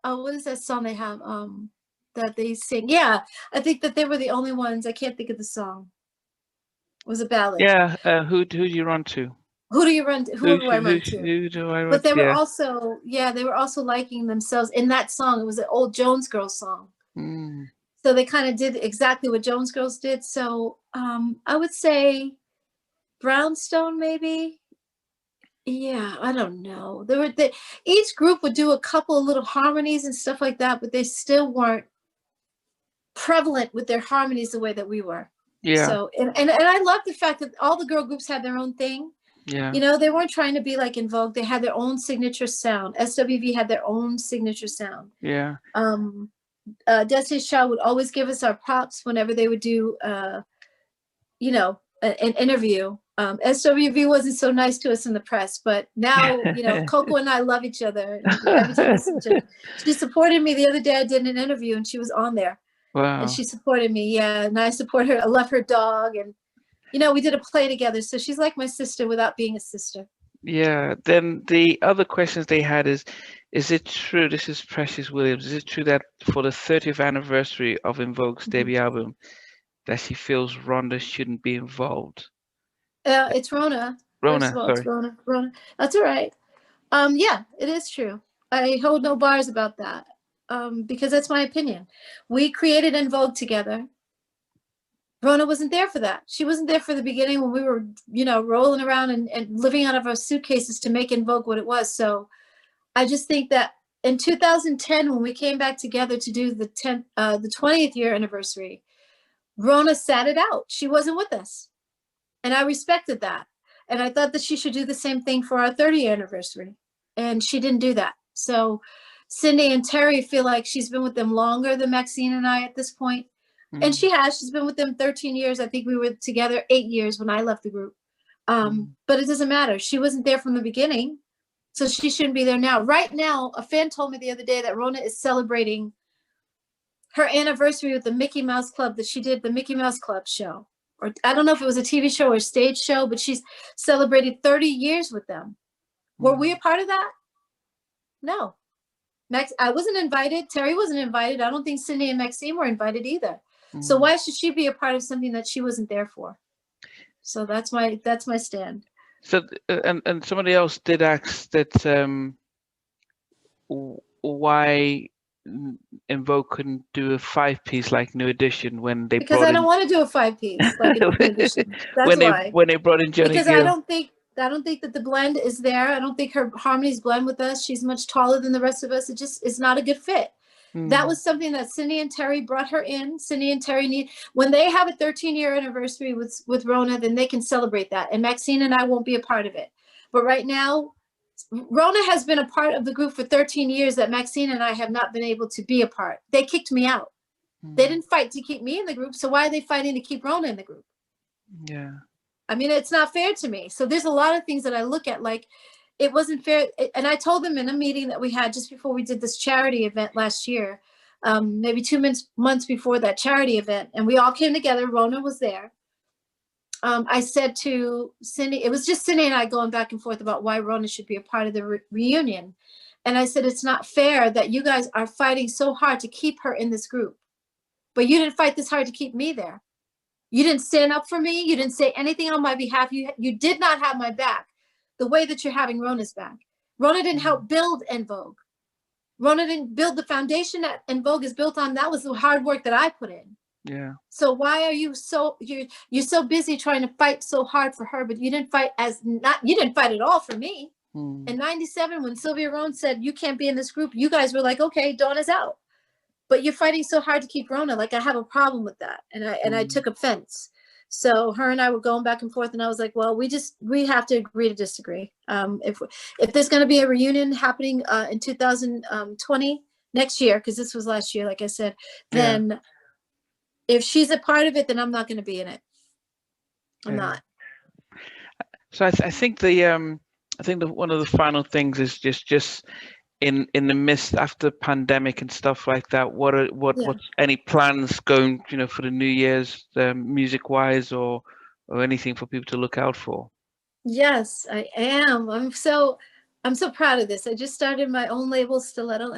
Oh, what is that song they have that they sing? Yeah, I think that they were the only ones. I can't think of the song. It was a ballad. Yeah, who do you run to? Who do you run to? Who do I run to? Who do I run to? But they were also, they were also liking themselves in that song. It was an old Jones Girls song. So they kind of did exactly what Jones Girls did. So I would say Brownstone, maybe. Yeah, I don't know. Each group would do a couple of little harmonies and stuff like that, but they still weren't prevalent with their harmonies the way that we were. Yeah, So, and I love the fact that all the girl groups had their own thing. yeah, You know, they weren't trying to be like En Vogue. They had their own signature sound. SWV had their own signature sound. yeah, Destiny's Child would always give us our props whenever they would do, you know, an interview. SWV wasn't so nice to us in the press, but now, you know, Coco and I love each other. And every time I see each other, she supported me the other day. I did an interview and she was on there, and wow. she supported me. Yeah, and I support her. I love her dog, and you know, we did a play together, so she's like my sister without being a sister. Yeah, then the other questions they had is it true, this is Precious Williams, is it true that for the 30th anniversary of En Vogue's Mhm. debut album, that she feels Rhonda shouldn't be involved? It's Rona. First of Rona, all, it's sorry. Rona. Rona. That's all right. Yeah, it is true. I hold no bars about that. Because that's my opinion. We created En Vogue together. Rona wasn't there for that. She wasn't there for the beginning when we were, you know, rolling around and living out of our suitcases to make En Vogue what it was. So I just think that in 2010, when we came back together to do the 20th year anniversary, Rona sat it out. She wasn't with us. And I respected that. And I thought that she should do the same thing for our 30th anniversary. And she didn't do that. So Cindy and Terry feel like she's been with them longer than Maxine and I at this point. And Mm, she has. She's been with them 13 years. I think we were together 8 years when I left the group. mm, But it doesn't matter. She wasn't there from the beginning. So she shouldn't be there now. Right now, a fan told me the other day that Rona is celebrating her anniversary with the Mickey Mouse Club, that she did the Mickey Mouse Club show. Or I don't know if it was a TV show or a stage show, but she's celebrated 30 years with them. Were we a mm, part of that? No. Max, I wasn't invited. Terry wasn't invited. I don't think Cindy and Maxine were invited either. So mm. why should she be a part of something that she wasn't there for? So that's my stand. So, and somebody else did ask that why En Vogue couldn't do a five-piece like New Edition when they Because brought I don't in want to do a 5 piece like in addition. That's when they why. when they brought in Johnny Because Gill. I don't think that the blend is there. I don't think her harmonies blend with us. She's much taller than the rest of us. It just is not a good fit. That Mm, was something that Cindy and Terry brought her in. Cindy and Terry need, when they have a 13-year anniversary with Rona, then they can celebrate that. And Maxine and I won't be a part of it. But right now, Rona has been a part of the group for 13 years that Maxine and I have not been able to be a part. They kicked me out. They mm, didn't fight to keep me in the group. So why are they fighting to keep Rona in the group? yeah. I mean, it's not fair to me. So there's a lot of things that I look at like it wasn't fair. And I told them in a meeting that we had just before we did this charity event last year, maybe 2 months before that charity event, and we all came together. Rona was there. I said to Cindy, it was just Cindy and I going back and forth about why Rona should be a part of the reunion. And I said, it's not fair that you guys are fighting so hard to keep her in this group, but you didn't fight this hard to keep me there. You didn't stand up for me. You didn't say anything on my behalf. You did not have my back the way that you're having Rona's back. Rona didn't Mm, help build En Vogue. Rona didn't build the foundation that En Vogue is built on. That was the hard work that I put in. yeah. So why are you you're so busy trying to fight so hard for her, but you didn't fight at all for me. Mm, In 97, when Sylvia Rhone said you can't be in this group, you guys were like, okay, Dawn is out. But you're fighting so hard to keep Rona. Like I have a problem with that. And I mm, took offense. So her and I were going back and forth, and I was like, well, we have to agree to disagree. If there's going to be a reunion happening in 2020 next year, because this was last year, like I said, yeah. then if she's a part of it, then I'm not going to be in it. I'm Yeah. not. So I think the one of the final things is just in the midst after pandemic and stuff like that. Yeah. What's any plans going, for the New Year's, music wise or anything for people to look out for? Yes, I am. I'm so proud of this. I just started my own label, Stiletto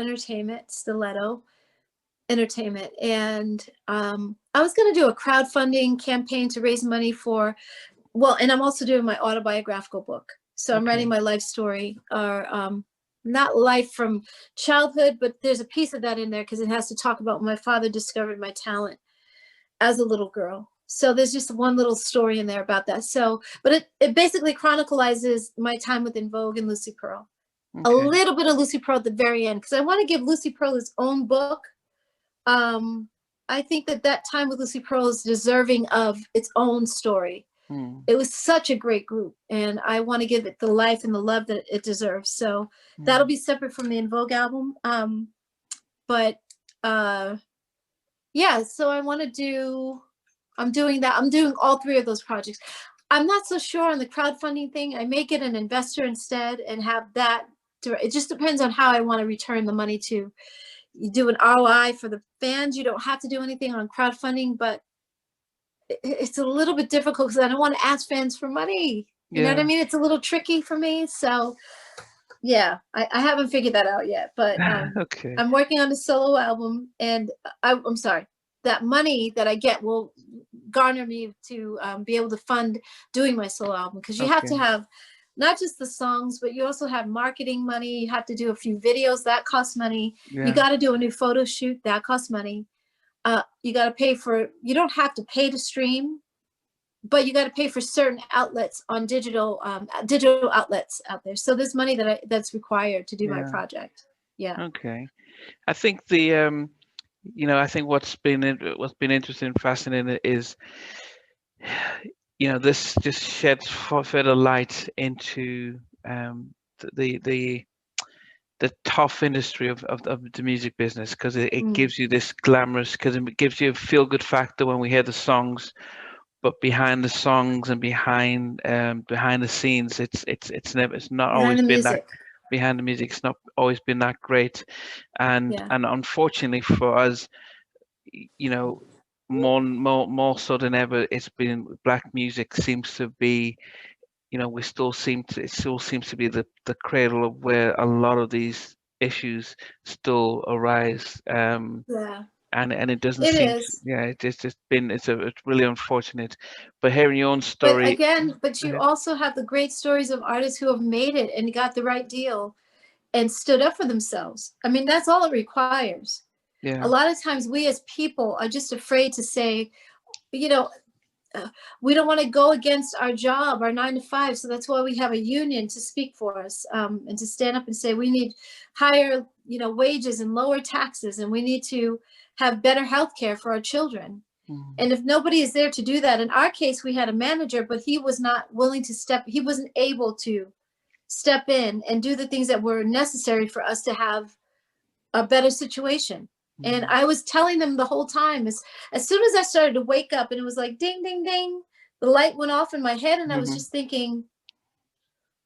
Entertainment, and I was going to do a crowdfunding campaign to raise money for, well, and I'm also doing my autobiographical book. So I'm writing Okay. my life story, or not life from childhood, but there's a piece of that in there because it has to talk about when my father discovered my talent as a little girl. So there's just one little story in there about that. So, but it basically chronicalizes my time with En Vogue and Lucy Pearl. A Okay. little bit of Lucy Pearl at the very end, because I want to give Lucy Pearl his own book. I think that time with Lucy Pearl is deserving of its own story. It was such a great group, and I want to give it the life and the love that it deserves. So that'll be separate from the En Vogue album. But yeah, so I'm doing that. I'm doing all three of those projects. I'm not so sure on the crowdfunding thing. I may get an investor instead and have that. It just depends on how I want to return the money to. You do an ROI for the fans. You don't have to do anything on crowdfunding, but it's a little bit difficult because I don't want to ask fans for money. You know what I mean? It's a little tricky for me. So yeah, I haven't figured that out yet, but Okay. I'm working on a solo album, and I'm sorry, that money that I get will garner me to be able to fund doing my solo album, because you have to have not just the songs, but you also have marketing money. You have to do a few videos, that costs money. You got to do a new photo shoot, that costs money. You got to pay for, you don't have to pay to stream, but you got to pay for certain outlets on digital outlets out there. So there's money that's required to do my project. Yeah. Okay. I think the I think what's been interesting and fascinating is, this just sheds further light into the tough industry of the music business, because it gives you this glamorous, because it gives you a feel good factor when we hear the songs, but behind the songs and behind the scenes, it's not always been that. Behind the music, it's not always been that great, and unfortunately for us, more so than ever, it's been black music seems to be, it still seems to be the cradle of where a lot of these issues still arise. And it doesn't seem it's really unfortunate. But hearing your own story, but again, you also have the great stories of artists who have made it and got the right deal and stood up for themselves. I mean, that's all it requires. A lot of times we as people are just afraid to say, we don't want to go against our job, our 9 to 5. So that's why we have a union to speak for us, and to stand up and say we need higher, wages and lower taxes, and we need to have better health care for our children. And if nobody is there to do that, in our case, we had a manager, but he was not willing to he wasn't able to step in and do the things that were necessary for us to have a better situation. And I was telling them the whole time, as soon as I started to wake up and it was like, ding, ding, ding, the light went off in my head. And I was just thinking,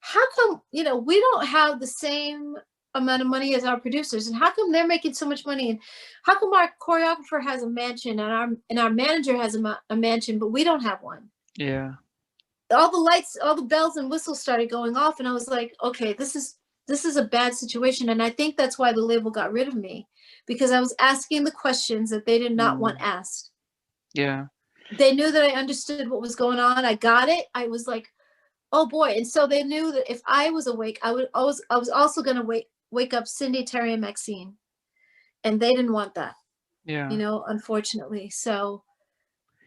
how come, we don't have the same amount of money as our producers, and how come they're making so much money? And how come our choreographer has a mansion and our manager has a mansion, but we don't have one? Yeah. All the lights, all the bells and whistles started going off. And I was like, okay, this is a bad situation. And I think that's why the label got rid of me, because I was asking the questions that they did not want asked. Yeah. They knew that I understood what was going on. I got it. I was like, oh boy. And so they knew that if I was awake, I was also going to wake up Cindy, Terry, and Maxine. And they didn't want that. Yeah. Unfortunately. So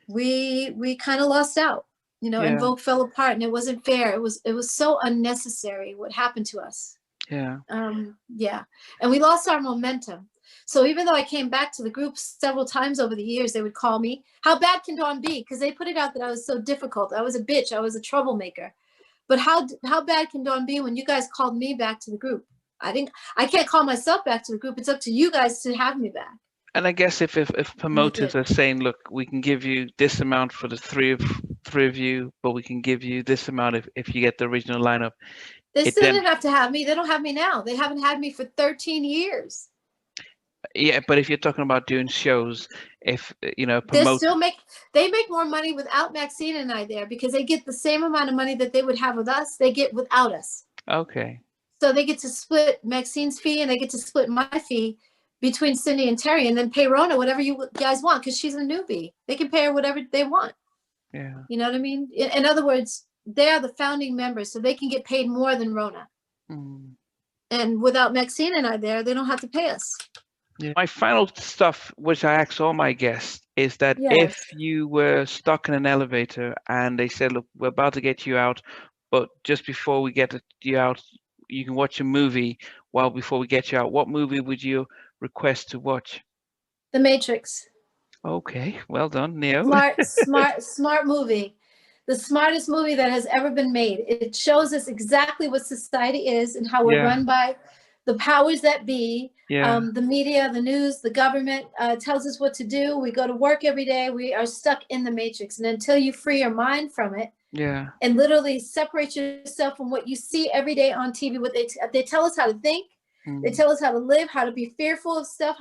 we kind of lost out. En Vogue fell apart, and it wasn't fair. It was so unnecessary what happened to us. Yeah. And we lost our momentum. So even though I came back to the group several times over the years, they would call me, how bad can Dawn be? Because they put it out that I was so difficult. I was a bitch. I was a troublemaker. But how bad can Dawn be when you guys called me back to the group? I can't call myself back to the group. It's up to you guys to have me back. And I guess if promoters are saying, look, we can give you this amount for the three of you, but we can give you this amount if you get the original lineup. They still didn't have to have me. They don't have me now. They haven't had me for 13 years. Yeah, but if you're talking about doing shows, if they make more money without Maxine and I there, because they get the same amount of money that they would have with us, they get without us. Okay. So they get to split Maxine's fee and they get to split my fee between Cindy and Terry, and then pay Rona whatever you guys want, because she's a newbie. They can pay her whatever they want. Yeah. You know what I mean? In other words, they are the founding members, so they can get paid more than Rona. And without Maxine and I there, they don't have to pay us. Yeah. My final stuff, which I ask all my guests, is that if Yes. you were stuck in an elevator and they said, "Look, we're about to get you out, but just before we get you out, you can watch a movie. While before we get you out, what movie would you request to watch?" The Matrix. Okay, well done, Neo. Smart movie. The smartest movie that has ever been made. It shows us exactly what society is and how we're Yeah, run by the powers that be. yeah, The media, the news, the government tells us what to do. We go to work every day. We are stuck in the matrix. And until you free your mind from it yeah, and literally separate yourself from what you see every day on TV, what they tell us how to think, they mm, tell us how to live, how to be fearful of stuff,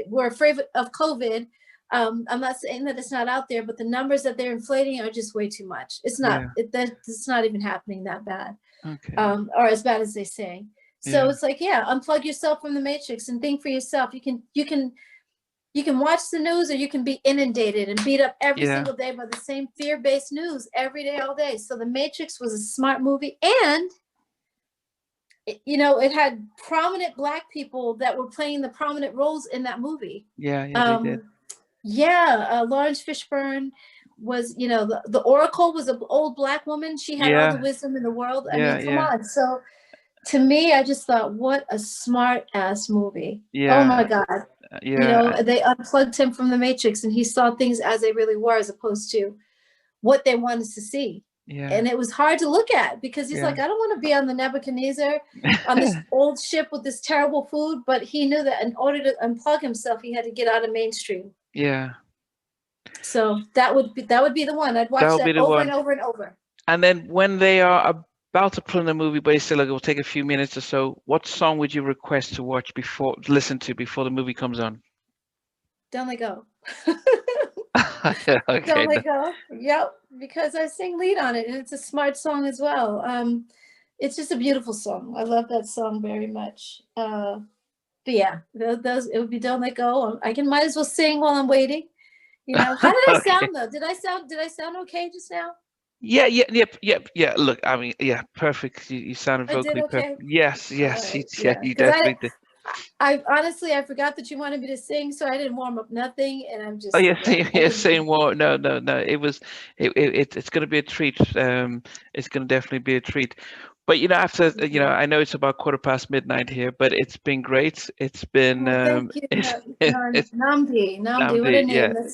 we're afraid of COVID. I'm not saying that it's not out there, but the numbers that they're inflating are just way too much. It's not, yeah. it's not even happening that bad, Okay, or as bad as they say. So yeah, it's like, yeah, unplug yourself from the matrix and think for yourself. You can watch the news, or you can be inundated and beat up every yeah, single day by the same fear-based news every day, all day. So the Matrix was a smart movie, and it had prominent Black people that were playing the prominent roles in that movie. yeah, yeah. They did. Yeah, Lawrence Fishburne was, the Oracle was an old Black woman. She had all the Yeah, wisdom in the world. I yeah, mean, come yeah, on. So to me, I just thought, what a smart ass movie. Oh my yeah, God. yeah, They unplugged him from the matrix and he saw things as they really were, as opposed to what they wanted to see. yeah, And it was hard to look at because he's yeah. like, I don't want to be on the Nebuchadnezzar on this old ship with this terrible food. But he knew that in order to unplug himself, he had to get out of mainstream. Yeah, So that would be the one. I'd watch that'll be that the over and one. over and over. And then when they are about to put in the movie, but it's still like, it'll take a few minutes or so, what song would you request to listen to before the movie comes on? Don't let go. Okay. Don't let go. Yep, because I sing lead on it, and it's a smart song as well. It's just a beautiful song. I love that song very much. But yeah, those it would be "Don't Let Go." Might as well sing while I'm waiting. How did I Okay. sound though? Did I sound okay just now? Yeah, yeah, yep, yep, yeah. Look, I mean, yeah, perfect. You sounded I did vocally perfect. okay. Yes, All yes, right, yeah, yeah. you Because definitely did. I honestly I forgot that you wanted me to sing, so I didn't warm up nothing, and I'm Oh just yeah, yeah. same, I yeah, can same war. No, no, no. It's going to be a treat. It's going to definitely be a treat. But after I know it's about midnight here, but it's been great. It's been Oh, thank you, it's Namdi. What a Namdi, yeah. name!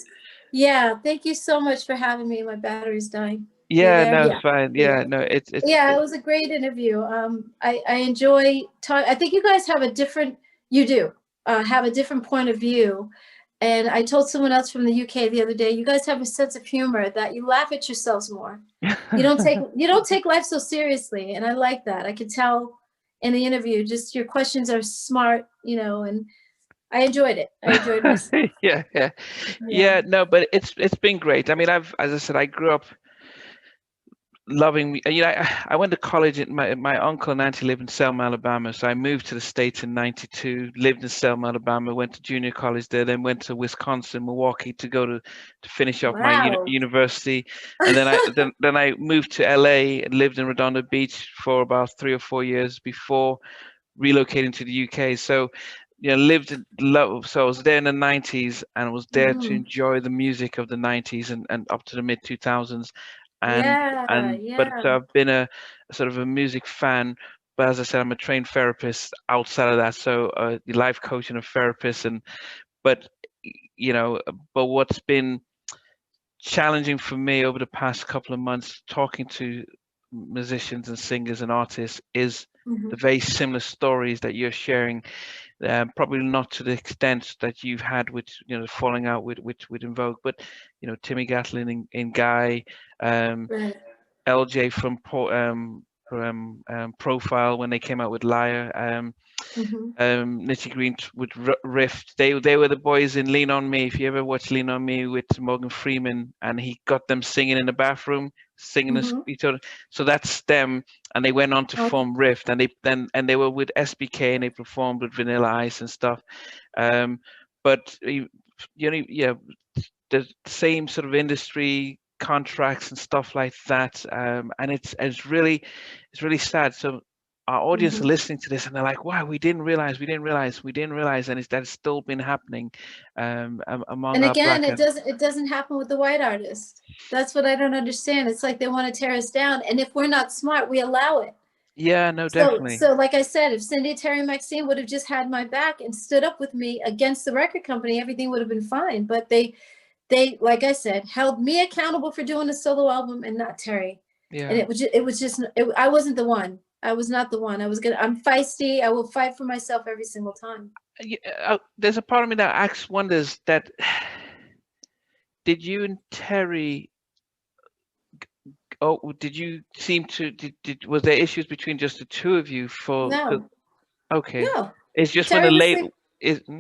Yeah, thank you so much for having me. My battery's dying. You Yeah, there? no, it's Yeah. fine. Yeah. Yeah, no, Yeah, it was a great interview. I enjoy talk. I think you guys have a different. You do have a different point of view. And I told someone else from the UK the other day, you guys have a sense of humor that you laugh at yourselves more. You don't take life so seriously, and I like that. I could tell in the interview. Just your questions are smart, and I enjoyed it. I enjoyed myself. Yeah, yeah. Yeah. Yeah, no, but it's been great. I mean, as I said, I grew up loving I went to college. My uncle and auntie lived in Selma, Alabama, so I moved to the States in '92, lived in Selma, Alabama, went to junior college there, then went to Wisconsin, Milwaukee to finish off my Wow. university, and then I moved to LA and lived in Redondo Beach for about 3 or 4 years before relocating to the UK. So lived in love. So I was there in the '90s and was there to Mhm. enjoy the music of the '90s and up to the mid 2000s, and Yeah. and but Yeah. I've been a sort of a music fan. But as I said, I'm a trained therapist outside of that, so life coach and a therapist. But you know, but what's been challenging for me over the past couple of months talking to musicians and singers and artists is Mhm. the very similar stories that you're sharing, probably not to the extent that you've had with the falling out with En Vogue, but Timmy Gatlin in Guy, um, Right. LJ from Profile when they came out with Liar, Mhm. Nitty Green with Rift. They were the boys in Lean on Me. If you ever watch Lean on Me with Morgan Freeman, and he got them singing in the bathroom, singing Mhm. each other. So that's them, and they went on to Okay. form Rift, and they were with SBK, and they performed with Vanilla Ice and stuff. But yeah, the same sort of industry contracts and stuff like that, and it's really sad. So our audience are listening to this and they're like, wow, we didn't realize, and that's still been happening among And our again, black. it doesn't happen with the white artist. That's what I don't understand. It's like they want to tear us down, and if we're not smart, we allow it. Yeah, no, So, definitely. so like I said, if Cindy, Terry, and Maxine would have just had my back and stood up with me against the record company, everything would have been fine. But they, like I said, held me accountable for doing a solo album and not Terry. Yeah. And I wasn't the one. I was not the one. I'm feisty. I will fight for myself every single time. There's a part of me that wonders that, did you and Terry, did you seem to, was there issues between just the two of you No. Okay. No. It's just Terry when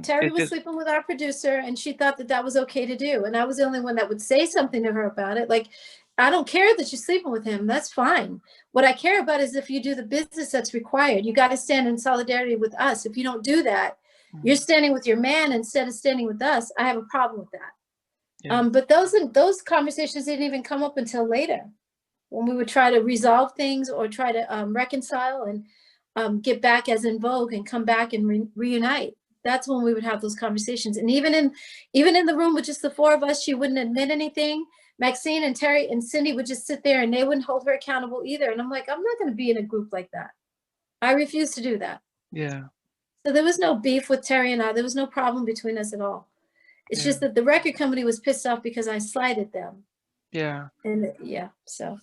Terry was sleeping with our producer, and she thought that was okay to do. And I was the only one that would say something to her about it. Like, I don't care that you're sleeping with him. That's fine. What I care about is if you do the business that's required. You got to stand in solidarity with us. If you don't do that, you're standing with your man instead of standing with us. I have a problem with that. Yeah. But those conversations didn't even come up until later, when we would try to resolve things or try to reconcile and get back as En Vogue and come back and reunite. That's when we would have those conversations. And even in the room with just the four of us, she wouldn't admit anything. Maxine and Terry and Cindy would just sit there and they wouldn't hold her accountable either. And I'm like, I'm not going to be in a group like that. I refuse to do that. Yeah. So there was no beef with Terry and I. There was no problem between us at all. It's just that the record company was pissed off because I slighted them. Yeah. And so.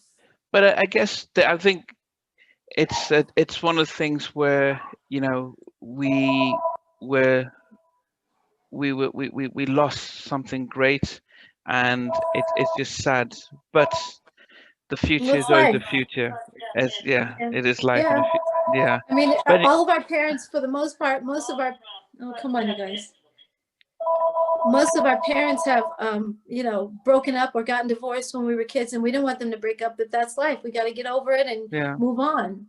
But I guess I think it's one of the things where, you know, we lost something great, and it's just sad. But the future is always the future. It is life. Yeah. I mean, all of our parents, for the most part, oh, come on, you guys. Most of our parents have, broken up or gotten divorced when we were kids, and we didn't want them to break up, but that's life. We got to get over it and move on.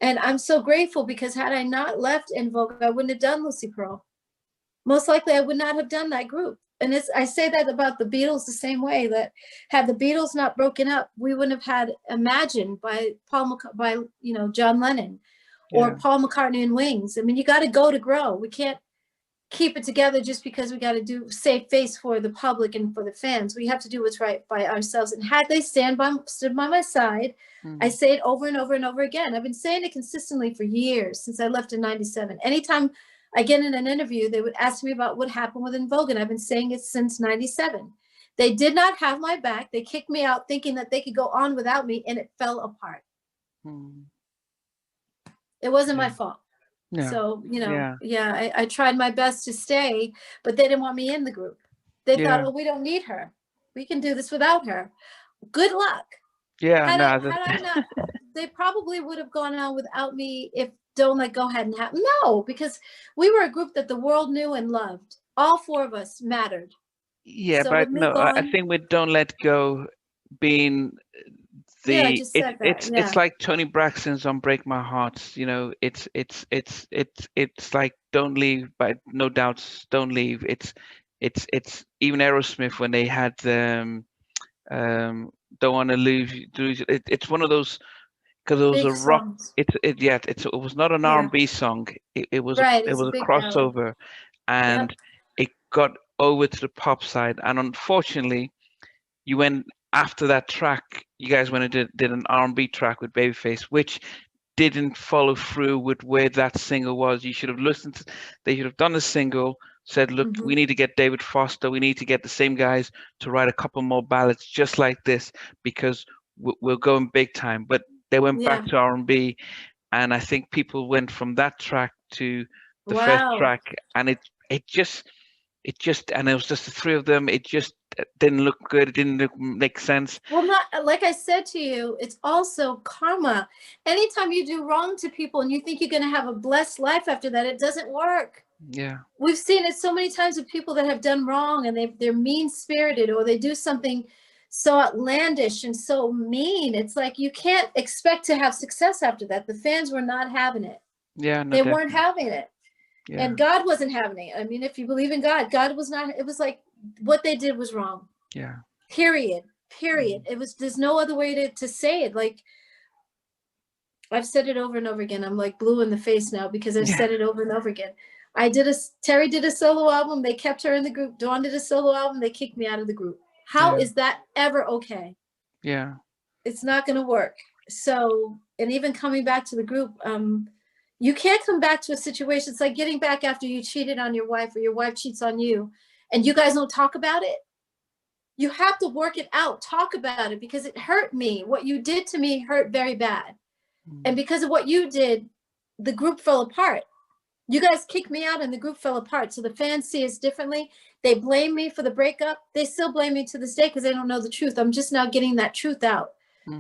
And I'm so grateful, because had I not left En Vogue, I wouldn't have done Lucy Pearl. Most likely I would not have done that group. And I say that about the Beatles the same way, that had the Beatles not broken up, we wouldn't have had Imagine by John Lennon or Paul McCartney and Wings. I mean, you got to go to grow. We can't keep it together just because we got to save face for the public and for the fans. We have to do what's right by ourselves. And had they stood by my side, I say it over and over and over again. I've been saying it consistently for years, since I left in '97. Anytime I get in an interview, they would ask me about what happened with En Vogue, and I've been saying it since '97. They did not have my back. They kicked me out thinking that they could go on without me, and it fell apart. It wasn't my fault. No. So, I tried my best to stay, but they didn't want me in the group. They thought, oh, we don't need her. We can do this without her. Good luck. Yeah, had I not, they probably would have gone on without me if Don't Let Go hadn't happened. No, because we were a group that the world knew and loved. All four of us mattered. Yeah, so but no, I think with Don't Let Go being it's like Tony Braxton's on Break My Heart. You know, it's like Don't Leave, but no doubts, Don't Leave. It's even Aerosmith when they had Don't Want to Lose You. It's one of those, because it was big a rock. It was not an R&B song. It was a crossover, and it got over to the pop side. And unfortunately, you went after that track. You guys went and did an R&B track with Babyface, which didn't follow through with where that single was. You should have listened. They should have done a single. Said, look, we need to get David Foster. We need to get the same guys to write a couple more ballads just like this, because we're going big time. But they went back to R&B, and I think people went from that track to the first track, and it just, and it was just the three of them. It just didn't look good. It didn't make sense. Well, not like I said to you, it's also karma. Anytime you do wrong to people and you think you're going to have a blessed life after that, it doesn't work. Yeah. We've seen it so many times with people that have done wrong, and they're mean-spirited, or they do something so outlandish and so mean. It's like, you can't expect to have success after that. The fans were not having it. Yeah, no, they weren't having it. Yeah. And God wasn't having it. I mean, if you believe in God, God was not. It was like, what they did was wrong. Yeah. Period. It was, there's no other way to say it. Like, I've said it over and over again. I'm like blue in the face now because I've said it over and over again. Terry did a solo album. They kept her in the group. Dawn did a solo album. They kicked me out of the group. How is that ever okay? Yeah. It's not going to work. So, and even coming back to the group, you can't come back to a situation. It's like getting back after you cheated on your wife or your wife cheats on you and you guys don't talk about it. You have to work it out. Talk about it because it hurt me. What you did to me hurt very bad. And because of what you did, the group fell apart. You guys kicked me out and the group fell apart. So the fans see us differently. They blame me for the breakup. They still blame me to this day because they don't know the truth. I'm just now getting that truth out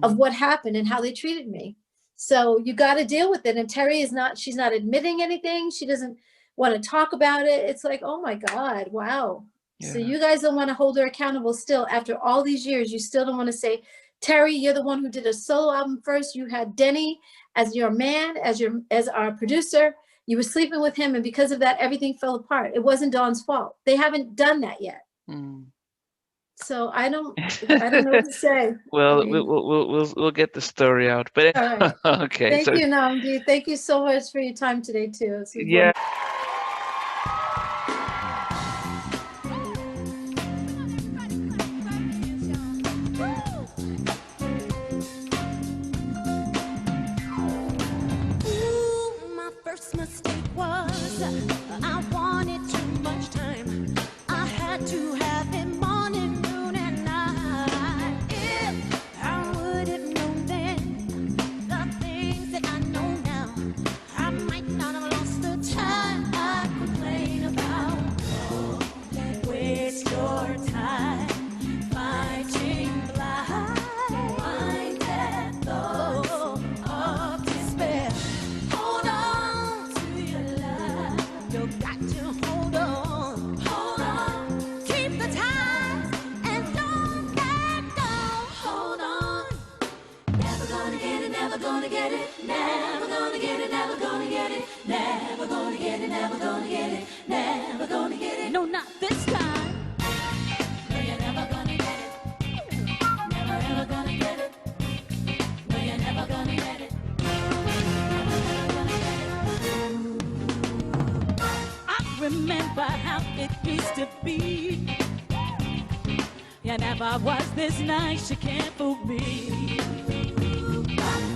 of what happened and how they treated me. So you got to deal with it. And Terry is not, she's not admitting anything. She doesn't want to talk about it. It's like, oh my God, wow. Yeah. So you guys don't want to hold her accountable still after all these years. You still don't want to say, Terry, you're the one who did a solo album first. You had Denny as your man, as our producer. You were sleeping with him, and because of that, everything fell apart. It wasn't Dawn's fault. They haven't done that yet. So I don't know what to say. Well, we'll get the story out. But right. Okay. Thank you, Namdi. Thank you so much for your time today too. Yeah. First mistake was I wanted too much time. I had to have it morning, noon, and night. If I would have known then the things that I know now, I might not have lost the time I complain about. Don't waste your time fighting blind. Minded thoughts of despair. Hold on to your love. You got to hold on. Hold on. Keep the ties and don't let go. Hold on. Never gonna get it, never gonna get it. Never gonna get it, never gonna get it. Never gonna get it, never gonna get it. Never gonna get it. No, not this time. No, you're never gonna get it. Never ever gonna get it. No, you're never gonna get it. I remember how it used to be. You never was this nice, you can't fool me.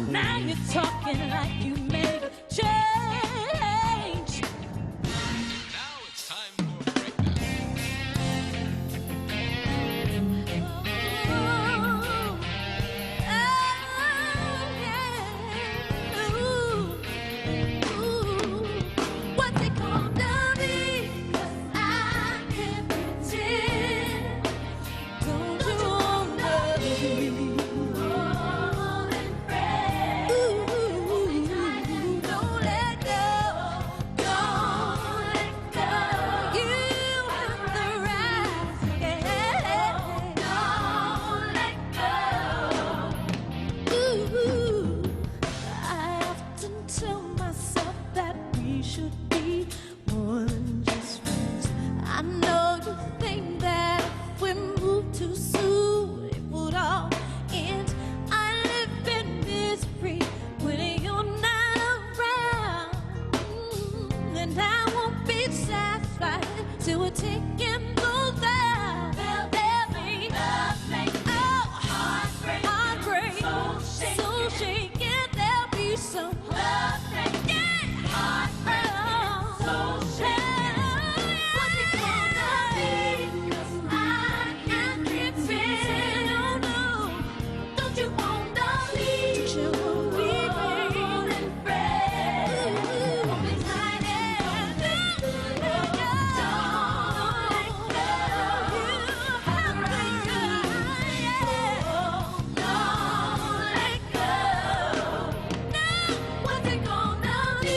Now you're talking like you made a change. Now it's time for a breakdown. What's it gonna be? 'Cause I can't pretend. Don't you wanna be old and fresh? Hold tight and don't let go. Don't let go. You have the right. Yeah. Don't let go. I often tell myself that we should be more than just friends. I know you think that if we move too soon, it would all end. I live in misery when you're not around. And I won't be satisfied till we're taking both out. There'll be heartbreak, soul shaking. There'll be some love, heartbreak, soul shaking. What's it gonna be? 'Cause I can't pretend. Oh no, don't you wanna leave? Don't you wanna be old and fresh? Hold me tight and don't let go. Don't let go. You have the right. Don't let go. Now, what's it gonna be?